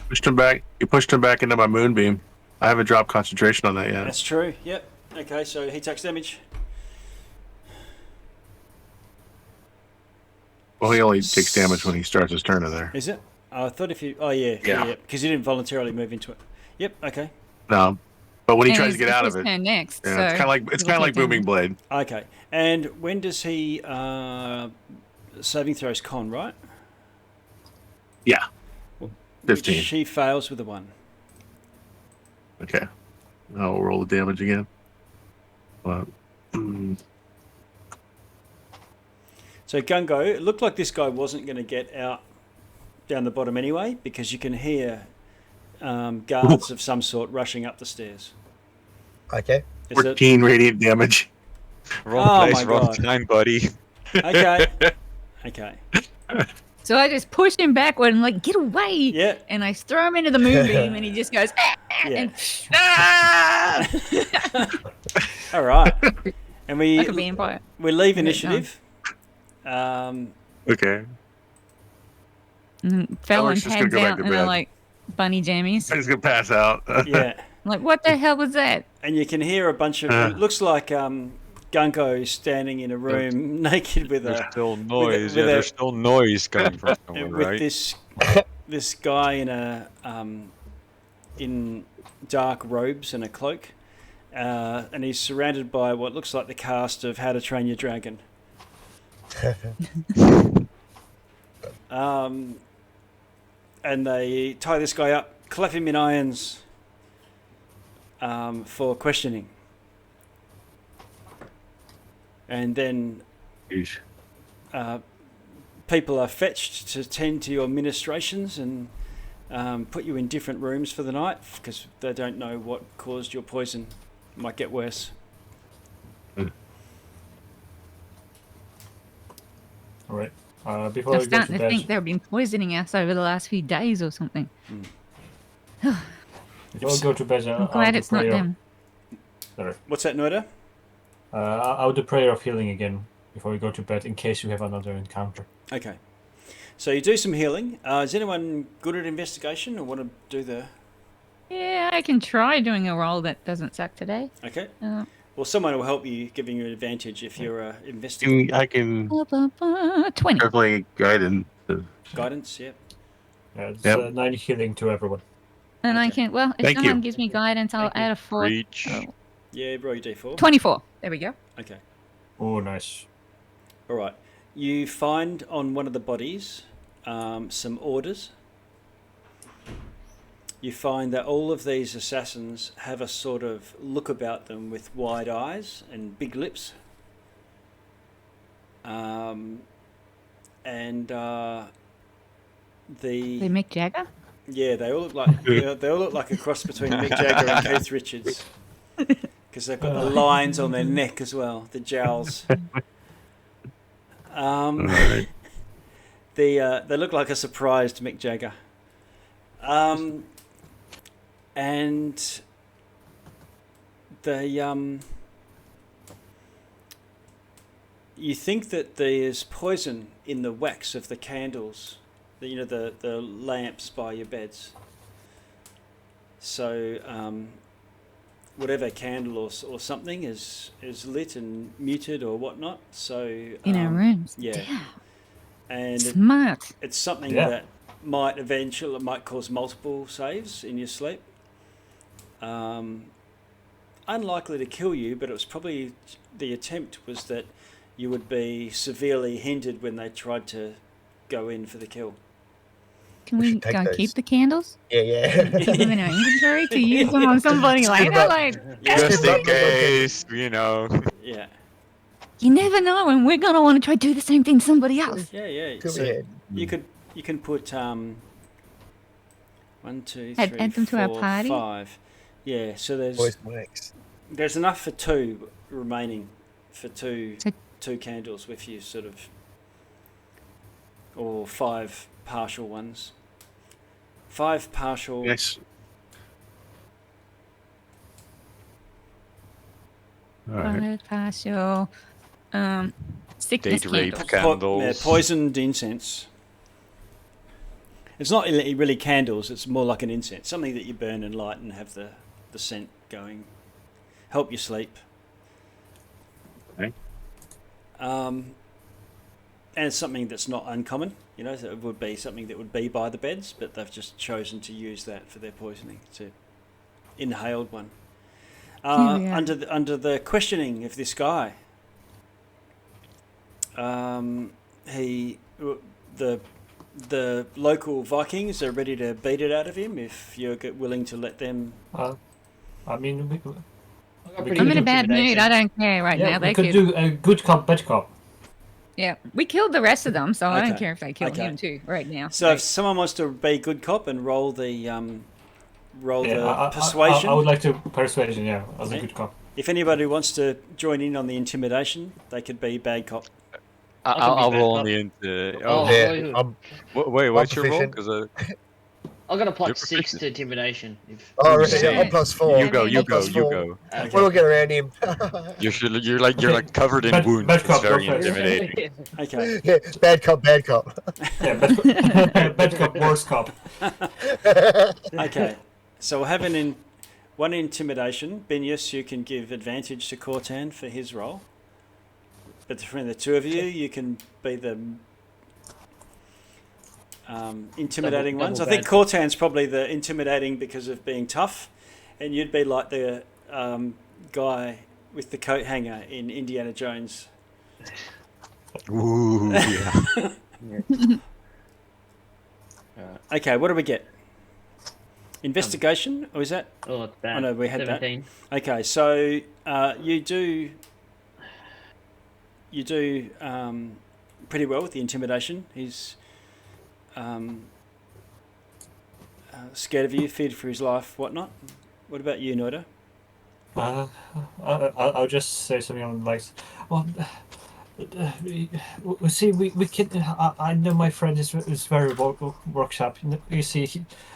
Pushed him back. You pushed him back into my moonbeam. I haven't dropped concentration on that yet. That's true. Yep. Okay. So he takes damage. Well, he only takes damage when he starts his turn in there. Is it? I thought if you. Oh yeah. Yeah. Because he didn't voluntarily move into it. Yep. Okay. No, but when he And tries to get out of his it, turn next, yeah, so it's kind of like Booming Blade. Okay. And when does he saving throws con, right? Yeah. 15. She fails with a 1. Okay. I'll roll the damage again. So Gungo, it looked like this guy wasn't going to get out down the bottom anyway, because you can hear guards of some sort rushing up the stairs. Okay. 14 radiant damage. Wrong place, my wrong God. time, buddy. Okay. Okay. So I just push him backward and like, get away. Yeah. And I throw him into the moonbeam and he just goes, Yeah. and All right. And like a vampire. we leave Okay, initiative. Okay. Fell Alex and just gonna pads go back out to and they're bed. like bunny jammies. I'm just going to pass out. Yeah. I'm like, what the hell was that? And you can hear a bunch of. It looks like Gungo standing in a room naked with There's a. still noise. with a- There's still noise coming from somewhere, with right? this guy in a in dark robes and a cloak, and he's surrounded by what looks like the cast of How to Train Your Dragon. And they tie this guy up, clap him in irons for questioning, and then Yeesh. people are fetched to tend to your ministrations and put you in different rooms for the night because they don't know what caused your poison. It might get worse. All right. Before I'm we go to starting to bed, think they've been poisoning us over the last few days or something. before we go to bed, I'm glad it's not them. Sorry. What's that, Noda? I'll do prayer of healing again before we go to bed in case you have another encounter. Okay. So you do some healing. Is anyone good at investigation or want to do the... Yeah, I can try doing a roll that doesn't suck today. Okay. Or someone will help you, giving you an advantage if you're investigating. I can 20. definitely guidance. Guidance, yeah. Yeah, it's Yep. 9 healing to everyone. And I Okay. can, well, if Thank someone you. gives me guidance, I'll Thank you. add a 4. Reach. Oh, Yeah, roll your d4. 24. There we go. Okay. Oh, nice. All right. You find on one of the bodies some orders. You find that all of these assassins have a sort of look about them with wide eyes and big lips. The Mick Jagger? Yeah, they all look like they all look like a cross between Mick Jagger and Keith Richards, because they've got the lines on their neck as well, the jowls. Alright. They look like a surprised Mick Jagger. And they you think that there's poison in the wax of the candles, the lamps by your beds. So whatever candle or something is lit and muted or whatnot. So In our rooms. yeah. Damn. And Smart. it's something Yeah. that might cause multiple saves in your sleep. Unlikely to kill you, but it was probably the attempt was that you would be severely hindered when they tried to go in for the kill. Can We we should take go those. keep the candles? Yeah. Keep them in our inventory to use them on somebody later? Like, Just Yeah. in case, you know. Yeah, you never know when we're going to want to try to do the same thing to somebody else. yeah. Go So ahead. you can put 1, 2, 3, Add them to our 4, party? 5. Yeah, so Boys wax. there's enough for 2 remaining for two So- candles with you, sort of, or 5 partial ones. 5 partial. Yes. Alright. Violet partial. Sickness Date rape candles. candles. Poisoned incense. It's not really candles, it's more like an incense, something that you burn and light and have the scent going. Help you sleep. Okay. And it's something that's not uncommon, so it would be something that would be by the beds, but they've just chosen to use that for their poisoning. It's an inhaled one. Yeah. Under the questioning of this guy, the local Vikings are ready to beat it out of him if you're willing to let them. I mean, I got I'm pretty I'm good in a bad mood. intimidation. I don't care right now. yeah, we They could could. do a good cop, bad cop. Yeah, we killed the rest of them, so I don't Okay. care if they kill Okay. him too right now. So if someone wants to be good cop and roll the persuasion. I would like to persuasion, yeah, as a Okay. good cop. If anybody wants to join in on the intimidation, they could be bad cop. I'll bad roll cop. on the into. Oh, Yeah, yeah. I'm, Wait, what's your roll? proficient. Because I got a You're +6 proficient. to intimidation. If oh, really? Same. I'm +4. you go, I'm you go, plus you 4. go. We'll get around him. You're like covered in Bad- wounds. bad It's cop, very go first. intimidating. Okay. Yeah, bad cop, bad cop. Yeah, bad cop, worse cop. Okay. So we'll have one intimidation. Benius, you can give advantage to Cortan for his roll. But between the two of you, you can be the intimidating Double ones. I think bad. Cortan's probably the intimidating because of being tough, and you'd be like the guy with the coat hanger in Indiana Jones. Ooh, yeah. Okay, what do we get? Investigation, or is that? Oh, it's bad. Oh, no, we had that. 17. Okay, so you do pretty well with the intimidation. He's scared of you, feared for his life, whatnot. What about you, Noida? I'll just say something on like, well, see, we can. I know my friend is very workshop. You see,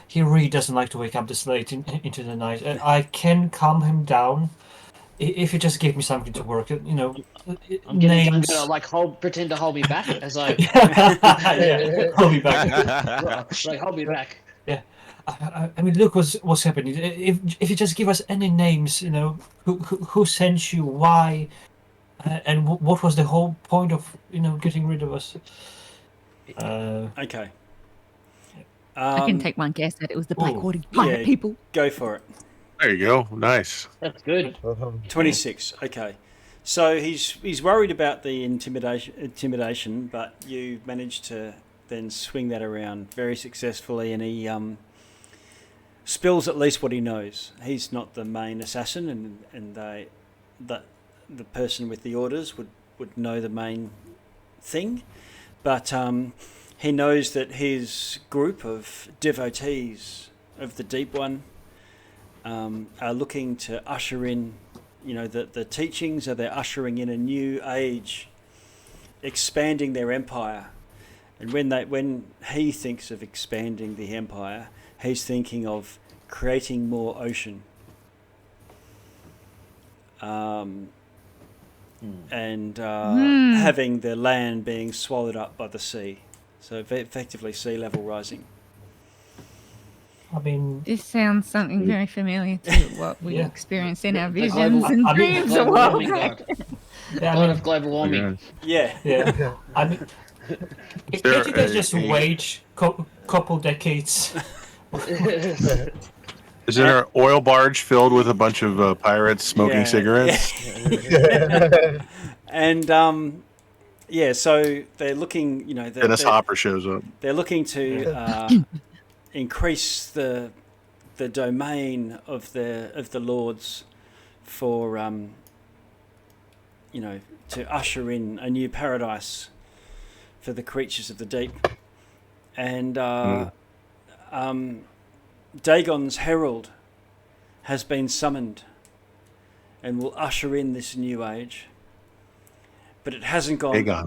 he really doesn't like to wake up this late into the night. I can calm him down if you just give me something to work. I'm gonna pretend to hold me back as I yeah, I'll be back. like hold me back. I mean, look what's happening. If you just give us any names, who sent you, why, and what was the whole point of getting rid of us? Okay. I can take one guess that it was the Blackwater pirate yeah. people. Go for it. There you go. Nice. That's good. 26. Okay. So he's worried about the intimidation, but you managed to then swing that around very successfully, and he spills at least what he knows. He's not the main assassin, and the person with the orders would know the main thing, but he knows that his group of devotees of the Deep One are looking to usher in, the teachings, they're ushering in a new age, expanding their empire. And when he thinks of expanding the empire, he's thinking of creating more ocean. And having the land being swallowed up by the sea. So effectively sea level rising. I mean, This sounds something very familiar to what we Yeah. experienced in our The visions global- and I mean, dreams a Global while warming back. god. yeah, I God mean, of global warming. Yeah. yeah. I mean, can't you guys just wait couple decades? Is there an oil barge filled with a bunch of pirates smoking Yeah. cigarettes? And so they're looking, Dennis Hopper shows up. they're looking to increase the domain of the lords for to usher in a new paradise for the creatures of the deep. And Dagon's herald has been summoned and will usher in this new age. But it hasn't gone. Dagon.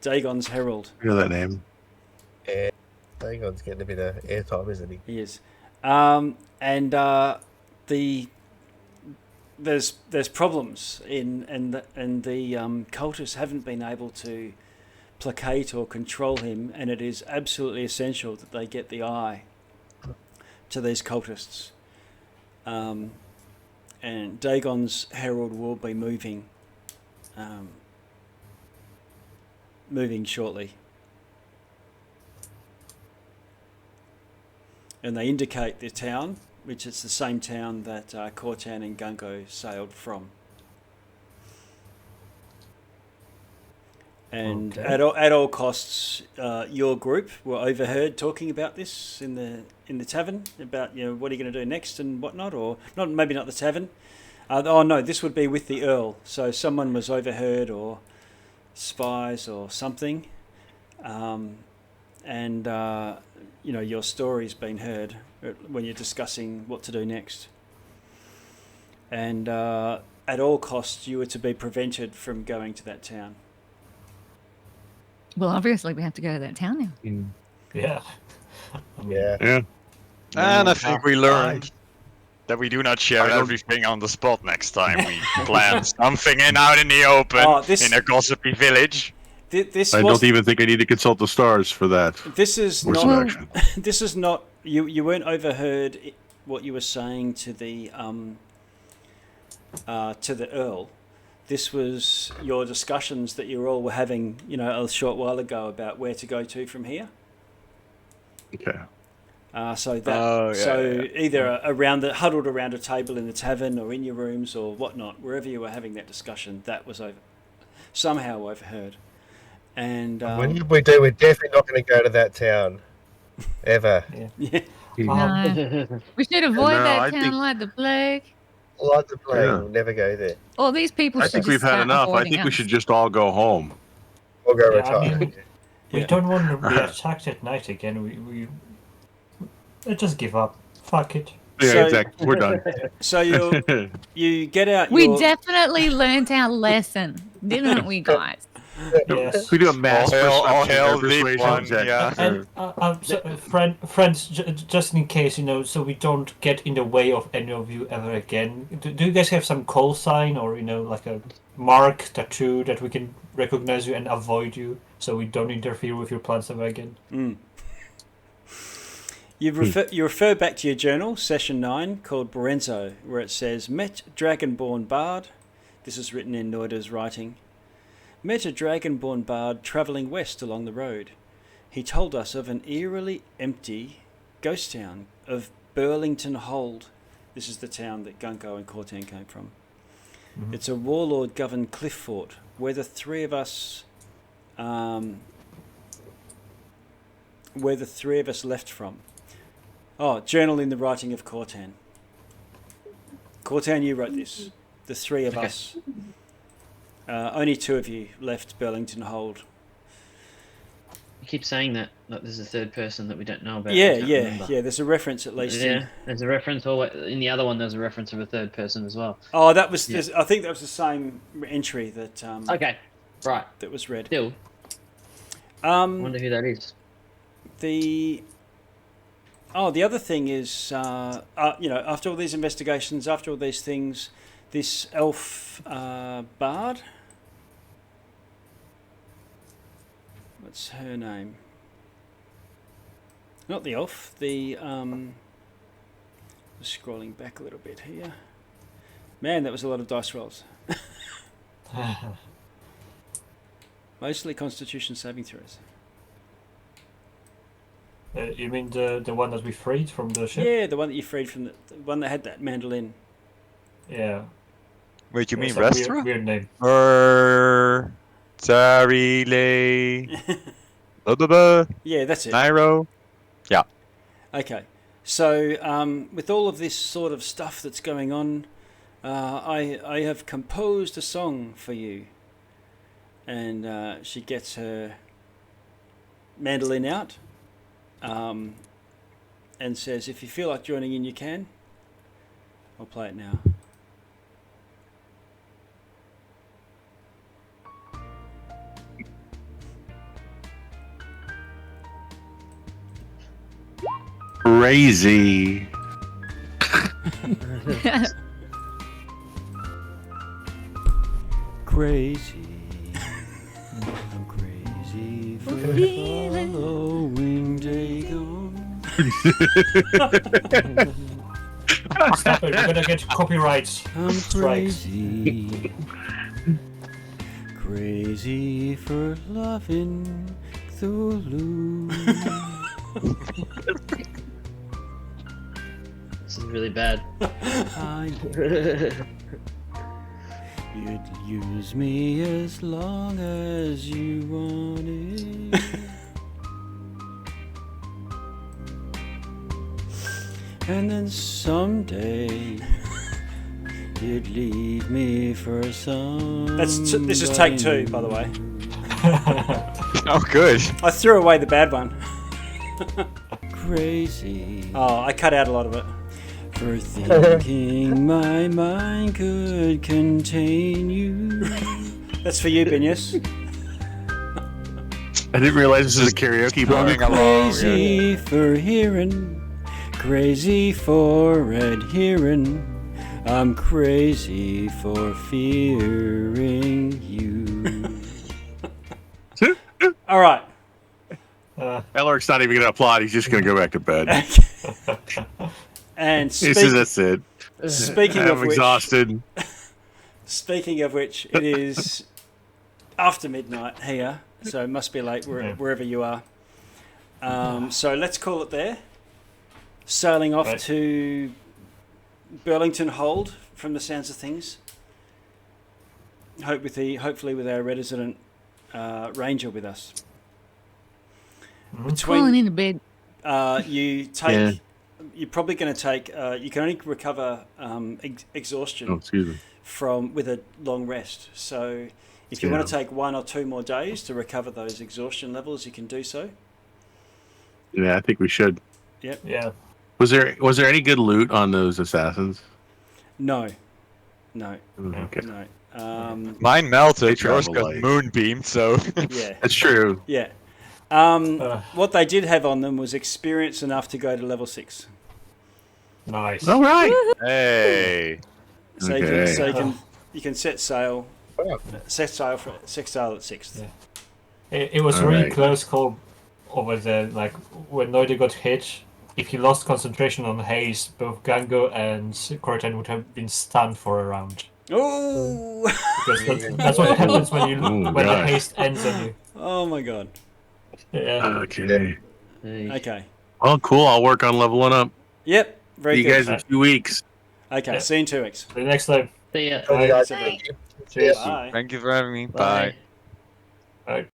Dagon's herald. You know that name? Dagon's getting a bit of airtime, isn't he? He is. There's problems and the cultists haven't been able to placate or control him, and it is absolutely essential that they get the eye to these cultists. And Dagon's herald will be moving shortly. And they indicate the town, which is the same town that Cortan and Gungo sailed from. And at all costs, your group were overheard talking about this in the tavern, about what are you going to do next and whatnot, or maybe not the tavern. No, this would be with the Earl. So someone was overheard, or spies, or something, and your story's been heard when you're discussing what to do next. And at all costs, you were to be prevented from going to that town. Well, obviously, we have to go to that town now. Yeah. Yeah. And I think we learned that we do not share everything on the spot next time. We plan something out in the open, in a gossipy village. I don't even think I need to consult the stars for that. This is Course of not. action. This is not. You weren't overheard what you were saying to the Earl. This was your discussions that you all were having, a short while ago about where to go to from here. Okay. Either huddled around a table in the tavern, or in your rooms, or whatnot, wherever you were having that discussion, that was somehow overheard. And whenever we do, we're definitely not going to go to that town, ever. Yeah. No. We should avoid that town like the plague. Like the plague, Yeah. we'll never go there. All these people I should think just we've had start enough. I avoiding think we us. should just all go home. We'll go Yeah, retire. I mean, we don't want to be attacked at night again. We let's just give up. Fuck it. Yeah, So- exactly. We're done. So you get out. We your, definitely learnt our lesson, didn't we, guys? Yes. We do a mass All hail persuasion the one, check. yeah. And friends, just in case, so we don't get in the way of any of you ever again. Do you guys have some call sign, or like a mark, tattoo that we can recognize you and avoid you, so we don't interfere with your plans ever again? You refer back to your journal, session 9, called Borenzo, where it says, met dragonborn bard. This is written in Noida's writing. Met a dragonborn bard travelling west along the road. He told us of an eerily empty ghost town of Burlington Hold. This is the town that Gunko and Cortan came from. Mm-hmm. It's a warlord-governed cliff fort where the three of us left from. Oh, journal in the writing of Cortan. Cortan, you wrote this. The three of us. Only 2 of you left Burlington Hold. You keep saying that, like there's a third person that we don't know about. Yeah. There's a reference at least. Yeah, there's a reference. Or in the other one, there's a reference of a third person as well. Oh, that was. Yeah. I think that was the same entry that. Okay, right. That was read. Still. I wonder who that is. The other thing is, after all these investigations, after all these things, this elf bard. What's her name? Not the elf. The just scrolling back a little bit here. Man, that was a lot of dice rolls. Mostly Constitution saving throws. You mean the one that we freed from the ship? Yeah, the one that you freed from the one that had that mandolin. Yeah. Wait, you mean Weird, restaurant? weird name. Sarile. Yeah, that's it. Nairo. Yeah. Okay. So, with all of this sort of stuff that's going on, I have composed a song for you. And she gets her mandolin out and says, if you feel like joining in, you can. I'll play it now. Crazy. Crazy. I'm crazy for following Dagon. Stop it, we're gonna get copyrights. I'm strikes. crazy. Crazy for loving Cthulhu. This is really bad. You'd use me as long as you wanted. And then someday you'd leave me for some. This is take 2, by the way. Oh, good. I threw away the bad one. Crazy. Oh, I cut out a lot of it. For thinking my mind could contain you. That's for you, Binius. I didn't realize this is a karaoke bar. Crazy for hearing, crazy for adhering. I'm crazy for fearing you. All right. Elric's not even going to applaud. He's just going to go back to bed. And that's it. Speaking of which, exhausted. Speaking of which, it is after midnight here, so it must be late wherever you are. So let's call it there. Sailing off to Burlington Hold, from the sounds of things. Hopefully with our resident ranger with us. Crawling into bed. You take. Yeah. You're probably going to take. You can only recover exhaustion with a long rest. So, if you want to take 1 or 2 more days to recover those exhaustion levels, you can do so. Yeah, I think we should. Yep. Yeah. Was there any good loot on those assassins? No. Okay. No. Mine melted. Yours got moonbeamed, so yeah, that's true. Yeah. What they did have on them was experience enough to go to level 6. Nice. All right. Hey. So you can set sail. Set sail at 6th. Yeah. It was really close call over there. Like when Noida got hit, if he lost concentration on haste, both Gango and Coritan would have been stunned for a round. Oh! Because that's what happens when you Oh, when the gosh. haste ends on you. Oh my god. Yeah. Okay. Okay. Well, cool. I'll work on leveling up. Yep. Very See you good. guys in 2 weeks. Okay. Yeah. See you in 2 weeks. See you next time. See ya. Bye, guys. Bye. Cheers. Bye. Thank you for having me. Bye. Bye. Bye.